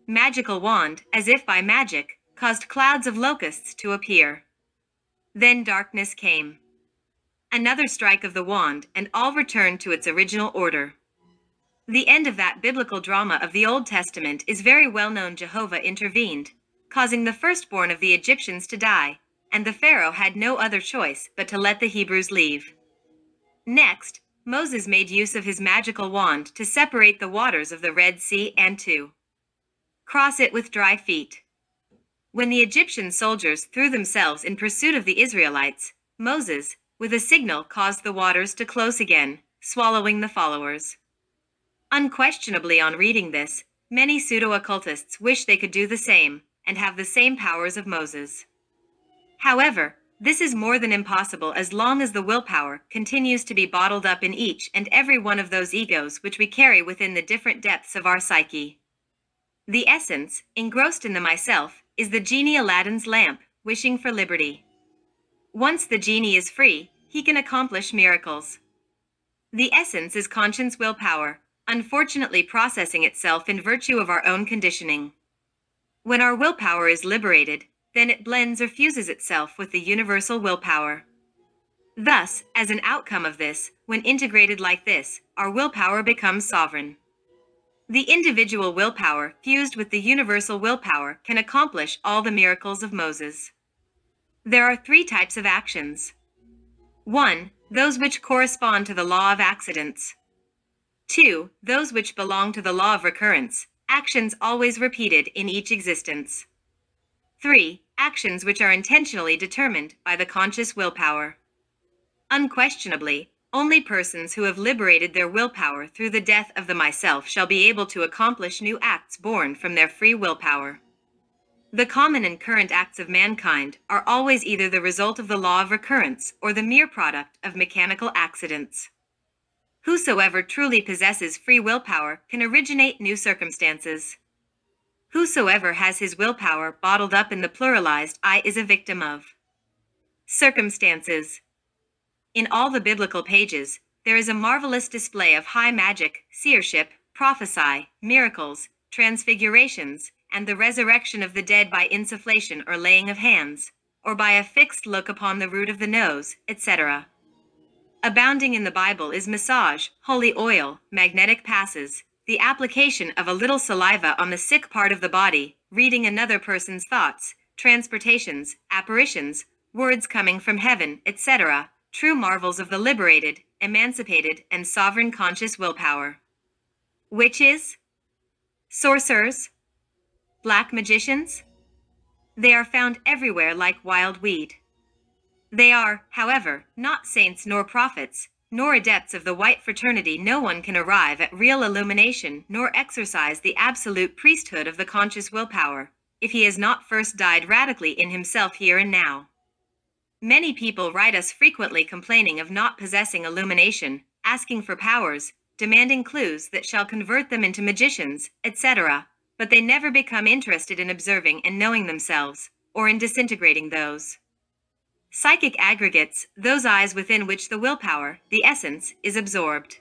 magical wand, as if by magic, caused clouds of locusts to appear. Then darkness came. Another strike of the wand, and all returned to its original order. The end of that biblical drama of the Old Testament is very well known. Jehovah intervened, causing the firstborn of the Egyptians to die, and the Pharaoh had no other choice but to let the Hebrews leave. Next, Moses made use of his magical wand to separate the waters of the Red Sea and to cross it with dry feet. When the Egyptian soldiers threw themselves in pursuit of the Israelites, Moses, with a signal, caused the waters to close again, swallowing the followers. Unquestionably, on reading this, many pseudo-occultists wish they could do the same, and have the same powers of Moses. However, this is more than impossible as long as the willpower continues to be bottled up in each and every one of those egos which we carry within the different depths of our psyche. The essence, engrossed in the myself, is the genie Aladdin's lamp, wishing for liberty. Once the genie is free, he can accomplish miracles. The essence is conscience willpower, unfortunately processing itself in virtue of our own conditioning. When our willpower is liberated, then it blends or fuses itself with the universal willpower. Thus, as an outcome of this, when integrated like this, our willpower becomes sovereign. The individual willpower fused with the universal willpower can accomplish all the miracles of Moses. There are 3 types of actions. 1. Those which correspond to the law of accidents. 2. Those which belong to the law of recurrence, actions always repeated in each existence. 3. Actions which are intentionally determined by the conscious willpower. Unquestionably, only persons who have liberated their willpower through the death of the myself shall be able to accomplish new acts born from their free willpower. The common and current acts of mankind are always either the result of the law of recurrence or the mere product of mechanical accidents. Whosoever truly possesses free willpower can originate new circumstances. Whosoever has his willpower bottled up in the pluralized I is a victim of circumstances. In all the biblical pages, there is a marvelous display of high magic, seership, prophecy, miracles, transfigurations, and the resurrection of the dead by insufflation or laying of hands, or by a fixed look upon the root of the nose, etc. Abounding in the Bible is massage, holy oil, magnetic passes, the application of a little saliva on the sick part of the body, reading another person's thoughts, transportations, apparitions, words coming from heaven, etc., true marvels of the liberated, emancipated, and sovereign conscious willpower. Witches? Sorcerers? Black magicians? They are found everywhere like wild weed. They are, however, not saints nor prophets, nor adepts of the white fraternity. No one can arrive at real illumination nor exercise the absolute priesthood of the conscious willpower, if he has not first died radically in himself here and now. Many people write us frequently complaining of not possessing illumination, asking for powers, demanding clues that shall convert them into magicians, etc., but they never become interested in observing and knowing themselves, or in disintegrating those psychic aggregates, those eyes within which the willpower, the essence, is absorbed.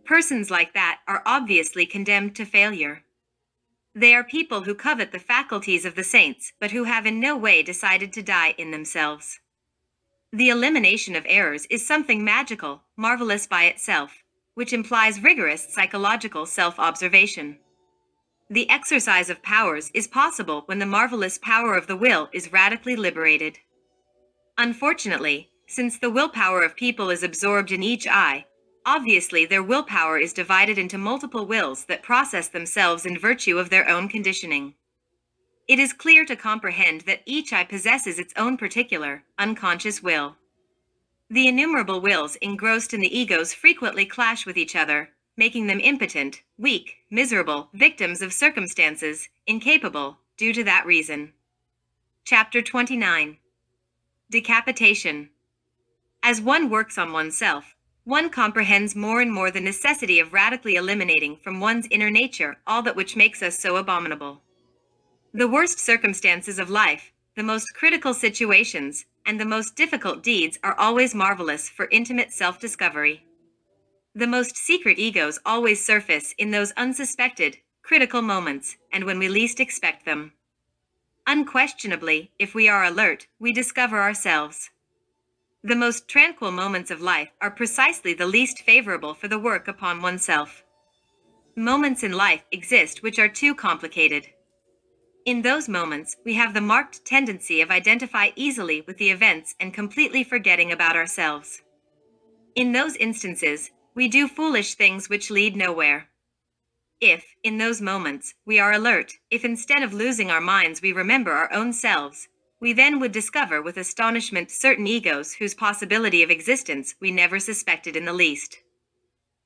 Persons like that are obviously condemned to failure. They are people who covet the faculties of the saints, but who have in no way decided to die in themselves. The elimination of errors is something magical, marvelous by itself, which implies rigorous psychological self-observation. The exercise of powers is possible when the marvelous power of the will is radically liberated. Unfortunately, since the willpower of people is absorbed in each eye, obviously their willpower is divided into multiple wills that process themselves in virtue of their own conditioning. It is clear to comprehend that each eye possesses its own particular, unconscious will. The innumerable wills engrossed in the egos frequently clash with each other, making them impotent, weak, miserable, victims of circumstances, incapable, due to that reason. Chapter 29. Decapitation. As one works on oneself, one comprehends more and more the necessity of radically eliminating from one's inner nature all that which makes us so abominable. The worst circumstances of life, the most critical situations, and the most difficult deeds are always marvelous for intimate self-discovery. The most secret egos always surface in those unsuspected, critical moments, and when we least expect them. Unquestionably, if we are alert, we discover ourselves. The most tranquil moments of life are precisely the least favorable for the work upon oneself. Moments in life exist which are too complicated. In those moments, we have the marked tendency of identify easily with the events and completely forgetting about ourselves. In those instances, we do foolish things which lead nowhere. If, in those moments, we are alert, if instead of losing our minds we remember our own selves, we then would discover with astonishment certain egos whose possibility of existence we never suspected in the least.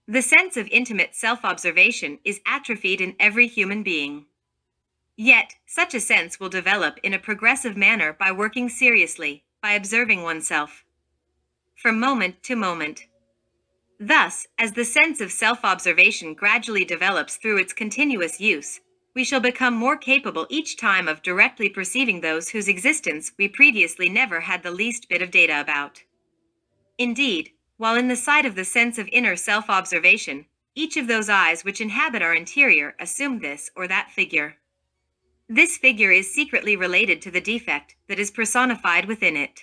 The sense of intimate self-observation is atrophied in every human being. Yet, such a sense will develop in a progressive manner by working seriously, by observing oneself, from moment to moment. Thus, as the sense of self-observation gradually develops through its continuous use, we shall become more capable each time of directly perceiving those whose existence we previously never had the least bit of data about. Indeed, while in the sight of the sense of inner self-observation, each of those eyes which inhabit our interior assume this or that figure. This figure is secretly related to the defect that is personified within it.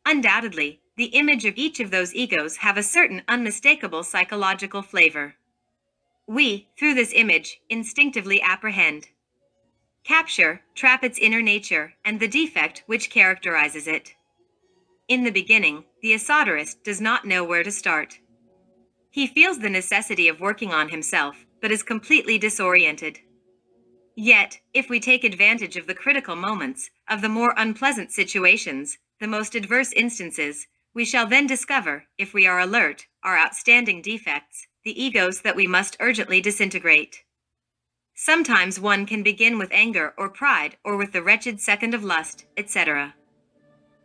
Undoubtedly, the image of each of those egos have a certain unmistakable psychological flavor. We, through this image, instinctively apprehend, capture, trap its inner nature and the defect which characterizes it. In the beginning, the esoterist does not know where to start. He feels the necessity of working on himself, but is completely disoriented. Yet, if we take advantage of the critical moments, of the more unpleasant situations, the most adverse instances, we shall then discover, if we are alert, our outstanding defects, the egos that we must urgently disintegrate. Sometimes one can begin with anger or pride or with the wretched second of lust, etc.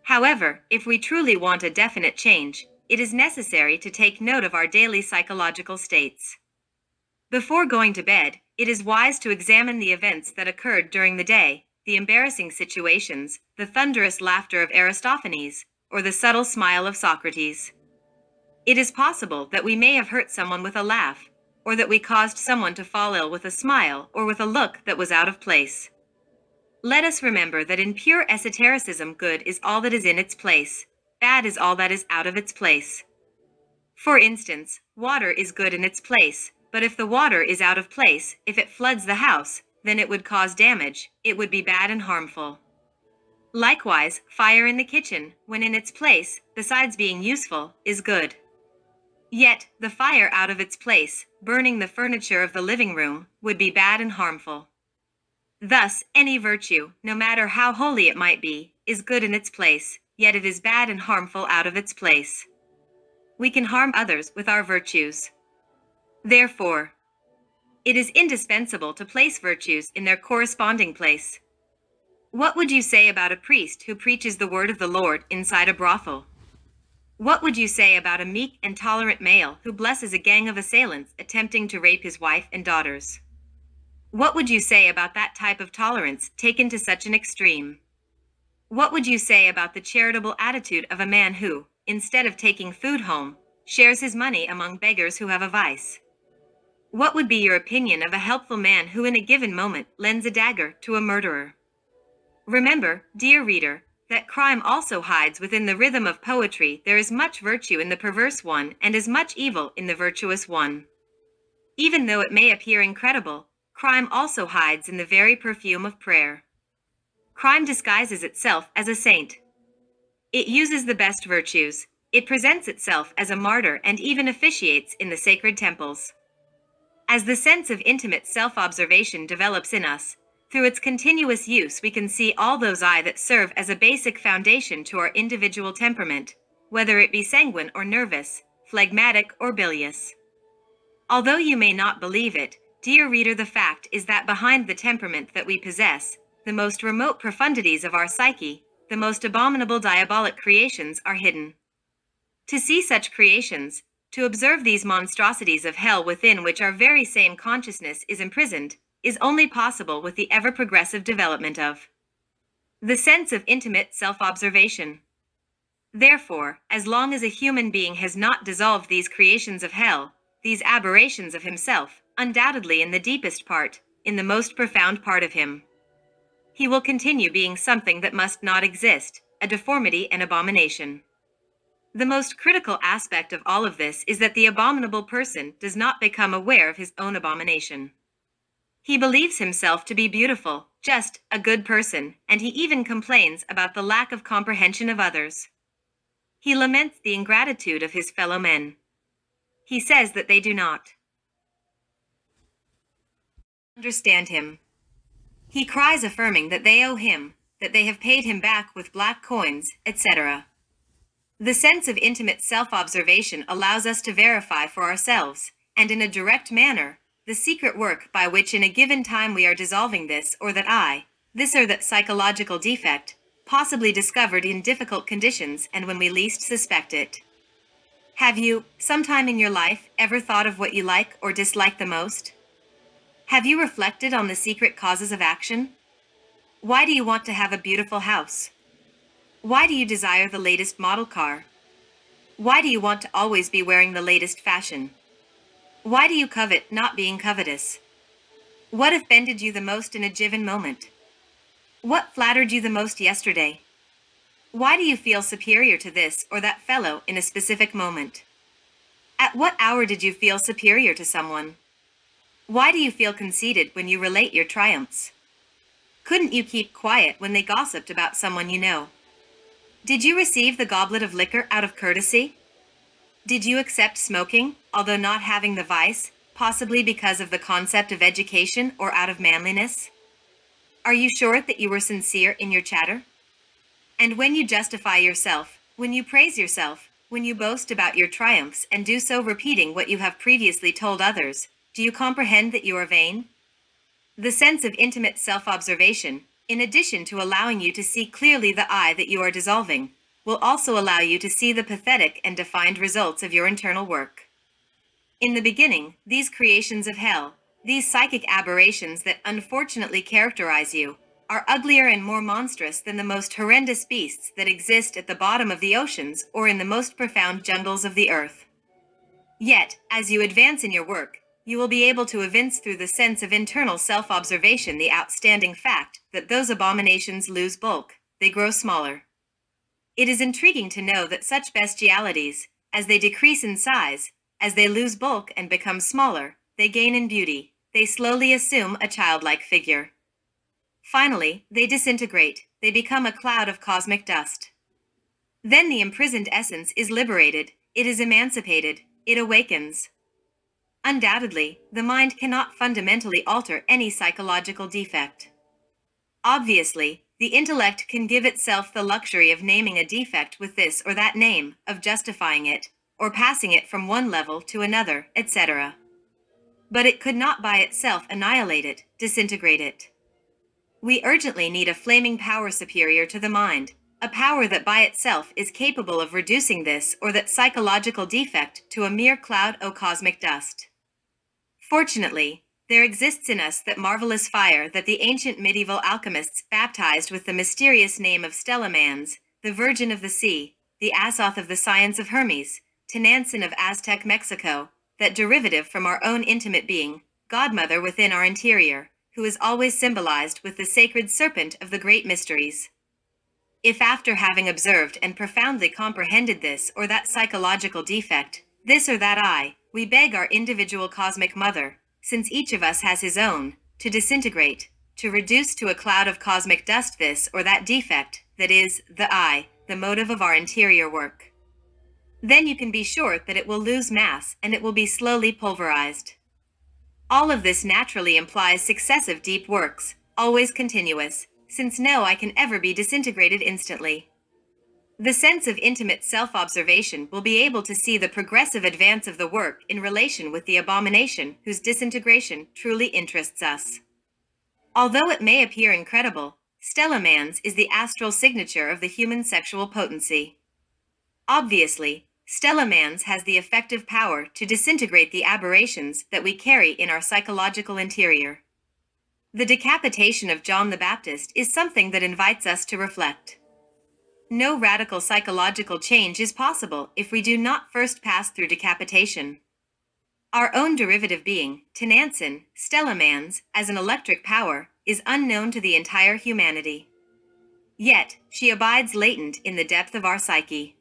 However, if we truly want a definite change, it is necessary to take note of our daily psychological states. Before going to bed, it is wise to examine the events that occurred during the day, the embarrassing situations, the thunderous laughter of Aristophanes, or the subtle smile of Socrates. It is possible that we may have hurt someone with a laugh, or that we caused someone to fall ill with a smile or with a look that was out of place. Let us remember that in pure esotericism good is all that is in its place, bad is all that is out of its place. For instance, water is good in its place, but if the water is out of place, if it floods the house, then it would cause damage, it would be bad and harmful. Likewise, fire in the kitchen, when in its place, besides being useful, is good. Yet, the fire out of its place, burning the furniture of the living room, would be bad and harmful. Thus, any virtue, no matter how holy it might be, is good in its place, yet it is bad and harmful out of its place. We can harm others with our virtues. Therefore, it is indispensable to place virtues in their corresponding place. What would you say about a priest who preaches the word of the Lord inside a brothel? What would you say about a meek and tolerant male who blesses a gang of assailants attempting to rape his wife and daughters? What would you say about that type of tolerance taken to such an extreme? What would you say about the charitable attitude of a man who, instead of taking food home, shares his money among beggars who have a vice? What would be your opinion of a helpful man who in a given moment lends a dagger to a murderer? Remember, dear reader, that crime also hides within the rhythm of poetry. There is much virtue in the perverse one and as much evil in the virtuous one. Even though it may appear incredible, crime also hides in the very perfume of prayer. Crime disguises itself as a saint. It uses the best virtues. It presents itself as a martyr and even officiates in the sacred temples. As the sense of intimate self-observation develops in us, through its continuous use we can see all those that serve as a basic foundation to our individual temperament, whether it be sanguine or nervous, phlegmatic or bilious. Although you may not believe it, Dear reader, the fact is that behind the temperament that we possess, the most remote profundities of our psyche, the most abominable diabolic creations are hidden. To see such creations, to observe these monstrosities of hell within which our very same consciousness is imprisoned, is only possible with the ever-progressive development of the sense of intimate self-observation. Therefore, as long as a human being has not dissolved these creations of hell, these aberrations of himself, undoubtedly in the deepest part, in the most profound part of him, he will continue being something that must not exist, a deformity and abomination. The most critical aspect of all of this is that the abominable person does not become aware of his own abomination. He believes himself to be beautiful, just a good person, and he even complains about the lack of comprehension of others. He laments the ingratitude of his fellow men. He says that they do not understand him. He cries affirming that they owe him, that they have paid him back with black coins, etc. The sense of intimate self-observation allows us to verify for ourselves, and in a direct manner, the secret work by which in a given time we are dissolving this or that this or that psychological defect, possibly discovered in difficult conditions and when we least suspect it. Have you, sometime in your life, ever thought of what you like or dislike the most? Have you reflected on the secret causes of action? Why do you want to have a beautiful house? Why do you desire the latest model car? Why do you want to always be wearing the latest fashion? Why do you covet not being covetous? What offended you the most in a given moment? What flattered you the most yesterday? Why do you feel superior to this or that fellow in a specific moment? At what hour did you feel superior to someone? Why do you feel conceited when you relate your triumphs? Couldn't you keep quiet when they gossiped about someone you know? Did you receive the goblet of liquor out of courtesy? Did you accept smoking, although not having the vice, possibly because of the concept of education or out of manliness? Are you sure that you were sincere in your chatter? And when you justify yourself, when you praise yourself, when you boast about your triumphs and do so repeating what you have previously told others, do you comprehend that you are vain? The sense of intimate self-observation, in addition to allowing you to see clearly the I that you are dissolving, will also allow you to see the pathetic and defined results of your internal work. In the beginning, these creations of hell, these psychic aberrations that unfortunately characterize you, are uglier and more monstrous than the most horrendous beasts that exist at the bottom of the oceans or in the most profound jungles of the earth. Yet, as you advance in your work, you will be able to evince through the sense of internal self-observation the outstanding fact that those abominations lose bulk, they grow smaller. It is intriguing to know that such bestialities, as they decrease in size, as they lose bulk and become smaller, they gain in beauty, they slowly assume a childlike figure. Finally, they disintegrate, they become a cloud of cosmic dust. Then the imprisoned essence is liberated, it is emancipated, it awakens. Undoubtedly, the mind cannot fundamentally alter any psychological defect. Obviously, the intellect can give itself the luxury of naming a defect with this or that name, of justifying it, or passing it from one level to another, etc. But it could not by itself annihilate it, disintegrate it. We urgently need a flaming power superior to the mind, a power that by itself is capable of reducing this or that psychological defect to a mere cloud of cosmic dust. Fortunately, there exists in us that marvelous fire that the ancient medieval alchemists baptized with the mysterious name of Stellamans, the Virgin of the Sea, the Azoth of the science of Hermes, Tenantzin of Aztec Mexico, that derivative from our own intimate being, Godmother within our interior, who is always symbolized with the sacred serpent of the great mysteries. If after having observed and profoundly comprehended this or that psychological defect, this or that we beg our individual cosmic mother, since each of us has his own, to disintegrate, to reduce to a cloud of cosmic dust this or that defect, that is, the motive of our interior work. Then you can be sure that it will lose mass and it will be slowly pulverized. All of this naturally implies successive deep works, always continuous, since no I can ever be disintegrated instantly. The sense of intimate self-observation will be able to see the progressive advance of the work in relation with the abomination whose disintegration truly interests us. Although it may appear incredible, Stella Mans is the astral signature of the human sexual potency. Obviously, Stella Mans has the effective power to disintegrate the aberrations that we carry in our psychological interior. The decapitation of John the Baptist is something that invites us to reflect. No radical psychological change is possible if we do not first pass through decapitation. Our own derivative being, Tenansen, Stella Mans, as an electric power, is unknown to the entire humanity. Yet, she abides latent in the depth of our psyche.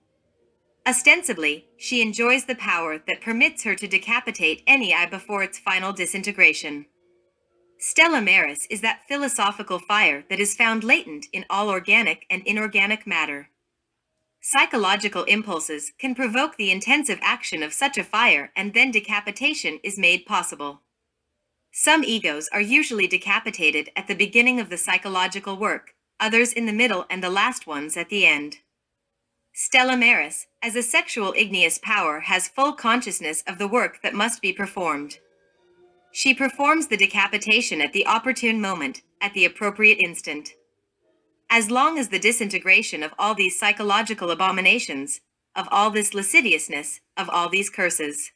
Ostensibly, she enjoys the power that permits her to decapitate any eye before its final disintegration. Stella Maris is that philosophical fire that is found latent in all organic and inorganic matter. Psychological impulses can provoke the intensive action of such a fire, and then decapitation is made possible. Some egos are usually decapitated at the beginning of the psychological work, others in the middle, and the last ones at the end. Stella Maris, as a sexual igneous power, has full consciousness of the work that must be performed. She performs the decapitation at the opportune moment, at the appropriate instant. As long as the disintegration of all these psychological abominations, of all this lasciviousness, of all these curses,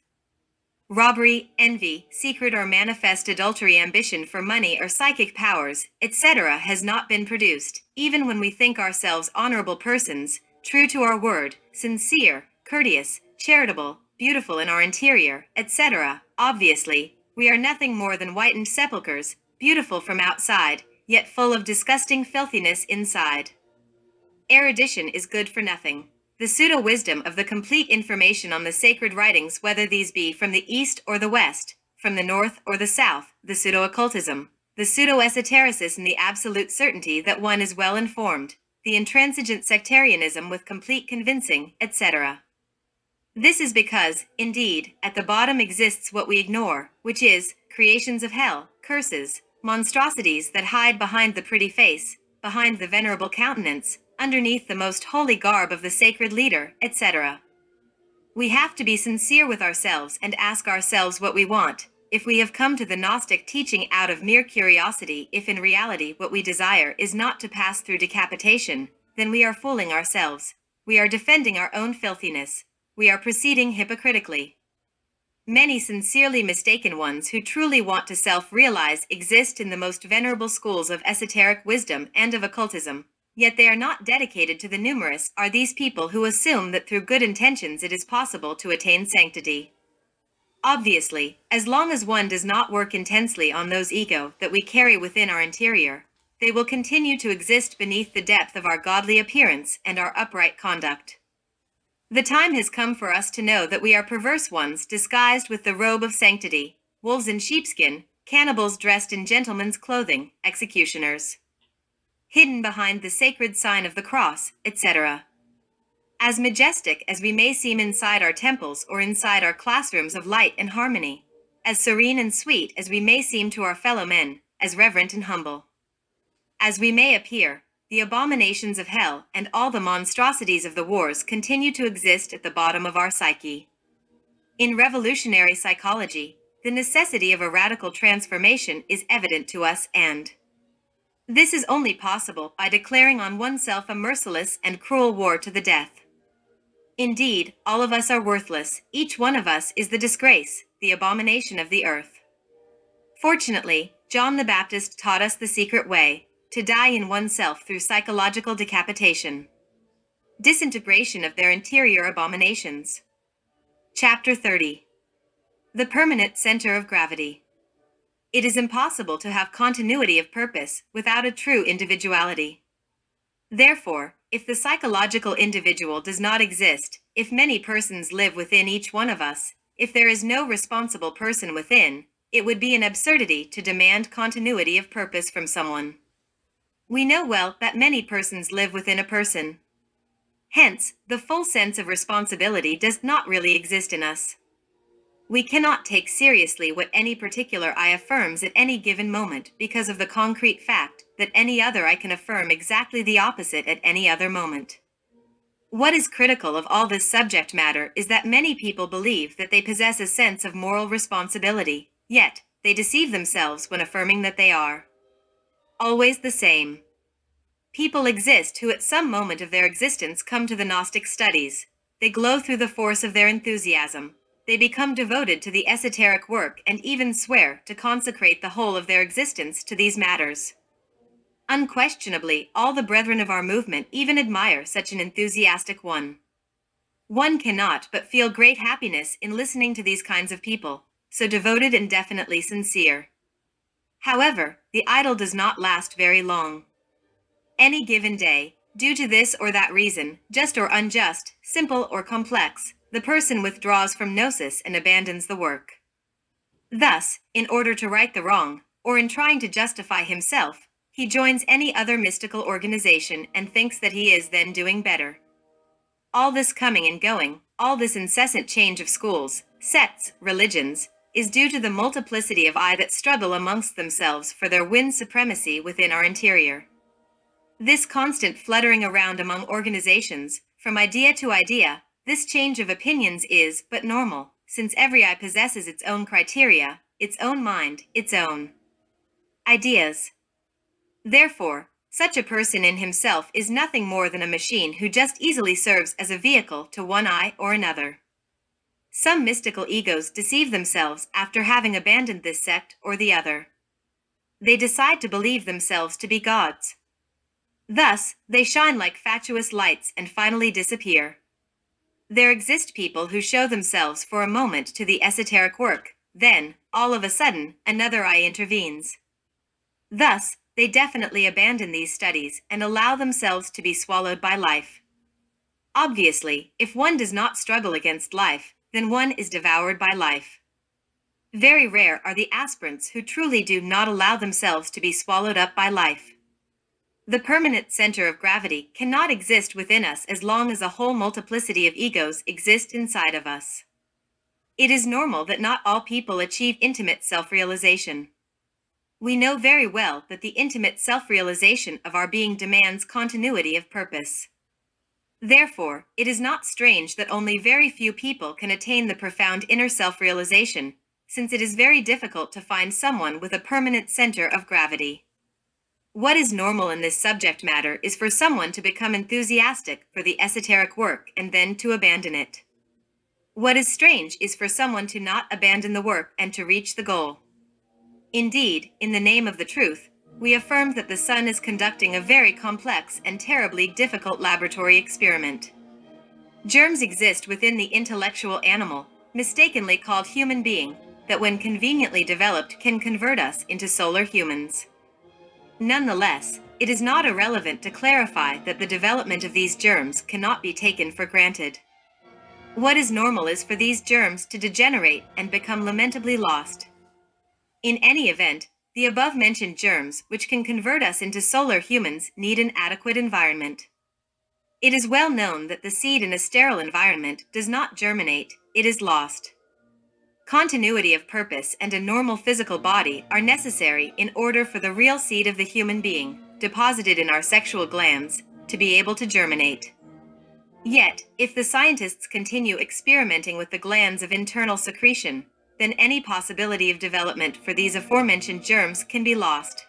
robbery, envy, secret or manifest adultery, ambition for money or psychic powers, etc., has not been produced, even when we think ourselves honorable persons, true to our word, sincere, courteous, charitable, beautiful in our interior, etc., obviously, we are nothing more than whitened sepulchres, beautiful from outside, yet full of disgusting filthiness inside. Erudition is good for nothing. The pseudo-wisdom of the complete information on the sacred writings, whether these be from the east or the west, from the north or the south, the pseudo-occultism, the pseudo-esotericism, and the absolute certainty that one is well informed, the intransigent sectarianism with complete convincing, etc. This is because, indeed, at the bottom exists what we ignore, which is, creations of hell, curses, monstrosities that hide behind the pretty face, behind the venerable countenance, underneath the most holy garb of the sacred leader, etc. We have to be sincere with ourselves and ask ourselves what we want. If we have come to the Gnostic teaching out of mere curiosity, if in reality what we desire is not to pass through decapitation, then we are fooling ourselves. We are defending our own filthiness. We are proceeding hypocritically. Many sincerely mistaken ones who truly want to self-realize exist in the most venerable schools of esoteric wisdom and of occultism, yet they are not dedicated to the numerous are these people who assume that through good intentions it is possible to attain sanctity. Obviously, as long as one does not work intensely on those ego that we carry within our interior, they will continue to exist beneath the depth of our godly appearance and our upright conduct. The time has come for us to know that we are perverse ones disguised with the robe of sanctity, wolves in sheepskin, cannibals dressed in gentlemen's clothing, executioners hidden behind the sacred sign of the cross, etc. As majestic as we may seem inside our temples or inside our classrooms of light and harmony, as serene and sweet as we may seem to our fellow men, as reverent and humble as we may appear, the abominations of hell and all the monstrosities of the wars continue to exist at the bottom of our psyche. In revolutionary psychology, the necessity of a radical transformation is evident to us, and this is only possible by declaring on oneself a merciless and cruel war to the death. Indeed, all of us are worthless. Each one of us is the disgrace, the abomination of the earth. Fortunately, John the Baptist taught us the secret way, to die in oneself through psychological decapitation. Disintegration of their interior abominations. Chapter 30. The permanent center of gravity. It is impossible to have continuity of purpose without a true individuality. Therefore, if the psychological individual does not exist, if many persons live within each one of us, if there is no responsible person within, it would be an absurdity to demand continuity of purpose from someone. We know well that many persons live within a person. Hence, the full sense of responsibility does not really exist in us. We cannot take seriously what any particular I affirms at any given moment because of the concrete fact that any other I can affirm exactly the opposite at any other moment. What is critical of all this subject matter is that many people believe that they possess a sense of moral responsibility, yet they deceive themselves when affirming that they are always the same. People exist who at some moment of their existence come to the Gnostic studies. They glow through the force of their enthusiasm. They become devoted to the esoteric work and even swear to consecrate the whole of their existence to these matters. Unquestionably, all the brethren of our movement even admire such an enthusiastic one. One cannot but feel great happiness in listening to these kinds of people, so devoted and definitely sincere. However, the idyll does not last very long. Any given day, due to this or that reason, just or unjust, simple or complex, the person withdraws from gnosis and abandons the work. Thus, in order to right the wrong, or in trying to justify himself, he joins any other mystical organization and thinks that he is then doing better. All this coming and going, all this incessant change of schools, sects, religions, is due to the multiplicity of I that struggle amongst themselves for their win supremacy within our interior. This constant fluttering around among organizations, from idea to idea, this change of opinions is but normal, since every I possesses its own criteria, its own mind, its own ideas. Therefore, such a person in himself is nothing more than a machine who just easily serves as a vehicle to one I or another. Some mystical egos deceive themselves after having abandoned this sect or the other. They decide to believe themselves to be gods. Thus, they shine like fatuous lights and finally disappear. There exist people who show themselves for a moment to the esoteric work, then, all of a sudden, another I intervenes. Thus, they definitely abandon these studies and allow themselves to be swallowed by life. Obviously, if one does not struggle against life, then one is devoured by life. Very rare are the aspirants who truly do not allow themselves to be swallowed up by life. The permanent center of gravity cannot exist within us as long as a whole multiplicity of egos exist inside of us. It is normal that not all people achieve intimate self-realization. We know very well that the intimate self-realization of our being demands continuity of purpose. Therefore, it is not strange that only very few people can attain the profound inner self-realization, since it is very difficult to find someone with a permanent center of gravity. What is normal in this subject matter is for someone to become enthusiastic for the esoteric work and then to abandon it. What is strange is for someone to not abandon the work and to reach the goal. Indeed, in the name of the truth, we affirm that the sun is conducting a very complex and terribly difficult laboratory experiment. Germs exist within the intellectual animal, mistakenly called human being, that when conveniently developed can convert us into solar humans. Nonetheless, it is not irrelevant to clarify that the development of these germs cannot be taken for granted. What is normal is for these germs to degenerate and become lamentably lost. In any event, the above-mentioned germs, which can convert us into solar humans, need an adequate environment. It is well known that the seed in a sterile environment does not germinate, it is lost. Continuity of purpose and a normal physical body are necessary in order for the real seed of the human being, deposited in our sexual glands, to be able to germinate. Yet, if the scientists continue experimenting with the glands of internal secretion, then any possibility of development for these aforementioned germs can be lost.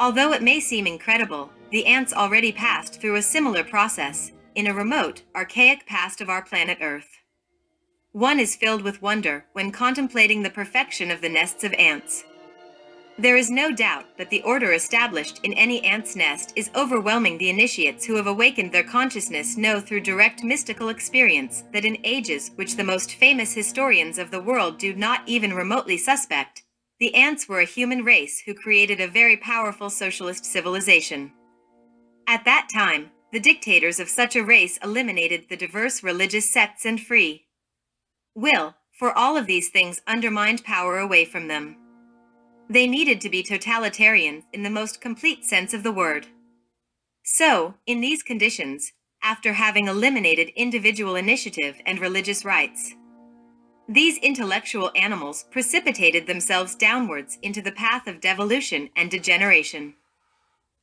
Although it may seem incredible, the ants already passed through a similar process in a remote, archaic past of our planet Earth. One is filled with wonder when contemplating the perfection of the nests of ants. There is no doubt that the order established in any ant's nest is overwhelming. The initiates who have awakened their consciousness know through direct mystical experience that in ages which the most famous historians of the world do not even remotely suspect, the ants were a human race who created a very powerful socialist civilization. At that time, the dictators of such a race eliminated the diverse religious sects and free will, for all of these things undermined power away from them. They needed to be totalitarian in the most complete sense of the word. So, in these conditions, after having eliminated individual initiative and religious rights, these intellectual animals precipitated themselves downwards into the path of devolution and degeneration.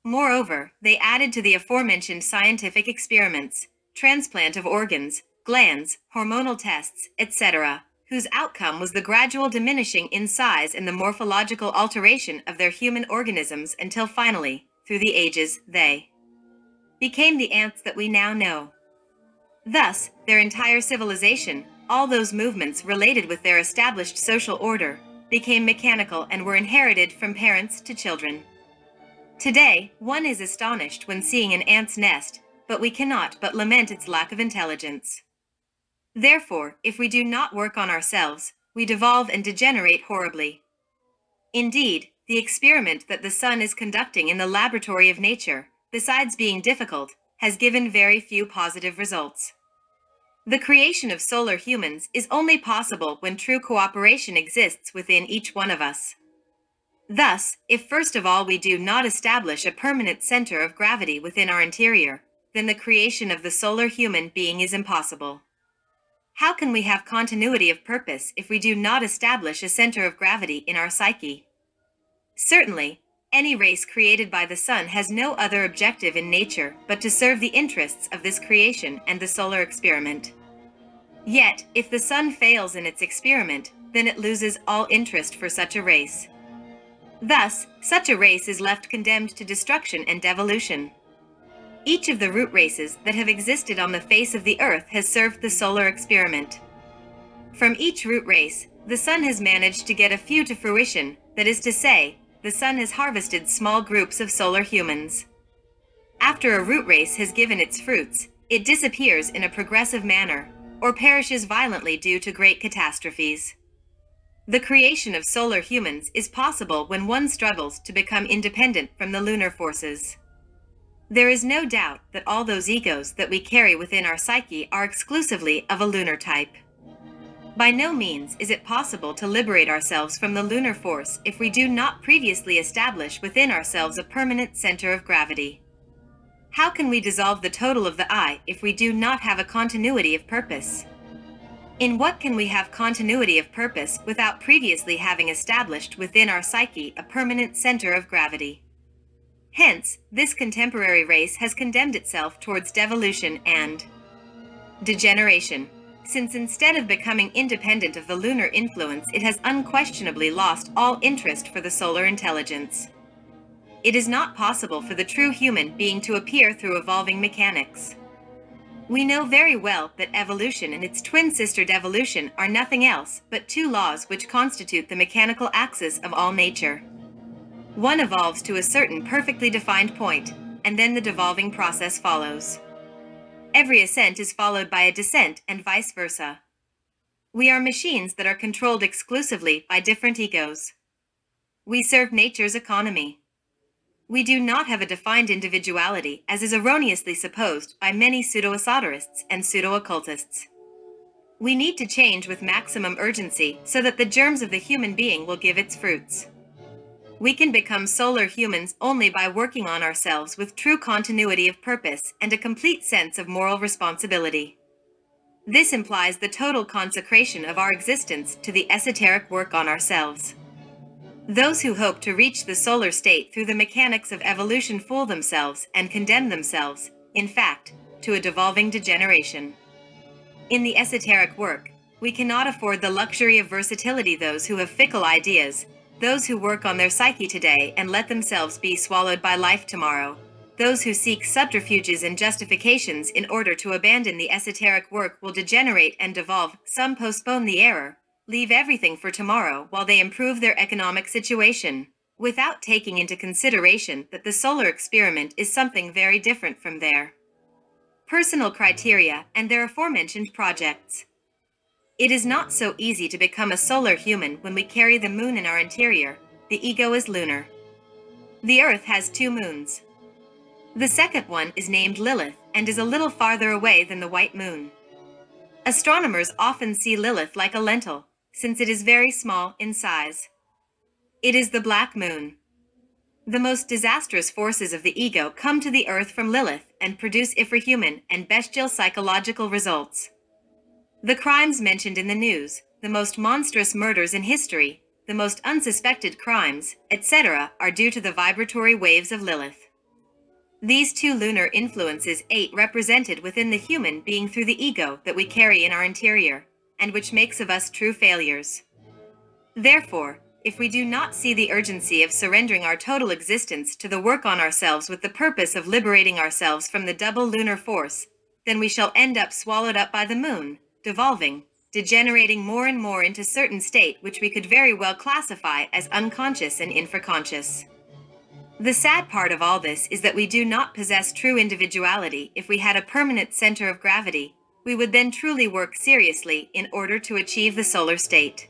Moreover, they added to the aforementioned scientific experiments, transplant of organs, glands, hormonal tests, etc., whose outcome was the gradual diminishing in size and the morphological alteration of their human organisms until finally, through the ages, they became the ants that we now know. Thus, their entire civilization, all those movements related with their established social order, became mechanical and were inherited from parents to children. Today, one is astonished when seeing an ant's nest, but we cannot but lament its lack of intelligence. Therefore, if we do not work on ourselves, we devolve and degenerate horribly. Indeed, the experiment that the sun is conducting in the laboratory of nature, besides being difficult, has given very few positive results. The creation of solar humans is only possible when true cooperation exists within each one of us. Thus, if first of all we do not establish a permanent center of gravity within our interior, then the creation of the solar human being is impossible. How can we have continuity of purpose if we do not establish a center of gravity in our psyche? Certainly, any race created by the sun has no other objective in nature but to serve the interests of this creation and the solar experiment. Yet, if the sun fails in its experiment, then it loses all interest for such a race. Thus, such a race is left condemned to destruction and devolution. Each of the root races that have existed on the face of the earth has served the solar experiment. From each root race, the sun has managed to get a few to fruition, that is to say, the sun has harvested small groups of solar humans. After a root race has given its fruits, it disappears in a progressive manner, or perishes violently due to great catastrophes. The creation of solar humans is possible when one struggles to become independent from the lunar forces. There is no doubt that all those egos that we carry within our psyche are exclusively of a lunar type. By no means is it possible to liberate ourselves from the lunar force if we do not previously establish within ourselves a permanent center of gravity. How can we dissolve the total of the I if we do not have a continuity of purpose? In what can we have continuity of purpose without previously having established within our psyche a permanent center of gravity? Hence, this contemporary race has condemned itself towards devolution and degeneration, since instead of becoming independent of the lunar influence, it has unquestionably lost all interest for the solar intelligence. It is not possible for the true human being to appear through evolving mechanics. We know very well that evolution and its twin sister devolution are nothing else but two laws which constitute the mechanical axis of all nature. One evolves to a certain perfectly defined point, and then the devolving process follows. Every ascent is followed by a descent and vice versa. We are machines that are controlled exclusively by different egos. We serve nature's economy. We do not have a defined individuality, as is erroneously supposed by many pseudo-esoterists and pseudo-occultists. We need to change with maximum urgency so that the germs of the human being will give its fruits. We can become solar humans only by working on ourselves with true continuity of purpose and a complete sense of moral responsibility. This implies the total consecration of our existence to the esoteric work on ourselves. Those who hope to reach the solar state through the mechanics of evolution fool themselves and condemn themselves, in fact, to a devolving degeneration. In the esoteric work, we cannot afford the luxury of versatility. Those who have fickle ideas, those who work on their psyche today and let themselves be swallowed by life tomorrow, those who seek subterfuges and justifications in order to abandon the esoteric work will degenerate and devolve. Some postpone the error, leave everything for tomorrow while they improve their economic situation, without taking into consideration that the solar experiment is something very different from their personal criteria and their aforementioned projects. It is not so easy to become a solar human when we carry the moon in our interior. The ego is lunar. The earth has two moons. The second one is named Lilith and is a little farther away than the white moon. Astronomers often see Lilith like a lentil, since it is very small in size. It is the black moon. The most disastrous forces of the ego come to the earth from Lilith and produce infrahuman and bestial psychological results. The crimes mentioned in the news, the most monstrous murders in history, the most unsuspected crimes, etc., are due to the vibratory waves of Lilith. These two lunar influences, 8 represented within the human being through the ego that we carry in our interior, and which makes of us true failures. Therefore, if we do not see the urgency of surrendering our total existence to the work on ourselves with the purpose of liberating ourselves from the double lunar force, then we shall end up swallowed up by the moon, devolving, degenerating more and more into certain state which we could very well classify as unconscious and infraconscious. The sad part of all this is that we do not possess true individuality. If we had a permanent center of gravity, we would then truly work seriously in order to achieve the solar state.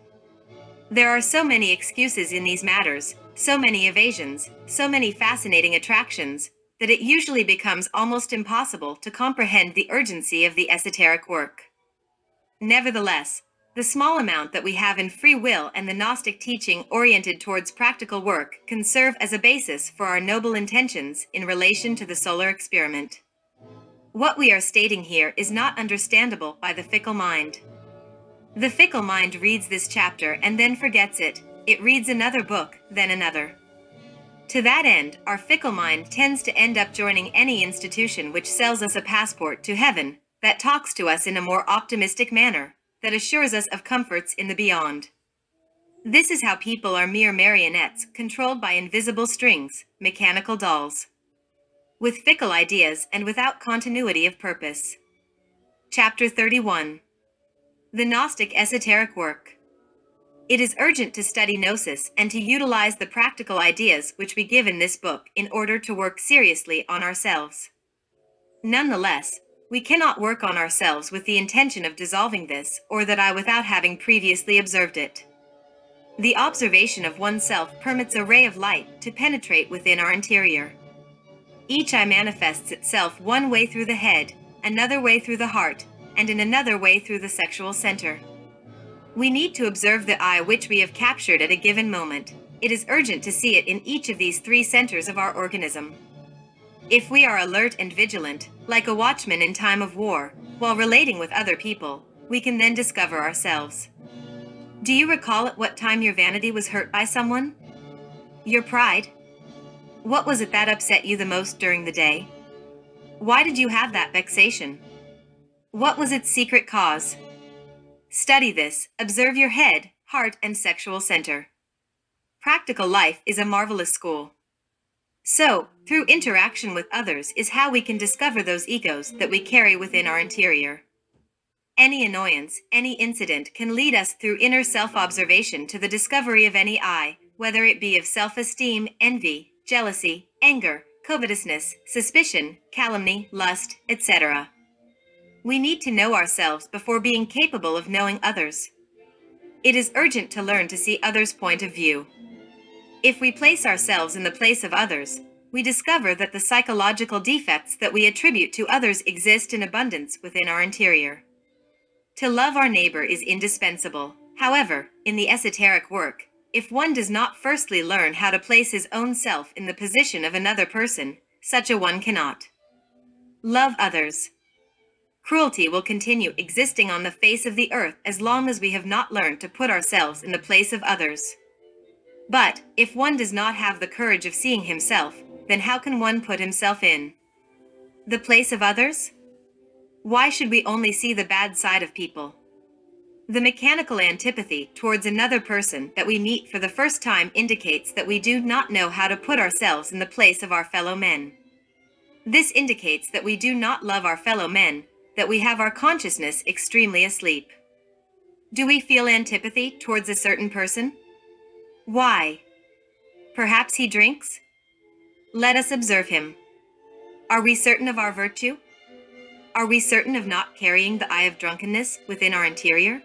There are so many excuses in these matters, so many evasions, so many fascinating attractions, that it usually becomes almost impossible to comprehend the urgency of the esoteric work. Nevertheless, the small amount that we have in free will and the Gnostic teaching oriented towards practical work can serve as a basis for our noble intentions in relation to the solar experiment. What we are stating here is not understandable by the fickle mind. The fickle mind reads this chapter and then forgets it. It reads another book, then another. To that end, our fickle mind tends to end up joining any institution which sells us a passport to heaven, that talks to us in a more optimistic manner, that assures us of comforts in the beyond. This is how people are mere marionettes controlled by invisible strings, mechanical dolls, with fickle ideas and without continuity of purpose. Chapter 31. The Gnostic Esoteric Work. It is urgent to study Gnosis and to utilize the practical ideas which we give in this book in order to work seriously on ourselves. Nonetheless, we cannot work on ourselves with the intention of dissolving this or that I without having previously observed it. The observation of oneself permits a ray of light to penetrate within our interior. Each eye manifests itself one way through the head, another way through the heart, and in another way through the sexual center. We need to observe the eye which we have captured at a given moment. It is urgent to see it in each of these 3 centers of our organism. If we are alert and vigilant, like a watchman in time of war, while relating with other people, we can then discover ourselves. Do you recall at what time your vanity was hurt by someone? Your pride? What was it that upset you the most during the day? Why did you have that vexation? What was its secret cause? Study this, observe your head, heart, and sexual center. Practical life is a marvelous school. So, through interaction with others is how we can discover those egos that we carry within our interior. Any annoyance, any incident can lead us through inner self-observation to the discovery of any I, whether it be of self-esteem, envy, jealousy, anger, covetousness, suspicion, calumny, lust, etc. We need to know ourselves before being capable of knowing others. It is urgent to learn to see others' point of view. If we place ourselves in the place of others, we discover that the psychological defects that we attribute to others exist in abundance within our interior. To love our neighbor is indispensable. However, in the esoteric work, if one does not firstly learn how to place his own self in the position of another person, such a one cannot love others. Cruelty will continue existing on the face of the earth as long as we have not learned to put ourselves in the place of others. But, if one does not have the courage of seeing himself, then how can one put himself in the place of others? Why should we only see the bad side of people? The mechanical antipathy towards another person that we meet for the first time indicates that we do not know how to put ourselves in the place of our fellow men. This indicates that we do not love our fellow men, that we have our consciousness extremely asleep. Do we feel antipathy towards a certain person? Why? Perhaps he drinks? Let us observe him. Are we certain of our virtue? Are we certain of not carrying the eye of drunkenness within our interior?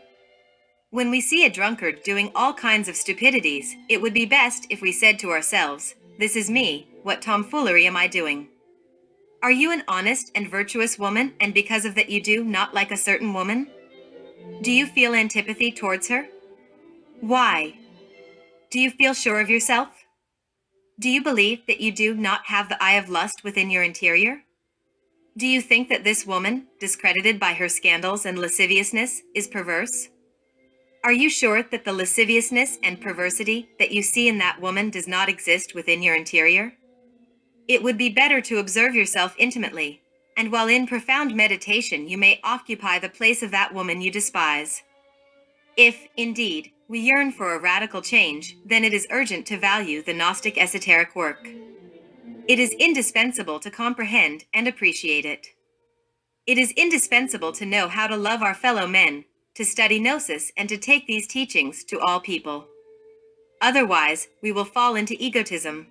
When we see a drunkard doing all kinds of stupidities, it would be best if we said to ourselves, "This is me, what tomfoolery am I doing?" Are you an honest and virtuous woman, and because of that you do not like a certain woman? Do you feel antipathy towards her? Why? Do you feel sure of yourself? Do you believe that you do not have the eye of lust within your interior? Do you think that this woman, discredited by her scandals and lasciviousness, is perverse? Are you sure that the lasciviousness and perversity that you see in that woman does not exist within your interior? It would be better to observe yourself intimately, and while in profound meditation you may occupy the place of that woman you despise. If, indeed, we yearn for a radical change, then it is urgent to value the Gnostic esoteric work. It is indispensable to comprehend and appreciate it. It is indispensable to know how to love our fellow men, to study Gnosis, and to take these teachings to all people. Otherwise, we will fall into egotism.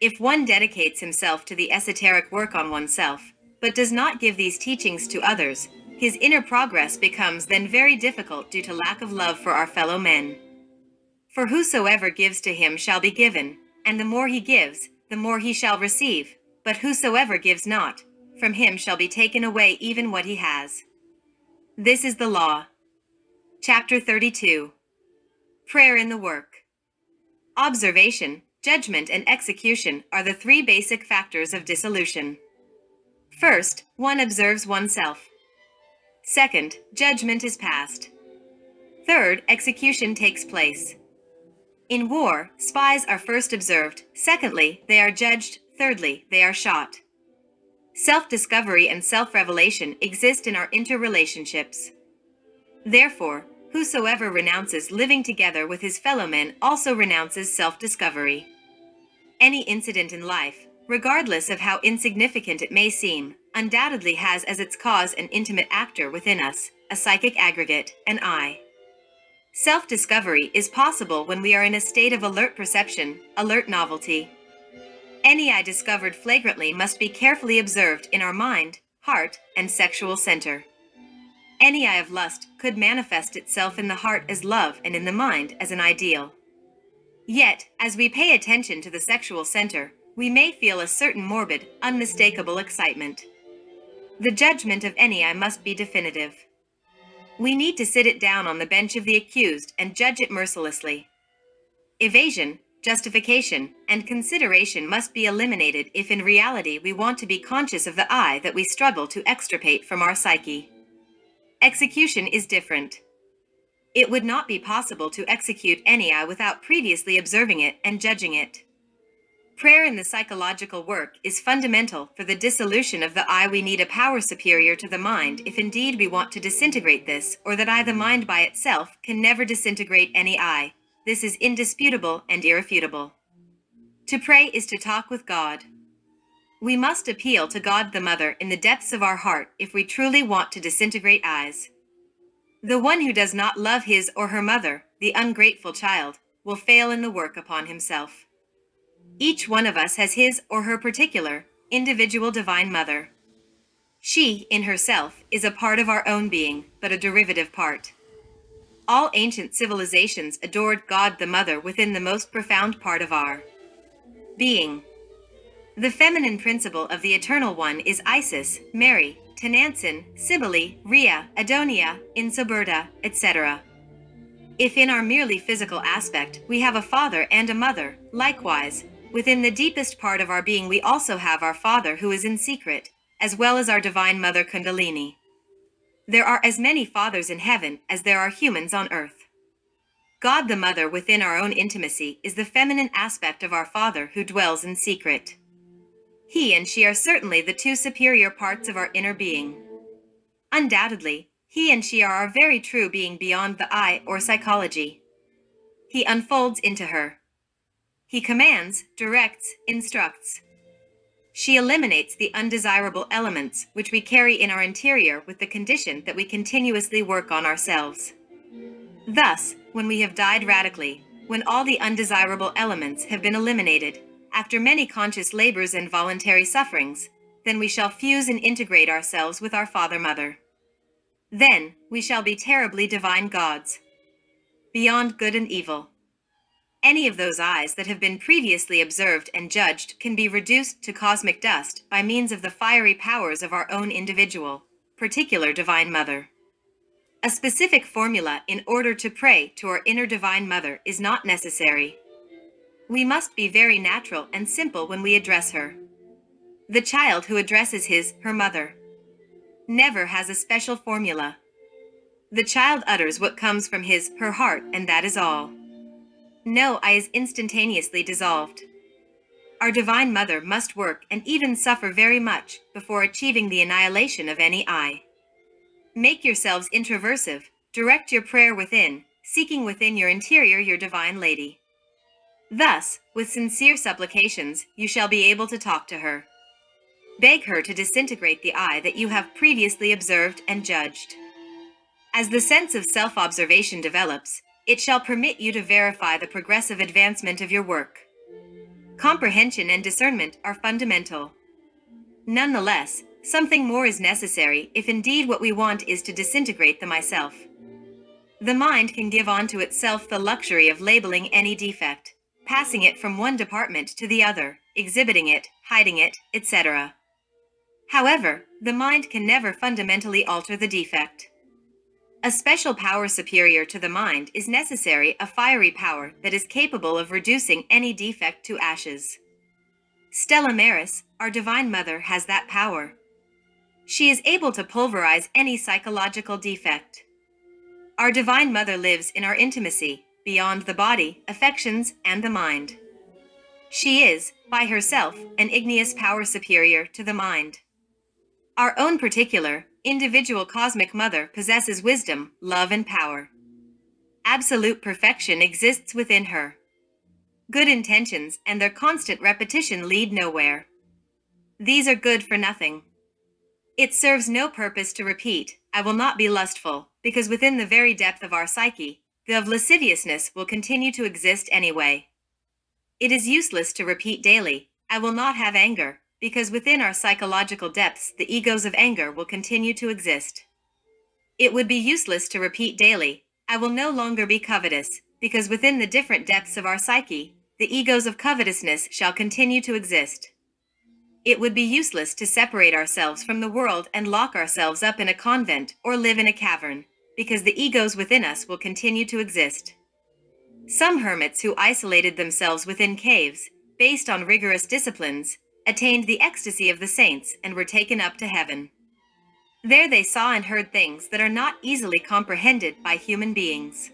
If one dedicates himself to the esoteric work on oneself, but does not give these teachings to others, his inner progress becomes then very difficult due to lack of love for our fellow men. For whosoever gives to him shall be given, and the more he gives, the more he shall receive, but whosoever gives not, from him shall be taken away even what he has. This is the law. Chapter 32. Prayer in the Work. Observation, judgment, and execution are the three basic factors of dissolution. First, one observes oneself. Second, judgment is passed. Third, execution takes place. In war, spies are first observed. Secondly, they are judged. Thirdly, they are shot. Self-discovery and self-revelation exist in our interrelationships. Therefore, whosoever renounces living together with his fellow men also renounces self-discovery. Any incident in life, regardless of how insignificant it may seem, undoubtedly has as its cause an intimate actor within us, a psychic aggregate, an I. Self-discovery is possible when we are in a state of alert perception, alert novelty. Any I discovered flagrantly must be carefully observed in our mind, heart, and sexual center. Any I of lust could manifest itself in the heart as love and in the mind as an ideal. Yet, as we pay attention to the sexual center, we may feel a certain morbid, unmistakable excitement. The judgment of any I must be definitive. We need to sit it down on the bench of the accused and judge it mercilessly. Evasion, justification, and consideration must be eliminated if in reality we want to be conscious of the I that we struggle to extirpate from our psyche. Execution is different. It would not be possible to execute any I without previously observing it and judging it. Prayer in the psychological work is fundamental for the dissolution of the I. We need a power superior to the mind if indeed we want to disintegrate this, or that I, the mind by itself, can never disintegrate any I. This is indisputable and irrefutable. To pray is to talk with God. We must appeal to God the Mother in the depths of our heart if we truly want to disintegrate I's. The one who does not love his or her mother, the ungrateful child, will fail in the work upon himself. Each one of us has his or her particular, individual divine mother. She, in herself, is a part of our own being, but a derivative part. All ancient civilizations adored God the Mother within the most profound part of our being. The feminine principle of the Eternal One is Isis, Mary, Tenantzin, Cybele, Rhea, Adonia, Insoberta, etc. If in our merely physical aspect we have a father and a mother, likewise, within the deepest part of our being we also have our Father who is in secret, as well as our Divine Mother Kundalini. There are as many fathers in heaven as there are humans on earth. God the Mother within our own intimacy is the feminine aspect of our Father who dwells in secret. He and she are certainly the two superior parts of our inner being. Undoubtedly, he and she are our very true being beyond the I or psychology. He unfolds into her. He commands, directs, instructs. She eliminates the undesirable elements which we carry in our interior with the condition that we continuously work on ourselves. Thus, when we have died radically, when all the undesirable elements have been eliminated, after many conscious labors and voluntary sufferings, then we shall fuse and integrate ourselves with our Father-Mother. Then, we shall be terribly divine gods, beyond good and evil. Any of those eyes that have been previously observed and judged can be reduced to cosmic dust by means of the fiery powers of our own individual, particular Divine Mother. A specific formula in order to pray to our inner Divine Mother is not necessary. We must be very natural and simple when we address her. The child who addresses her mother, never has a special formula. The child utters what comes from her heart, and that is all. No I is instantaneously dissolved. our Divine Mother must work and even suffer very much before achieving the annihilation of any I. Make yourselves introversive, direct your prayer within, seeking within your interior your Divine Lady. Thus, with sincere supplications, you shall be able to talk to her. Beg her to disintegrate the I that you have previously observed and judged. As the sense of self-observation develops, it shall permit you to verify the progressive advancement of your work. Comprehension and discernment are fundamental. Nonetheless, something more is necessary if indeed what we want is to disintegrate the myself. The mind can give unto itself the luxury of labeling any defect, passing it from one department to the other, exhibiting it, hiding it, etc. However, the mind can never fundamentally alter the defect. A special power superior to the mind is necessary, a fiery power that is capable of reducing any defect to ashes. Stella Maris, our Divine Mother, has that power. She is able to pulverize any psychological defect. Our Divine Mother lives in our intimacy, beyond the body, affections, and the mind. She is, by herself, an igneous power superior to the mind. Our own particular, individual cosmic mother possesses wisdom, love, and power. Absolute perfection exists within her. Good intentions and their constant repetition lead nowhere. These are good for nothing. It serves no purpose to repeat, "I will not be lustful," because within the very depth of our psyche, the of lasciviousness will continue to exist anyway. It is useless to repeat daily, "I will not have anger," because within our psychological depths the egos of anger will continue to exist. It would be useless to repeat daily, "I will no longer be covetous," because within the different depths of our psyche, the egos of covetousness shall continue to exist. It would be useless to separate ourselves from the world and lock ourselves up in a convent or live in a cavern, because the egos within us will continue to exist. Some hermits who isolated themselves within caves, based on rigorous disciplines, attained the ecstasy of the saints and were taken up to heaven. There they saw and heard things that are not easily comprehended by human beings.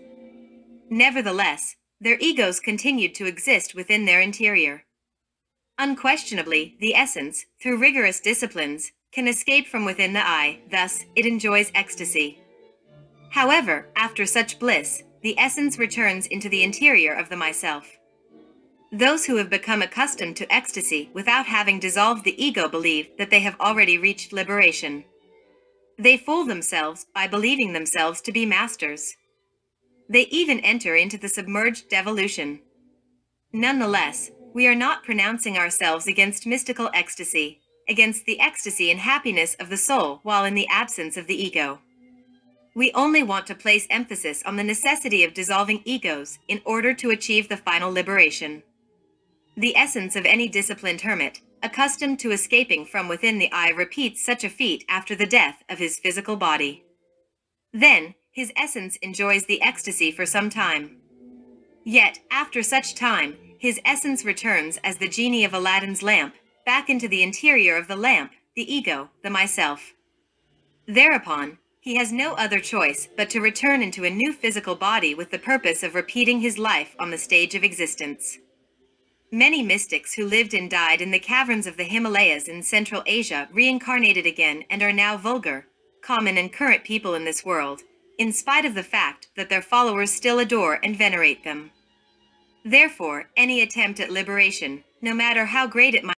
Nevertheless, their egos continued to exist within their interior. Unquestionably, the essence, through rigorous disciplines, can escape from within the I, thus, it enjoys ecstasy. However, after such bliss, the essence returns into the interior of the myself. Those who have become accustomed to ecstasy without having dissolved the ego believe that they have already reached liberation. They fool themselves by believing themselves to be masters. They even enter into the submerged devolution. Nonetheless, we are not pronouncing ourselves against mystical ecstasy, against the ecstasy and happiness of the soul while in the absence of the ego. We only want to place emphasis on the necessity of dissolving egos in order to achieve the final liberation. The essence of any disciplined hermit, accustomed to escaping from within the I, repeats such a feat after the death of his physical body. Then, his essence enjoys the ecstasy for some time. Yet, after such time, his essence returns as the genie of Aladdin's lamp, back into the interior of the lamp, the ego, the myself. Thereupon, he has no other choice but to return into a new physical body with the purpose of repeating his life on the stage of existence. Many mystics who lived and died in the caverns of the Himalayas in Central Asia reincarnated again and are now vulgar, common and current people in this world, in spite of the fact that their followers still adore and venerate them. Therefore, any attempt at liberation, no matter how great it might